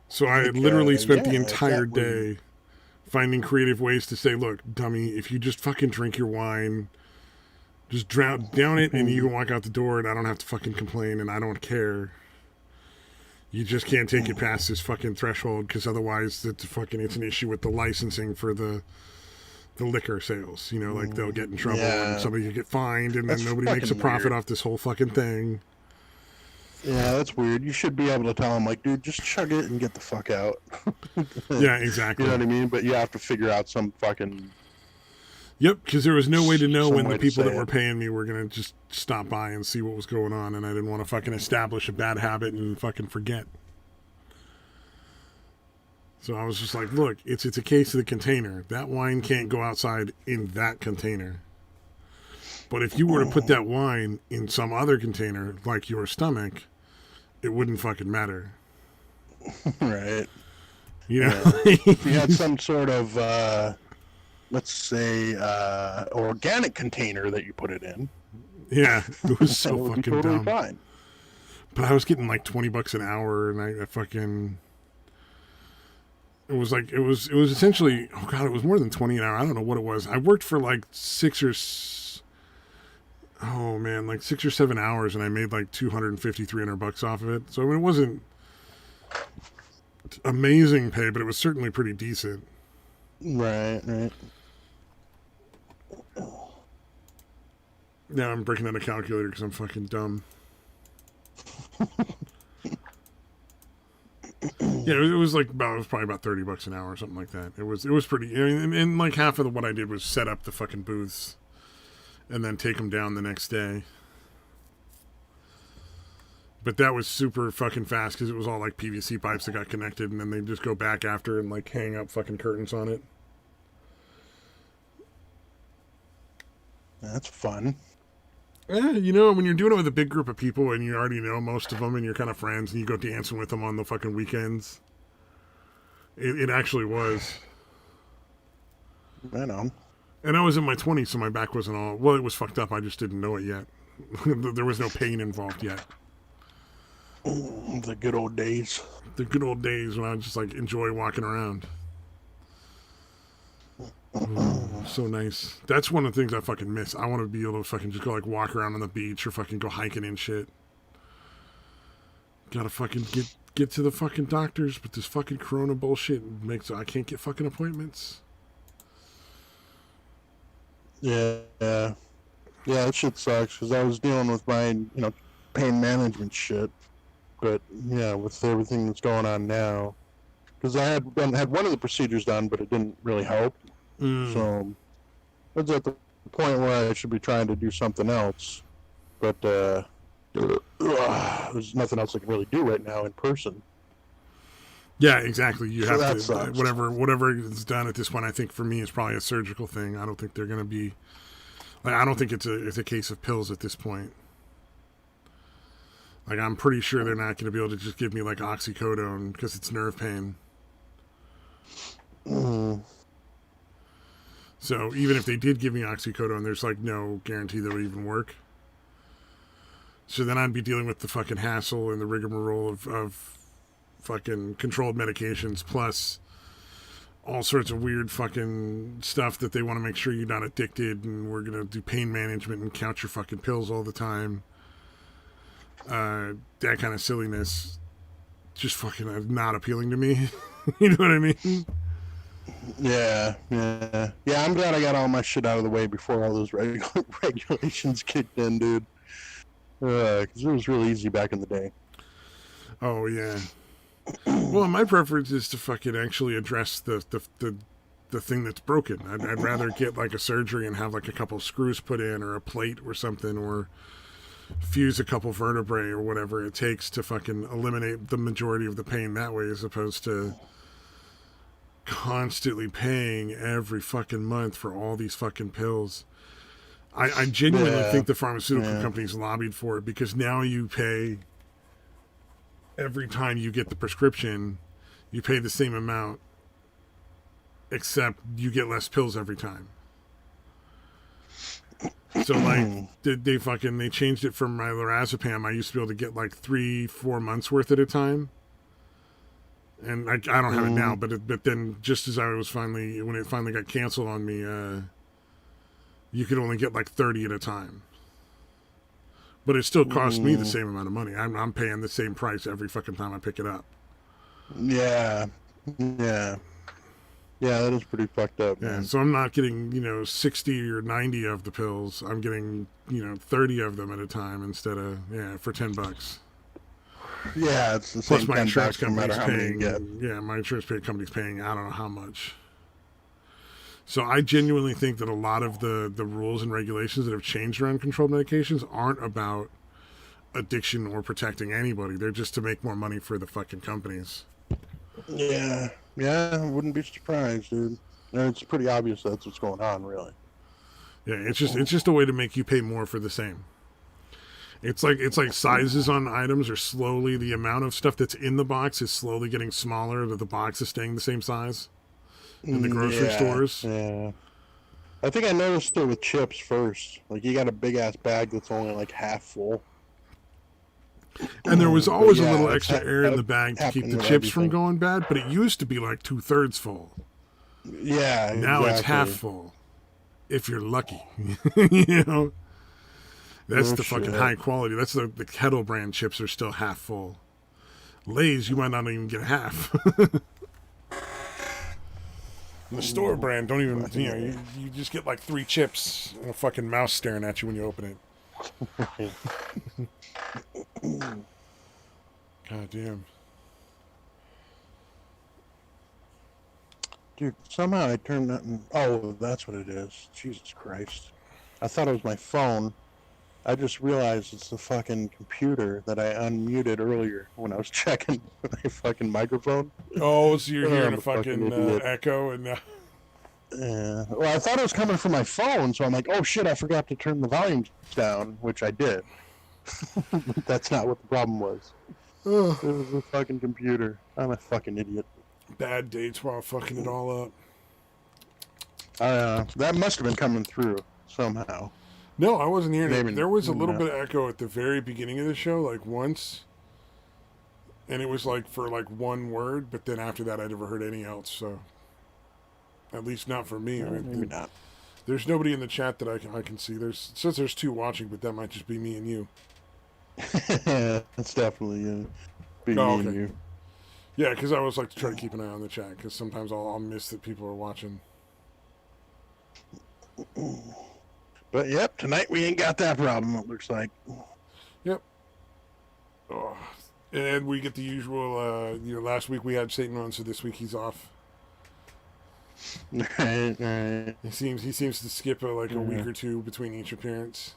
So I literally spent the entire day finding creative ways to say, look, dummy, if you just fucking drink your wine, just down it and you can walk out the door and I don't have to fucking complain and I don't care. You just can't take it past this fucking threshold, because otherwise it's an issue with the licensing for the liquor sales. Like, they'll get in trouble and somebody will get fined, and then nobody makes a profit off this whole fucking thing. Yeah, that's weird. You should be able to tell them, like, dude, just chug it and get the fuck out. Yeah, exactly. You know what I mean? But you have to figure out some fucking... Yep, because there was no way to know Some when way the to people say that were it. paying me were going to just stop by and see what was going on, and I didn't want to fucking establish a bad habit and fucking forget. So I was just like, look, it's a case of the container. That wine can't go outside in that container. But if you were to put that wine in some other container, like your stomach, it wouldn't fucking matter. Right. If you had some sort of, let's say, organic container that you put it in, Yeah, it was it so would be fucking totally dumb. fine. But I was getting like $20 an hour, and I fucking... It was essentially, oh God, it was more than 20 an hour. I don't know what it was. I worked for like 6 or 7 hours, and I made like $250-$300 off of it. So I mean, it wasn't amazing pay, but it was certainly pretty decent. Right. Now I'm breaking down a calculator because I'm fucking dumb. Yeah, it was probably about $30 an hour or something like that. It was pretty. I mean, and like half of what I did was set up the fucking booths, and then take them down the next day. But that was super fucking fast because it was all like PVC pipes that got connected, and then they just go back after and like hang up fucking curtains on it. That's fun. Yeah, you know, when you're doing it with a big group of people and you already know most of them and you're kind of friends and you go dancing with them on the fucking weekends, it actually was. I know. And I was in my 20s, so my back wasn't all... Well, it was fucked up. I just didn't know it yet. There was no pain involved yet. The good old days. The good old days when I just, like, enjoy walking around. So nice. That's one of the things I fucking miss. I want to be able to fucking just go, like, walk around on the beach or fucking go hiking and shit. Gotta fucking get to the fucking doctors, but this fucking corona bullshit makes... I can't get fucking appointments. Yeah, that shit sucks because I was dealing with my, pain management shit. But yeah, with everything that's going on now, because I had one of the procedures done, but it didn't really help. So I was at the point where I should be trying to do something else, but there's nothing else I can really do right now in person. Yeah, exactly. You So have to sucks. whatever is done at this point. I think for me is probably a surgical thing. I don't think they're going to be. Like, I don't think it's a case of pills at this point. Like, I'm pretty sure they're not going to be able to just give me like oxycodone because it's nerve pain. So even if they did give me oxycodone, there's like no guarantee that it would even work. So then I'd be dealing with the fucking hassle and the rigmarole of fucking controlled medications plus all sorts of weird fucking stuff that they want to make sure you're not addicted, and we're going to do pain management and count your fucking pills all the time. That kind of silliness just fucking not appealing to me. You know what I mean? Yeah. I'm glad I got all my shit out of the way before all those regulations kicked in, dude. Because it was really easy back in the day. Oh, yeah. Well, my preference is to fucking actually address the thing that's broken. I'd rather get like a surgery and have like a couple screws put in or a plate or something, or fuse a couple vertebrae or whatever it takes to fucking eliminate the majority of the pain that way, as opposed to constantly paying every fucking month for all these fucking pills. I genuinely think the pharmaceutical companies lobbied for it, because now you pay every time you get the prescription, you pay the same amount, except you get less pills every time. So like they changed it from my lorazepam. I used to be able to get like 3-4 months worth at a time, and I don't have it now. But then just as when it finally got canceled on me, you could only get like 30 at a time. But it still costs me the same amount of money. I'm paying the same price every fucking time I pick it up. Yeah, that is pretty fucked up, man. So I'm not getting 60 or 90 of the pills. I'm getting 30 of them at a time instead of for $10. Yeah, it's the Plus same. my insurance no company's matter how many you paying. get. Yeah, my insurance company's paying. I don't know how much. So I genuinely think that a lot of the rules and regulations that have changed around controlled medications aren't about addiction or protecting anybody. They're just to make more money for the fucking companies. Yeah, I wouldn't be surprised, dude. It's pretty obvious that's what's going on, really. Yeah, it's just a way to make you pay more for the same. It's like sizes on items are slowly, the amount of stuff that's in the box is slowly getting smaller, but the box is staying the same size in the grocery stores. Yeah. I think I noticed it with chips first. Like, you got a big ass bag that's only like half full. And there was always a little extra air in the bag to keep the chips from going bad, but it used to be like 2/3 full. Yeah, now it's half full, if you're lucky. That's the fucking high quality. That's the Kettle brand chips are still half full. Lay's, you might not even get half. The store brand don't even, you just get like 3 chips and a fucking mouse staring at you when you open it. God damn. Dude, somehow I turned that. Oh, that's what it is. Jesus Christ. I thought it was my phone. I just realized it's the fucking computer that I unmuted earlier when I was checking my fucking microphone. Oh, so you're hearing I'm a fucking idiot. echo and Yeah. Well, I thought it was coming from my phone, so I'm like, oh shit, I forgot to turn the volume down, which I did. That's not what the problem was. It was the fucking computer. I'm a fucking idiot. bad dates while fucking it all up. That must have been coming through somehow. No, I wasn't hearing Maybe it. There was a little not. bit of echo at the very beginning of the show, like once, and it was like for like one word, but then after that, I never heard any else. So, at least not for me. Maybe not. There's nobody in the chat that I can see. There's 2 watching, but that might just be me and you. It's definitely be Oh, me and okay. you. Yeah, because I always like to try to keep an eye on the chat because sometimes I'll miss that people are watching. But yep, tonight we ain't got that problem. It looks like. Yep. Oh. And we get the usual. Last week we had Satan on, so this week he's off. Right. He seems to skip a week or two between each appearance.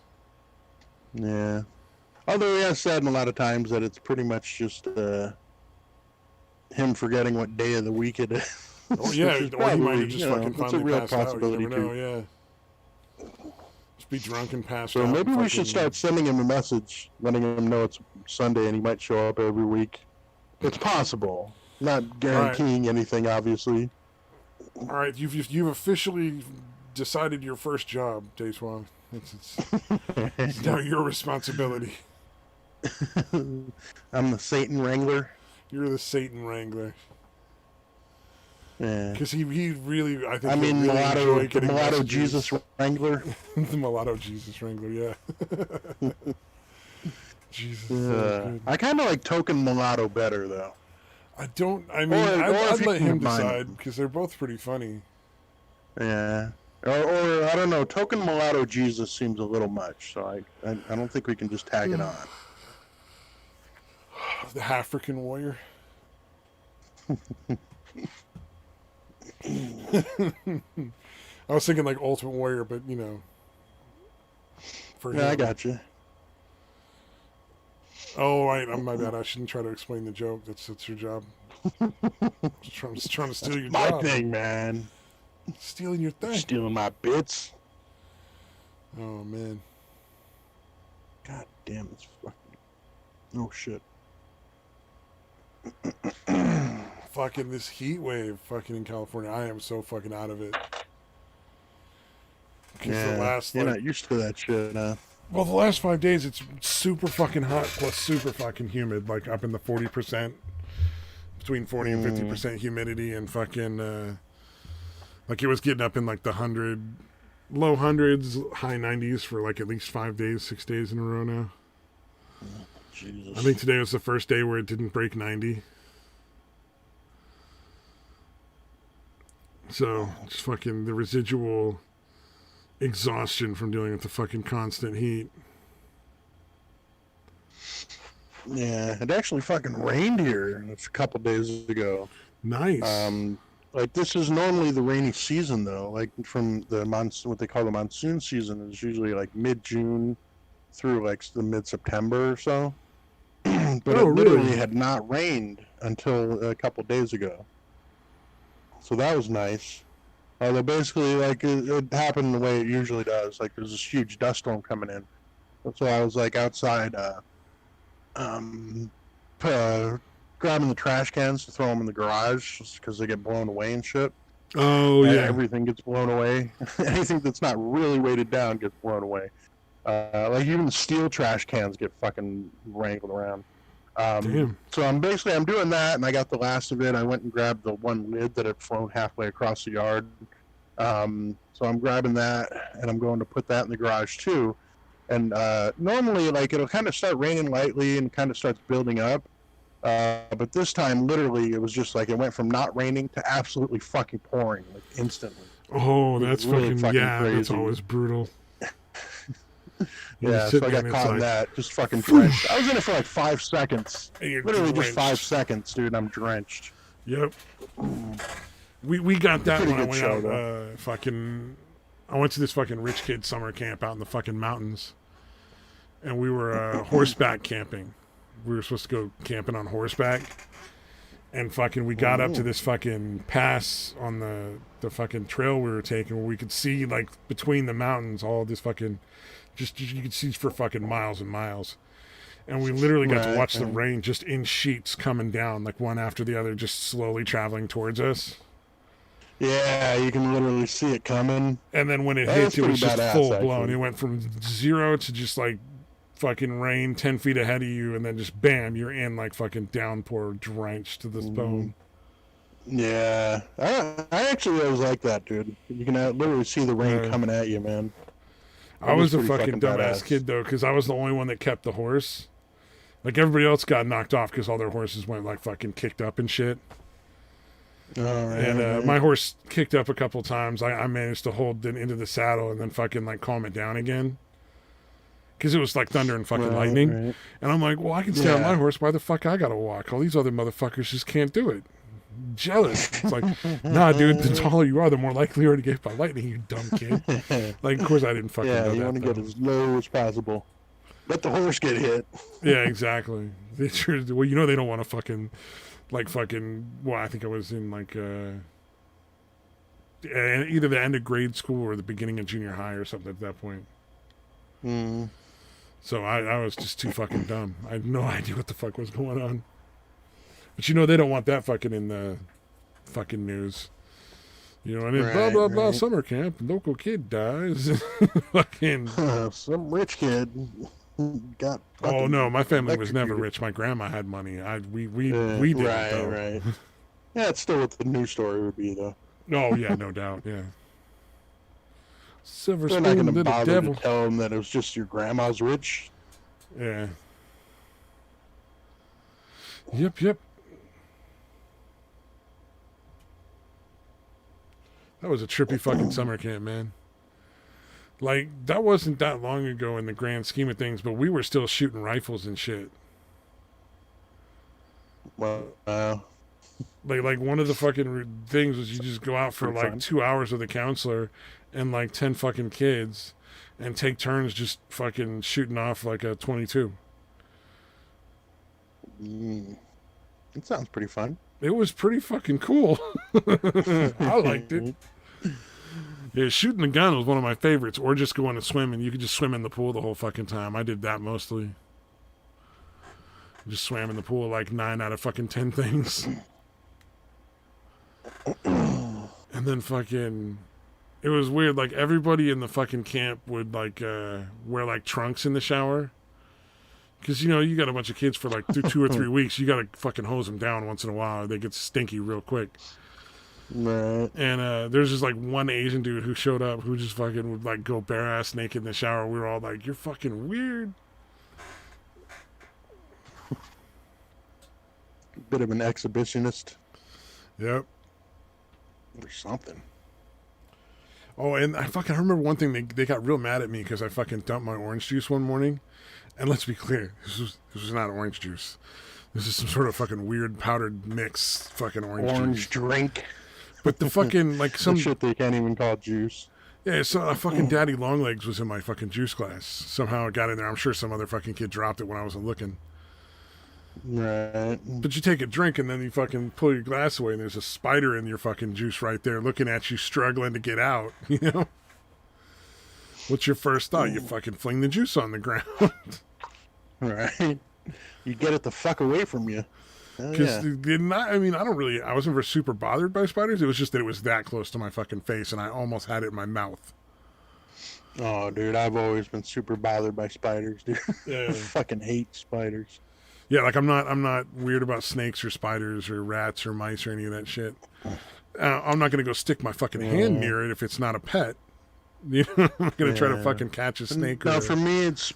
Yeah. Although he has said a lot of times that it's pretty much just him forgetting what day of the week it is. Oh yeah, Which is or he might have probably, just you know, fucking it's a finally real passed out. You possibility never know. too. Yeah. Just be drunk and passed So out. maybe we fucking- should start sending him a message, letting him know it's Sunday and he might show up every week. It's possible. Not guaranteeing anything, obviously. All right, you've officially decided your first job, Dayswan. It's now your responsibility. I'm the Satan Wrangler. You're the Satan Wrangler. Yeah. Because he really, I think I he'll mean, really mulatto, enjoy the getting mulatto messages. Jesus Wrangler. The mulatto Jesus Wrangler, yeah. Jesus. So good. I kind of like token mulatto better, though. I don't, I mean, Or I'd if you let can him combine decide them. because they're both pretty funny. Yeah. Or I don't know, token mulatto Jesus seems a little much, so I don't think we can just tag it on. The African warrior. I was thinking like Ultimate Warrior, but you know. For Yeah, I him. got you. Oh, right. My bad. I shouldn't try to explain the joke. That's your job. just trying to steal your My job. thing, man. Stealing your thing. Stealing my bits. Oh man. God damn, it's fucking. Oh shit. Fucking this heat wave, fucking in California. I am so fucking out of it. Because the last you're not used to that shit, huh? Well, the last 5 days it's super fucking hot plus super fucking humid, like up in the 40%, between 40 and 50% humidity, and fucking like it was getting up in like the low hundreds, high 90s for like at least 5 days, 6 days in a row now. Jesus. I think today was the first day where it didn't break 90. So just fucking the residual exhaustion from dealing with the fucking constant heat. Yeah, it actually fucking rained here a couple days ago. Nice. Like this is normally the rainy season though. Like from the monsoon, what they call the monsoon season is usually like mid-June through like the mid-September or so. But Oh, it literally really? had not rained until a couple days ago. So that was nice. Although basically, like it happened the way it usually does. Like there's this huge dust storm coming in. So I was like outside, grabbing the trash cans to throw them in the garage because they get blown away and shit. Oh yeah. Everything gets blown away. Anything that's not really weighted down gets blown away. Like even steel trash cans get fucking wrangled around. Damn. So I'm doing that, and I got the last of it. I went and grabbed the one lid that had flown halfway across the yard. So I'm grabbing that, and I'm going to put that in the garage too. And normally, like it'll kind of start raining lightly and kind of starts building up. But this time, literally, it was just like it went from not raining to absolutely fucking pouring, like instantly. Oh, that's really fucking yeah. crazy. That's always brutal. Yeah, so I got caught in that, just fucking Whoosh. drenched. I was in it for like 5 seconds. And you're Literally just drenched. 5 seconds, dude. I'm drenched. Yep. We got that Pretty when I good went show, out. though. I went to this fucking rich kid summer camp out in the fucking mountains. and we were horseback camping. We were supposed to go camping on horseback, and fucking we got up to this fucking pass on the fucking trail we were taking, where we could see like between the mountains all this fucking just you could see for fucking miles and miles. And we literally got to watch the rain just in sheets coming down, like one after the other, just slowly traveling towards us. Yeah, you can literally see it coming. And then when it hit, it was just full blown. Actually. It went from 0 to just like fucking rain 10 feet ahead of you, and then just bam, you're in like fucking downpour, drenched to this bone. Yeah, I actually always like that, dude. You can literally see the rain coming at you, man. I was a fucking dumbass kid, though, because I was the only one that kept the horse. Like, everybody else got knocked off because all their horses went, like, fucking kicked up and shit. My horse kicked up a couple times. I managed to hold it into the saddle and then fucking, like, calm it down again. Because it was, like, thunder and fucking lightning. Right. And I'm like, well, I can stay on my horse. Why the fuck I gotta walk? All these other motherfuckers just can't do it. Jealous. It's like, nah, dude, the taller you are, the more likely you are to get hit by lightning, you dumb kid. Like, of course I didn't fucking know that. Yeah, you want to get as low as possible. Let the horse get hit. Yeah, exactly. Well, you know they don't want to fucking, well, I think I was in, like, either the end of grade school or the beginning of junior high or something at that point. So I was just too fucking dumb. I had no idea what the fuck was going on. But you know they don't want that fucking in the fucking news. You know what I mean? Blah, blah, blah, summer camp, local kid dies. Fucking... some rich kid got... Oh, no, my family was never rich. My grandma had money. We didn't, though. Right. Yeah, it's still what the news story would be, though. Oh, yeah, no doubt, yeah. Silver They're spoon, not going to little bother devil. to tell them that it was just your grandma's rich. Yeah. Yep. That was a trippy fucking summer camp, man. Like, that wasn't that long ago in the grand scheme of things, but we were still shooting rifles and shit. Well, like one of the fucking things was you just go out for like 2 hours with a counselor and like 10 fucking kids and take turns just fucking shooting off like a 22. It sounds pretty fun. It was pretty fucking cool. I liked it. Yeah, shooting a gun was one of my favorites, or just going to swim, and you could just swim in the pool the whole fucking time. I did that mostly. Just swam in the pool like 9 out of fucking 10 things. And then fucking... It was weird, like everybody in the fucking camp would like wear like trunks in the shower. Because, you know, you got a bunch of kids for like 2 or 3 weeks. You got to fucking hose them down once in a while. They get stinky real quick. Right. And there's just like one Asian dude who showed up who just fucking would like go bare ass naked in the shower. We were all like, you're fucking weird. Bit of an exhibitionist. Yep. Or something. Oh, and I remember one thing. They got real mad at me because I fucking dumped my orange juice one morning. And let's be clear, this was not orange juice. This is some sort of fucking weird powdered mix fucking orange juice. Drink. But the fucking, like some... shit they can't even call juice. Yeah, so a fucking Daddy Longlegs was in my fucking juice glass. Somehow it got in there. I'm sure some other fucking kid dropped it when I wasn't looking. Right. But you take a drink and then you fucking pull your glass away and there's a spider in your fucking juice right there looking at you struggling to get out, you know? What's your first thought? You fucking fling the juice on the ground. Right. You get it the fuck away from you. Because I wasn't ever super bothered by spiders. It was just that it was that close to my fucking face and I almost had it in my mouth. Oh, dude, I've always been super bothered by spiders, dude. Yeah. I fucking hate spiders. Yeah, like I'm not weird about snakes or spiders or rats or mice or any of that shit. I'm not gonna go stick my fucking hand near it if it's not a pet. You know, I'm not gonna try to fucking catch a snake. No, for me, it's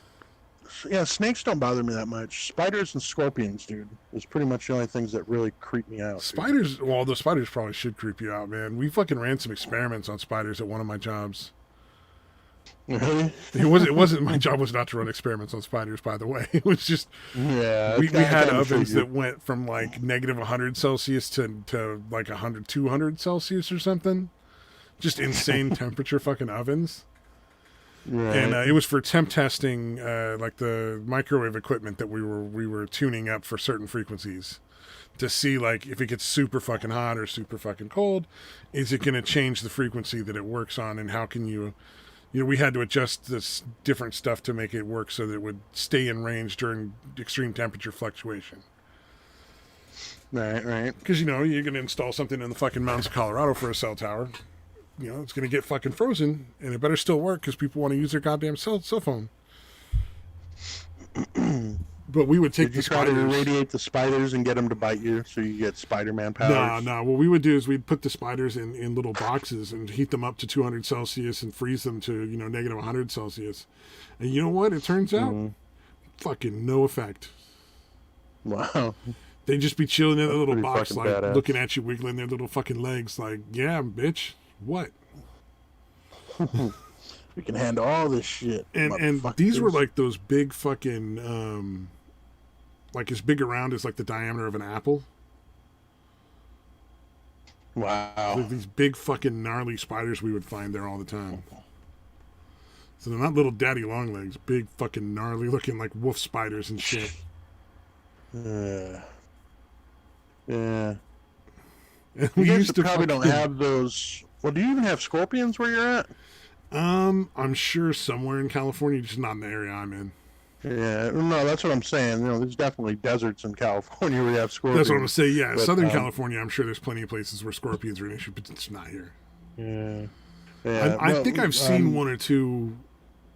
snakes don't bother me that much. Spiders and scorpions, dude, is pretty much the only things that really creep me out. Spiders, dude. Well, the spiders probably should creep you out, man. We fucking ran some experiments on spiders at one of my jobs. Really? It wasn't my job was not to run experiments on spiders, by the way. It was just we had ovens that went from like negative 100 Celsius to like 100 200 Celsius or something. Just insane temperature fucking ovens. Right. And it was for temp testing, like the microwave equipment that we were tuning up for certain frequencies to see like if it gets super fucking hot or super fucking cold, is it going to change the frequency that it works on, and how can you we had to adjust this different stuff to make it work so that it would stay in range during extreme temperature fluctuation. Right. Because, you're going to install something in the fucking mountains of Colorado for a cell tower. It's going to get fucking frozen, and it better still work because people want to use their goddamn cell phone. But we would take Did you the try spiders. to irradiate the spiders and get them to bite you so you get Spider-Man powers? No. What we would do is we'd put the spiders in little boxes and heat them up to 200 Celsius and freeze them to, negative 100 Celsius. And you know what? It turns out, fucking no effect. Wow. They'd just be chilling in a little pretty box, fucking like, badass. looking at you, wiggling their little fucking legs, like, yeah, bitch, what? We can handle all this shit. And these were like those big fucking, like as big around as like the diameter of an apple. Wow. Like these big fucking gnarly spiders we would find there all the time. So they're not little daddy long legs, big fucking gnarly looking like wolf spiders and shit. Yeah. And You we guys used to probably don't fucking- have those. Well, do you even have scorpions where you're at? I'm sure somewhere in California, just not in the area I'm in. Yeah, no, that's what I'm saying. There's definitely deserts in California where you have scorpions. That's what I'm saying. Yeah, But, Southern California, I'm sure there's plenty of places where scorpions are an issue, but it's not here. Yeah. I think I've seen one or two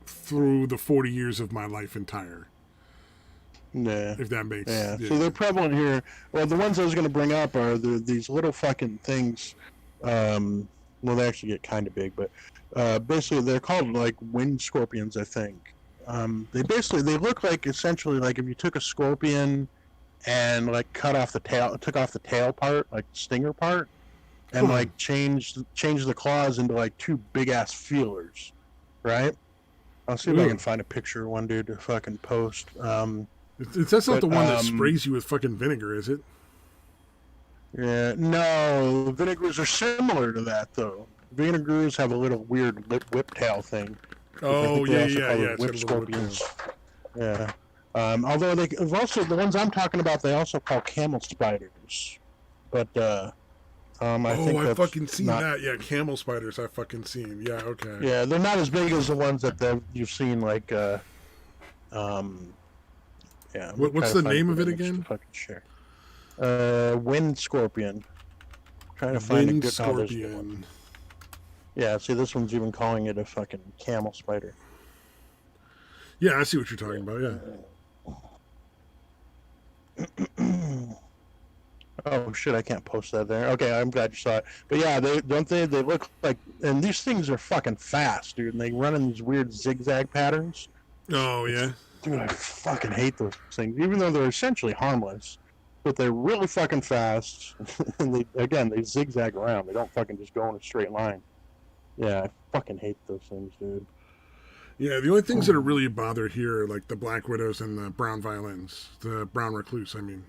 through the 40 years of my life entire. Yeah. If that makes Yeah. So they're prevalent here. Well, the ones I was going to bring up are these little fucking things. Well, they actually get kind of big, but basically they're called like wind scorpions, I think. They look like essentially like if you took a scorpion and like took off the tail part, like the stinger part, and like changed the claws into like two big ass feelers, right? I'll see if I can find a picture of one, dude, to fucking post. That's not the one that sprays you with fucking vinegar, is it? Yeah, no, vinegars are similar to that though. Vinegars have a little weird whip tail thing. Oh, yeah. Whip It's got a little scorpions. Yeah. Although they've also, the ones I'm talking about, they also call camel spiders. But, I think I've that's fucking seen not, that. Yeah, camel spiders I've fucking seen. Yeah, okay. Yeah, they're not as big as the ones that you've seen, like, yeah. What's the name of it again? Fucking share. Wind scorpion. Trying to find a Wind good scorpion. Yeah, see, this one's even calling it a fucking camel spider. Yeah, I see what you're talking about, yeah. Oh shit! I can't post that there. Okay, I'm glad you saw it. But yeah, they look like, and these things are fucking fast, dude. And they run in these weird zigzag patterns. Oh, yeah. Dude, I fucking hate those things. Even though they're essentially harmless, but they're really fucking fast. And they zigzag around. They don't fucking just go in a straight line. Yeah, I fucking hate those things, dude. Yeah, the only things that are really bothered here are like the black widows and the brown violins. The brown recluse, I mean.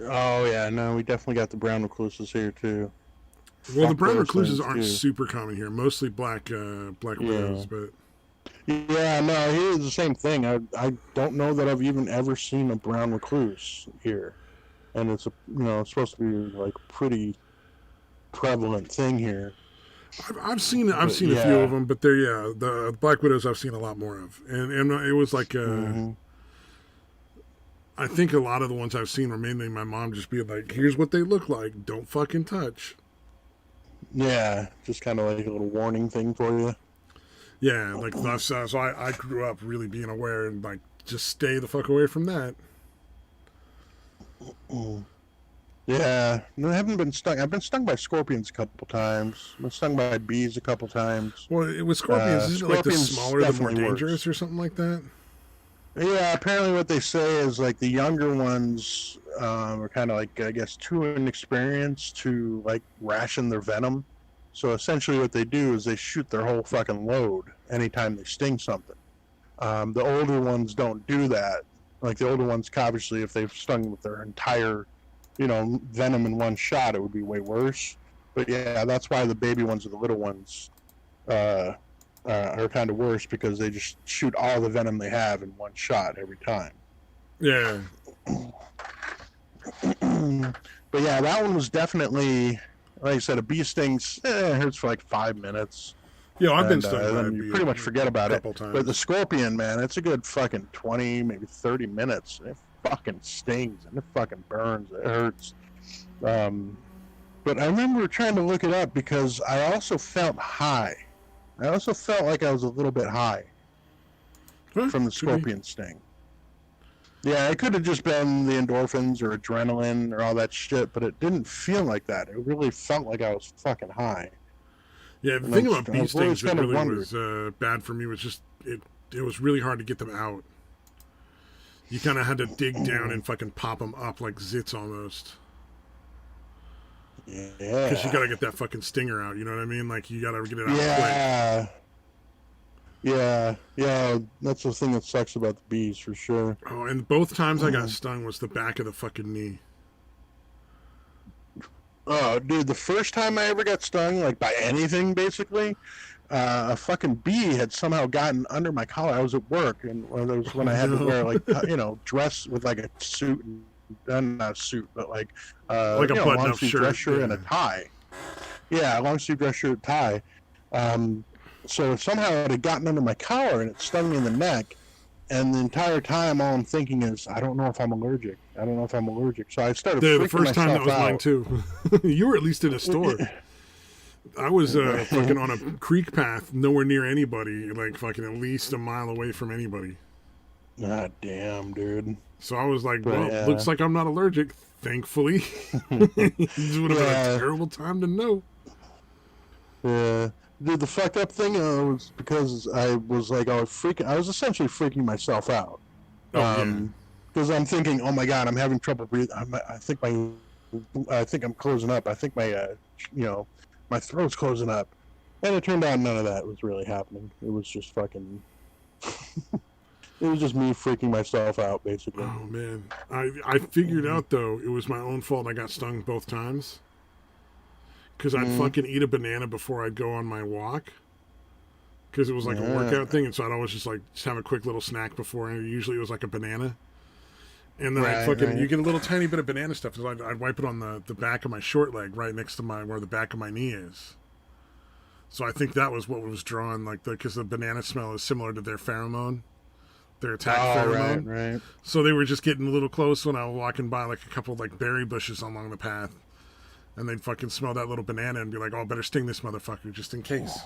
Oh yeah, no, we definitely got the brown recluses here too. Well, the brown those recluses things, aren't too. super common here. Mostly black widows, but Yeah, no, here's the same thing. I don't know that I've even ever seen a brown recluse here, and it's it's supposed to be like a pretty prevalent thing here. I've seen a few of them, but the black widows I've seen a lot more of, and it was like I think a lot of the ones I've seen were mainly my mom just being like, "Here's what they look like. Don't fucking touch." Yeah, just kind of like a little warning thing for you. Yeah, like so I grew up really being aware and like just stay the fuck away from that. Yeah, no, I haven't been stung. I've been stung by scorpions a couple times. I've been stung by bees a couple times. Well, with scorpions, isn't it like the scorpions smaller, the more definitely dangerous worse. or something like that? Yeah, apparently what they say is like the younger ones are kind of like, I guess, too inexperienced to like ration their venom. So essentially what they do is they shoot their whole fucking load anytime they sting something. The older ones don't do that. Like the older ones, obviously, if they've stung with their entire, venom in one shot, it would be way worse. But yeah, that's why the baby ones or the little ones are kind of worse because they just shoot all the venom they have in one shot every time. Yeah. But yeah, that one was definitely, like I said, a bee stings. It hurts for like 5 minutes. Yeah, I've been stung by a then bee you pretty much forget about it. times. But the scorpion, man, it's a good fucking 20, maybe 30 minutes. It fucking stings and it fucking burns. It hurts. But I remember trying to look it up because I also felt high. I also felt like I was a little bit high from the scorpion sting. Yeah, it could have just been the endorphins or adrenaline or all that shit, but it didn't feel like that. It really felt like I was fucking high. Yeah, the thing about bee stings that really was bad for me was just it was really hard to get them out. You kind of had to dig down and fucking pop them up like zits almost. Yeah. Because you got to get that fucking stinger out, you know what I mean? Like, you got to get it out quick. Yeah, that's the thing that sucks about the bees, for sure. Oh, and both times I got stung was the back of the fucking knee. Oh, dude, the first time I ever got stung, like, by anything, basically, a fucking bee had somehow gotten under my collar. I was at work, and it was when I had to wear, like, dress with, like, a suit, and not a suit, but, like a button-up shirt. Dress shirt and a tie. Yeah, a long-sleeve dress shirt, tie. So somehow it had gotten under my collar, and it stung me in the neck. And the entire time, all I'm thinking is, I don't know if I'm allergic. So I started freaking myself out. The first time that was mine, too. You were at least in a store. I was fucking on a creek path, nowhere near anybody, like fucking at least a mile away from anybody. Ah, damn, dude. So I was like, looks like I'm not allergic, thankfully. This would have been a terrible time to know. Yeah. Dude, the fucked up thing was because I was essentially freaking myself out. Because I'm thinking, oh my god, I'm having trouble breathing. I think I'm closing up. I think my, my throat's closing up. And it turned out none of that was really happening. It was just fucking... It was just me freaking myself out, basically. Oh, man. I figured out, though, it was my own fault I got stung both times. Because I'd fucking eat a banana before I'd go on my walk. Because it was like a workout thing, and so I'd always just have a quick little snack before, and usually it was like a banana. And then you get a little tiny bit of banana stuff, so I'd wipe it on the back of my short leg, right next to where the back of my knee is. So I think that was what was drawn, because the banana smell is similar to their pheromone. Their attack pheromone. Right. So they were just getting a little close when I was walking by, like a couple of berry bushes along the path. And they'd fucking smell that little banana and be like, oh, better sting this motherfucker just in case.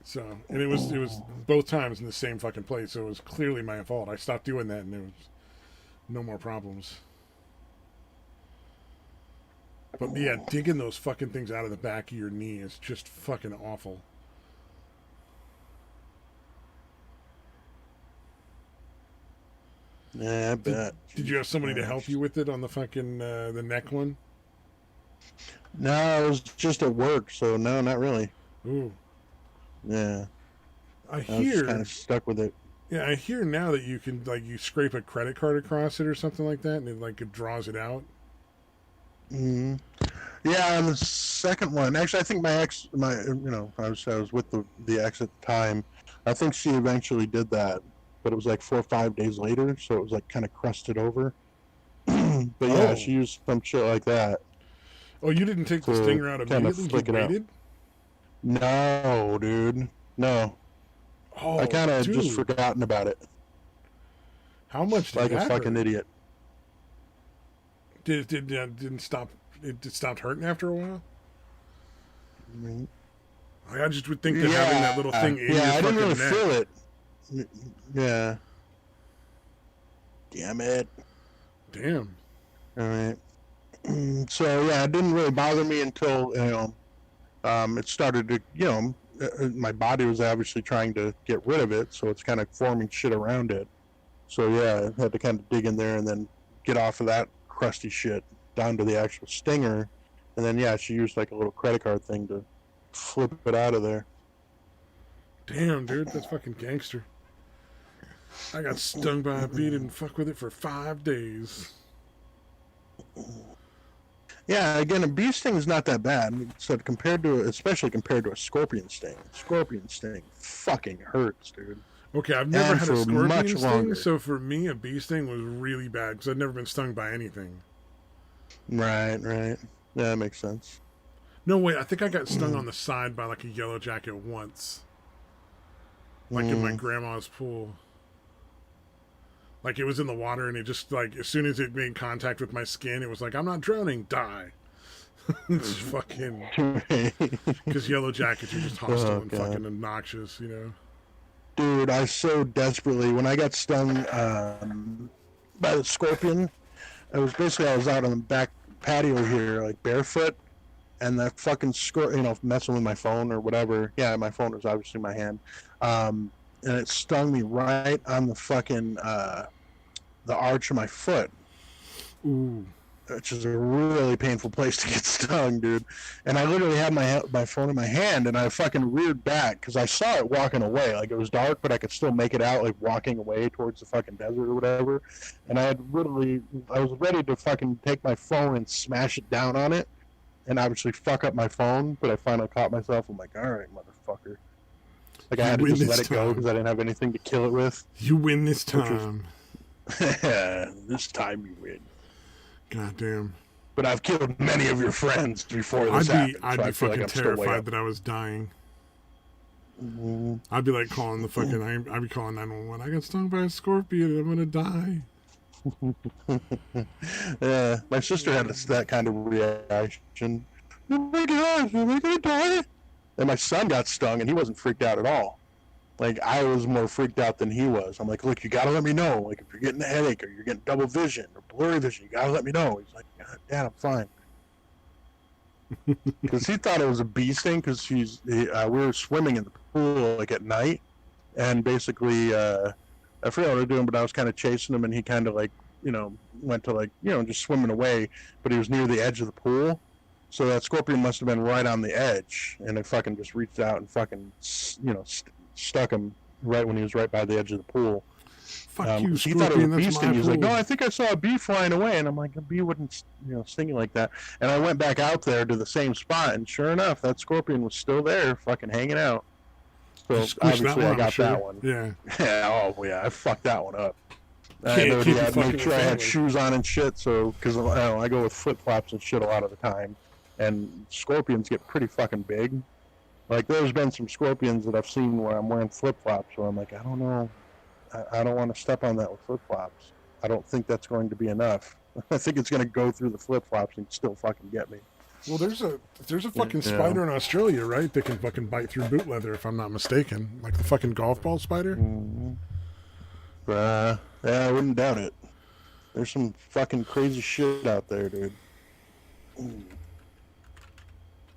So, and it was both times in the same fucking place, so it was clearly my fault. I stopped doing that and there was no more problems. But yeah, digging those fucking things out of the back of your knee is just fucking awful. Yeah, I bet. Did you have somebody to help you with it on the fucking the neck one? No, I was just at work, so no, not really. Ooh. Yeah. I was just kind of stuck with it. Yeah, I hear now that you can you scrape a credit card across it or something like that, and it draws it out. Mm-hmm. Yeah, and the second one, actually, I think my ex, I was with the ex at the time. I think she eventually did that. But it was 4 or 5 days later, so it was kind of crusted over. But yeah, she used some shit like that. Oh, you didn't take the stinger out immediately? You waited? No, dude. No. Oh, I kind of just forgotten about it. How much did a fucking idiot. Didn't stop? It stopped hurting after a while? Mm-hmm. I just would think that having that little thing in your I didn't really neck. feel it. Yeah. Damn it. Damn. All right. So yeah, it didn't really bother me until it started to my body was obviously trying to get rid of it, so it's kind of forming shit around it. So yeah, I had to kind of dig in there and then get off of that crusty shit down to the actual stinger, and then she used a little credit card thing to flip it out of there. Damn, dude, that's fucking gangster. I got stung by a bee, didn't fuck with it for 5 days. Yeah, again, a bee sting is not that bad. So especially compared to a scorpion sting. Scorpion sting fucking hurts, dude. Okay, I've never And had a for scorpion much sting, longer. so for me, a bee sting was really bad because I'd never been stung by anything. Right. Yeah, that makes sense. No, wait, I think I got stung on the side by like a yellow jacket once. Like in my grandma's pool. Like it was in the water and it just like, as soon as it made contact with my skin, it was like, I'm not drowning, die. It's fucking... Because yellow jackets are just hostile and fucking obnoxious, you know? Dude, I so desperately, when I got stung by the scorpion, I was out on the back patio here, like barefoot, and that fucking messing with my phone or whatever. Yeah, my phone was obviously in my hand. And it stung me right on the fucking, the arch of my foot. Ooh. Which is a really painful place to get stung, dude. And I literally had my phone in my hand, and I fucking reared back because I saw it walking away. Like, it was dark, but I could still make it out, like, walking away towards the fucking desert or whatever. And I was ready to fucking take my phone and smash it down on it and obviously fuck up my phone, but I finally caught myself. I'm like, all right, motherfucker. Like, I had to just let it go because I didn't have anything to kill it with. You win this time. This time you win. Goddamn. But I've killed many of your friends before this happened. I'd be fucking terrified that I was dying. Mm-hmm. I'd be like calling the fucking... I'd be calling 911. I got stung by a scorpion. I'm gonna die. Yeah, my sister had that kind of reaction. Oh my gosh, am I gonna die? And my son got stung, and he wasn't freaked out at all. Like, I was more freaked out than he was. I'm like, look, you gotta let me know. Like, if you're getting a headache or you're getting double vision or blurry vision, you gotta let me know. He's like, Dad, I'm fine. Because he thought it was a bee sting because we were swimming in the pool, like, at night. And basically, I forgot what I was doing, but I was kind of chasing him, and he kind of, like, went to, like, just swimming away. But he was near the edge of the pool. So that scorpion must have been right on the edge. And it fucking just reached out and fucking, stuck him right when he was right by the edge of the pool. Fuck you, he thought it was a bee sting. He was like, pool. "No, I think I saw a bee flying away," and I'm like, "A bee wouldn't, sting you like that." And I went back out there to the same spot, and sure enough, that scorpion was still there, fucking hanging out. So obviously, I got that one. Yeah. Yeah. Oh yeah, I fucked that one up. I made sure I had shoes on and shit, so because I go with flip flops and shit a lot of the time, and scorpions get pretty fucking big. Like, there's been some scorpions that I've seen where I'm wearing flip-flops, where I'm like, I don't know. I don't want to step on that with flip-flops. I don't think that's going to be enough. I think it's going to go through the flip-flops and still fucking get me. Well, there's a fucking spider in Australia, right? That can fucking bite through boot leather, if I'm not mistaken. Like the fucking golf ball spider? Mm-hmm. Yeah, I wouldn't doubt it. There's some fucking crazy shit out there, dude.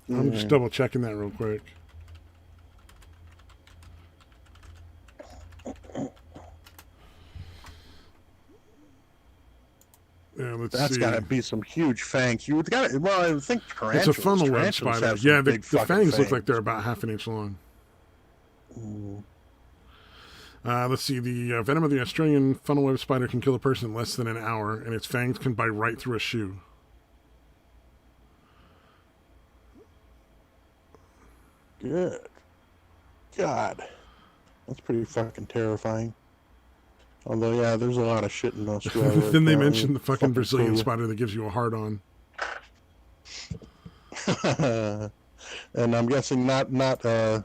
I'm just double-checking that real quick. Yeah, That's got to be some huge fangs. I would think tarantulas. It's a funnel web spider. Yeah, the fangs look like they're about half an inch long. Let's see. The venom of the Australian funnel web spider can kill a person in less than an hour, and its fangs can bite right through a shoe. Good. God. That's pretty fucking terrifying. Although, yeah, there's a lot of shit in Australia. Then they mentioned the fucking Brazilian spider that gives you a hard-on. And I'm guessing not a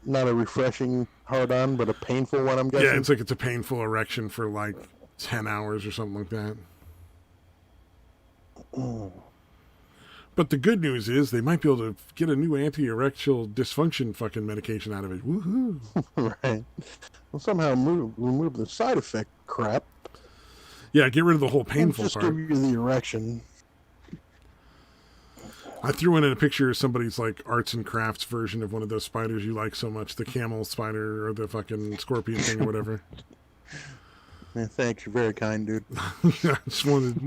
refreshing hard-on, but a painful one, I'm guessing? Yeah, it's a painful erection for like 10 hours or something like that. But the good news is they might be able to get a new anti-erectile dysfunction fucking medication out of it. Woohoo! Right. Well, somehow remove the side effect crap. Yeah, get rid of the whole painful just part. Give you the erection. I threw in a picture of somebody's like arts and crafts version of one of those spiders you like so much, the camel spider or the fucking scorpion thing or whatever. Yeah, thanks. You're very kind, dude. I just wanted,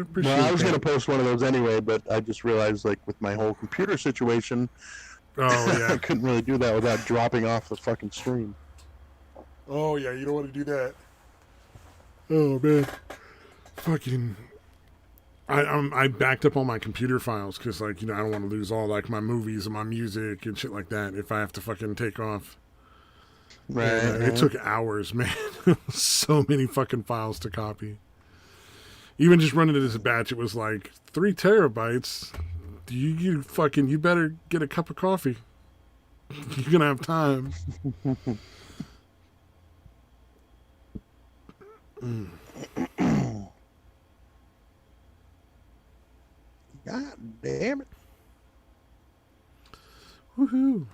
appreciate I was going to post one of those anyway, but I just realized, like, with my whole computer situation, I couldn't really do that without dropping off the fucking stream. Oh, yeah, you don't want to do that. Oh, man. fucking. I backed up all my computer files because, like, I don't want to lose all, like, my movies and my music and shit like that if I have to fucking take off. Right. And, it took hours, man. So many fucking files to copy. Even just running it as a batch, it was like 3 terabytes. You better get a cup of coffee. You're gonna have time. God damn it. Woohoo.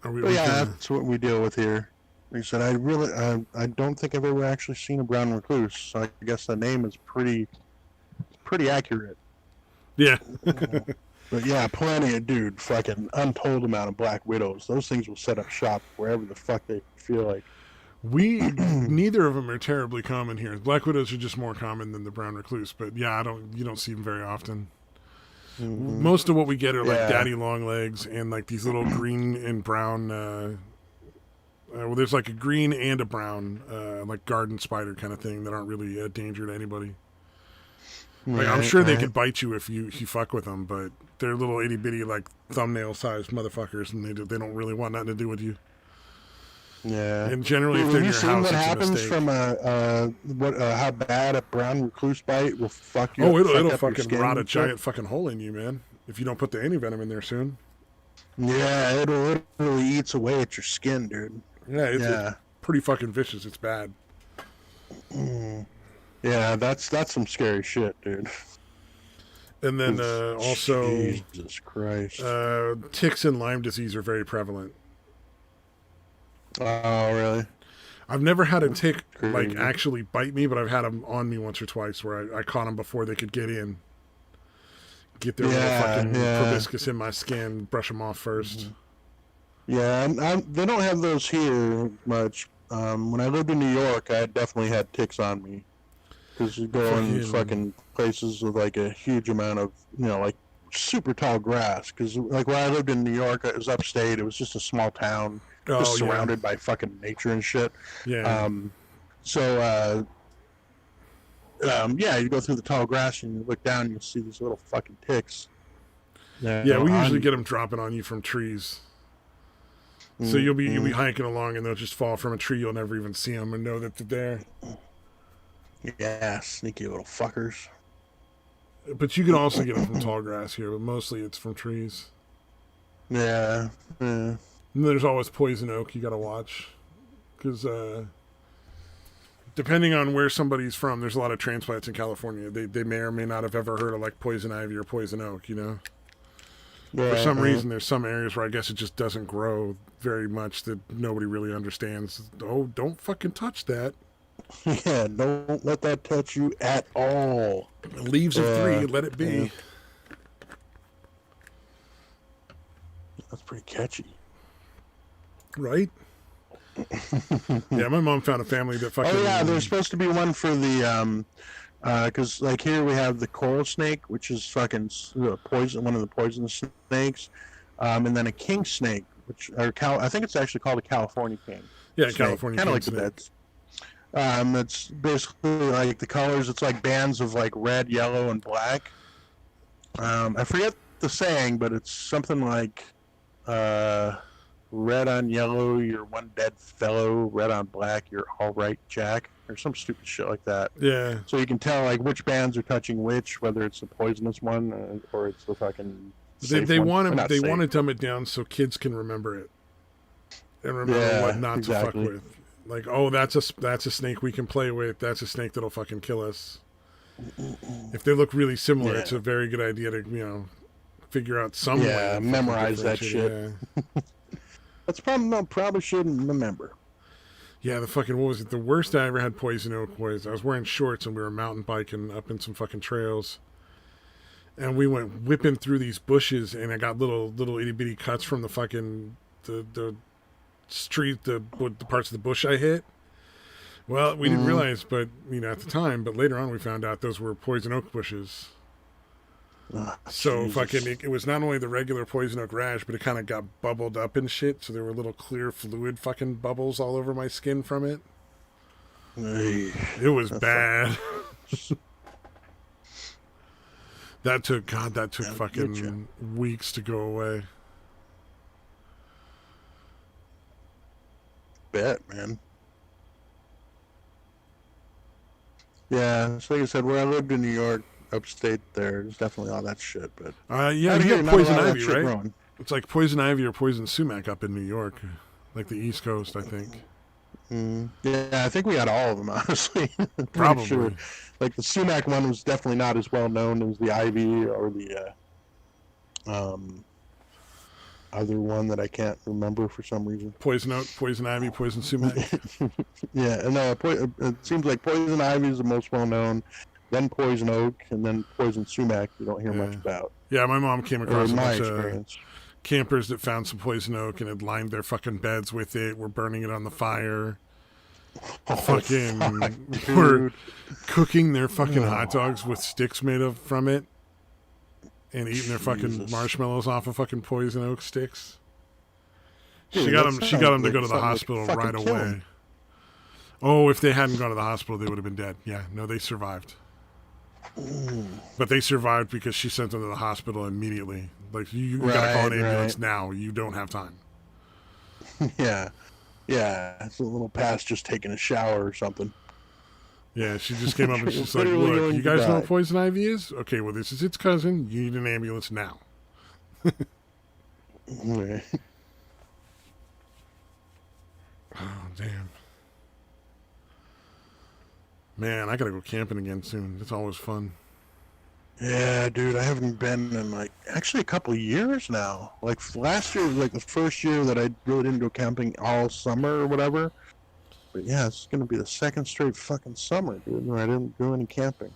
That's what we deal with here. Like I said, I don't think I've ever actually seen a brown recluse, so I guess the name is pretty accurate. Yeah. But yeah, plenty of fucking untold amount of black widows. Those things will set up shop wherever the fuck they feel like. Neither of them are terribly common here. Black widows are just more common than the brown recluse, but yeah, you don't see them very often. Mm-hmm. Most of what we get are like daddy long legs and like these little green and brown. Well, there's like a green and a brown, like garden spider kind of thing that aren't really a danger to anybody. Like, I'm sure they could bite you if you fuck with them, but they're little itty bitty like thumbnail sized motherfuckers, and they don't really want nothing to do with you. Yeah. And generally, if they're in your house, what happens from how bad a brown recluse bite will fuck you? Oh, it'll fucking rot a giant fucking hole in you, man. If you don't put the antivenom in there soon. Yeah, it literally eats away at your skin, dude. Yeah, it's pretty fucking vicious. It's bad. Yeah, that's some scary shit, dude. And then also, Jesus Christ, ticks and Lyme disease are very prevalent. Oh, really? I've never had a tick like actually bite me, but I've had them on me once or twice where I caught them before they could get in. Get their little fucking proboscis in my skin, brush them off first. Yeah, they don't have those here much. When I lived in New York, I definitely had ticks on me. Because you go in fucking places with like a huge amount of, like super tall grass. Because like where I lived in New York, it was upstate. It was just a small town. Just surrounded by fucking nature and shit. Yeah. You go through the tall grass and you look down and you see these little fucking ticks. Yeah, we usually get them dropping on you from trees. So you'll be hiking along and they'll just fall from a tree. You'll never even see them and know that they're there. Yeah, sneaky little fuckers. But you can also get them from tall grass here, but mostly it's from trees. Yeah. And there's always poison oak you gotta watch. Because depending on where somebody's from, there's a lot of transplants in California. They may or may not have ever heard of like poison ivy or poison oak, Yeah, For some reason, there's some areas where I guess it just doesn't grow very much that nobody really understands. Oh, don't fucking touch that. Yeah, don't let that touch you at all. Leaves of 3, let it be. That's pretty catchy. Right? Yeah, my mom found a family that fucking... Oh, yeah, there's supposed to be one for the... Because, like, here we have the coral snake, which is fucking poison, one of the poisonous snakes. And then a king snake, I think it's actually called a California king. Yeah, snake. California Kind of king like snake. the beds. It's basically like the colors. It's like bands of like red, yellow, and black. I forget the saying, but it's something like red on yellow, you're one dead fellow. Red on black, you're all right, Jack, or some stupid shit like that. Yeah. So you can tell like which bands are touching which, whether it's the poisonous one or it's the fucking. They want to dumb it down so kids can remember it and remember what not to fuck with. Like, oh, that's a snake we can play with. That's a snake that'll fucking kill us. If they look really similar, it's a very good idea to figure out some way. Yeah, memorize that shit. Yeah. That's probably shouldn't remember. Yeah, what was it? The worst I ever had poison oak was I was wearing shorts and we were mountain biking up in some fucking trails. And we went whipping through these bushes and I got little itty bitty cuts from the fucking the street, the parts of the bush I hit. Well, we didn't realize, but at the time, but later on we found out those were poison oak bushes. So Jesus. Fucking it was not only the regular poison oak rash, but it kind of got bubbled up and shit. So there were little clear fluid fucking bubbles all over my skin from it. Ay, It was that's bad. That took That'll get ya. fucking weeks to go away. Bet, man. Yeah, so like I said, where I lived in New York, upstate, there's definitely all that shit. But Yeah, out you here, got not a poison lot of that ivy, shit right? growing. It's like poison ivy or poison sumac up in New York, like the East Coast, I think. Yeah, I think we had all of them, honestly. Pretty Probably. sure. Like the sumac one was definitely not as well known as the ivy or the other one that I can't remember for some reason. Poison oak, poison ivy, poison sumac. Yeah, and it seems like poison ivy is the most well known, then poison oak, and then poison sumac you don't hear much about. Yeah, my mom came Or across in a my bunch of experience. campers that found some poison oak and had lined their fucking beds with it, were burning it on the fire. Oh, Fucking fuck, were dude. cooking their fucking hot dogs with sticks made of from it and eating their fucking Jesus. marshmallows off of fucking poison oak sticks. Dude, She got that them to sounds go like to the something to hospital fucking right kill away. 'em. Oh, if they hadn't gone to the hospital, they would have been dead. Yeah, no, they survived. But they survived because she sent them to the hospital immediately. Like, you gotta call an ambulance now. You don't have time. Yeah. Yeah, it's a little past just taking a shower or something. Yeah, she just came up and she's like, Literally look, going you to guys know die. what poison ivy is? Okay, well, this is its cousin. You need an ambulance now. Right. Oh, damn. Man, I gotta go camping again soon. It's always fun. Yeah, dude, I haven't been in like actually a couple of years now. Like last year was like the first year that I really didn't go camping all summer or whatever. But yeah, it's gonna be the second straight fucking summer, dude, where I didn't do any camping.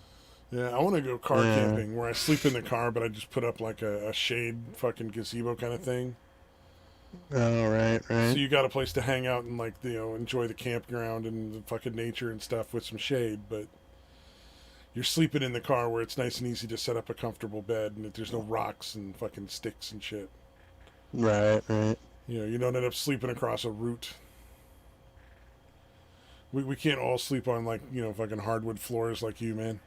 Yeah, I want to go car Yeah. camping where I sleep in the car, but I just put up like a shade fucking gazebo kind of thing. Oh, right. So you got a place to hang out and like, you know, enjoy the campground and the fucking nature and stuff with some shade, but you're sleeping in the car where it's nice and easy to set up a comfortable bed and there's no rocks and fucking sticks and shit. Right. You know, you don't end up sleeping across a root. We can't all sleep on like, you know, fucking hardwood floors like you, man.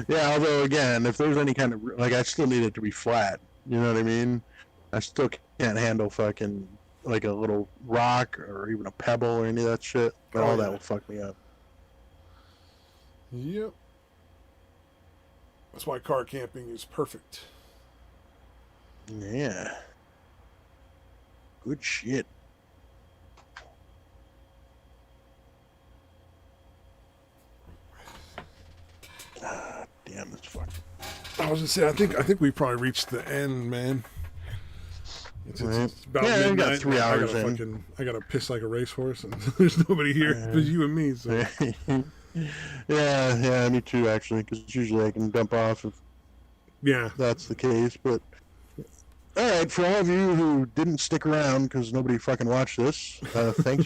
Yeah, although again, if there's any kind of like, I still need it to be flat. You know what I mean? I still can't handle fucking like a little rock or even a pebble or any of that shit. But Oh, all yeah. that will fuck me up. Yep. That's why car camping is perfect. Yeah. Good shit. Ah, damn this fuck. I was gonna say, I think we probably reached the end, man. It's about Yeah, we got midnight. 3 hours I in. I gotta piss like a racehorse, and there's nobody here. There's you and me. So Yeah, me too, actually, because usually I can dump off if yeah, that's the case. But all right, for all of you who didn't stick around because nobody fucking watched this, thanks for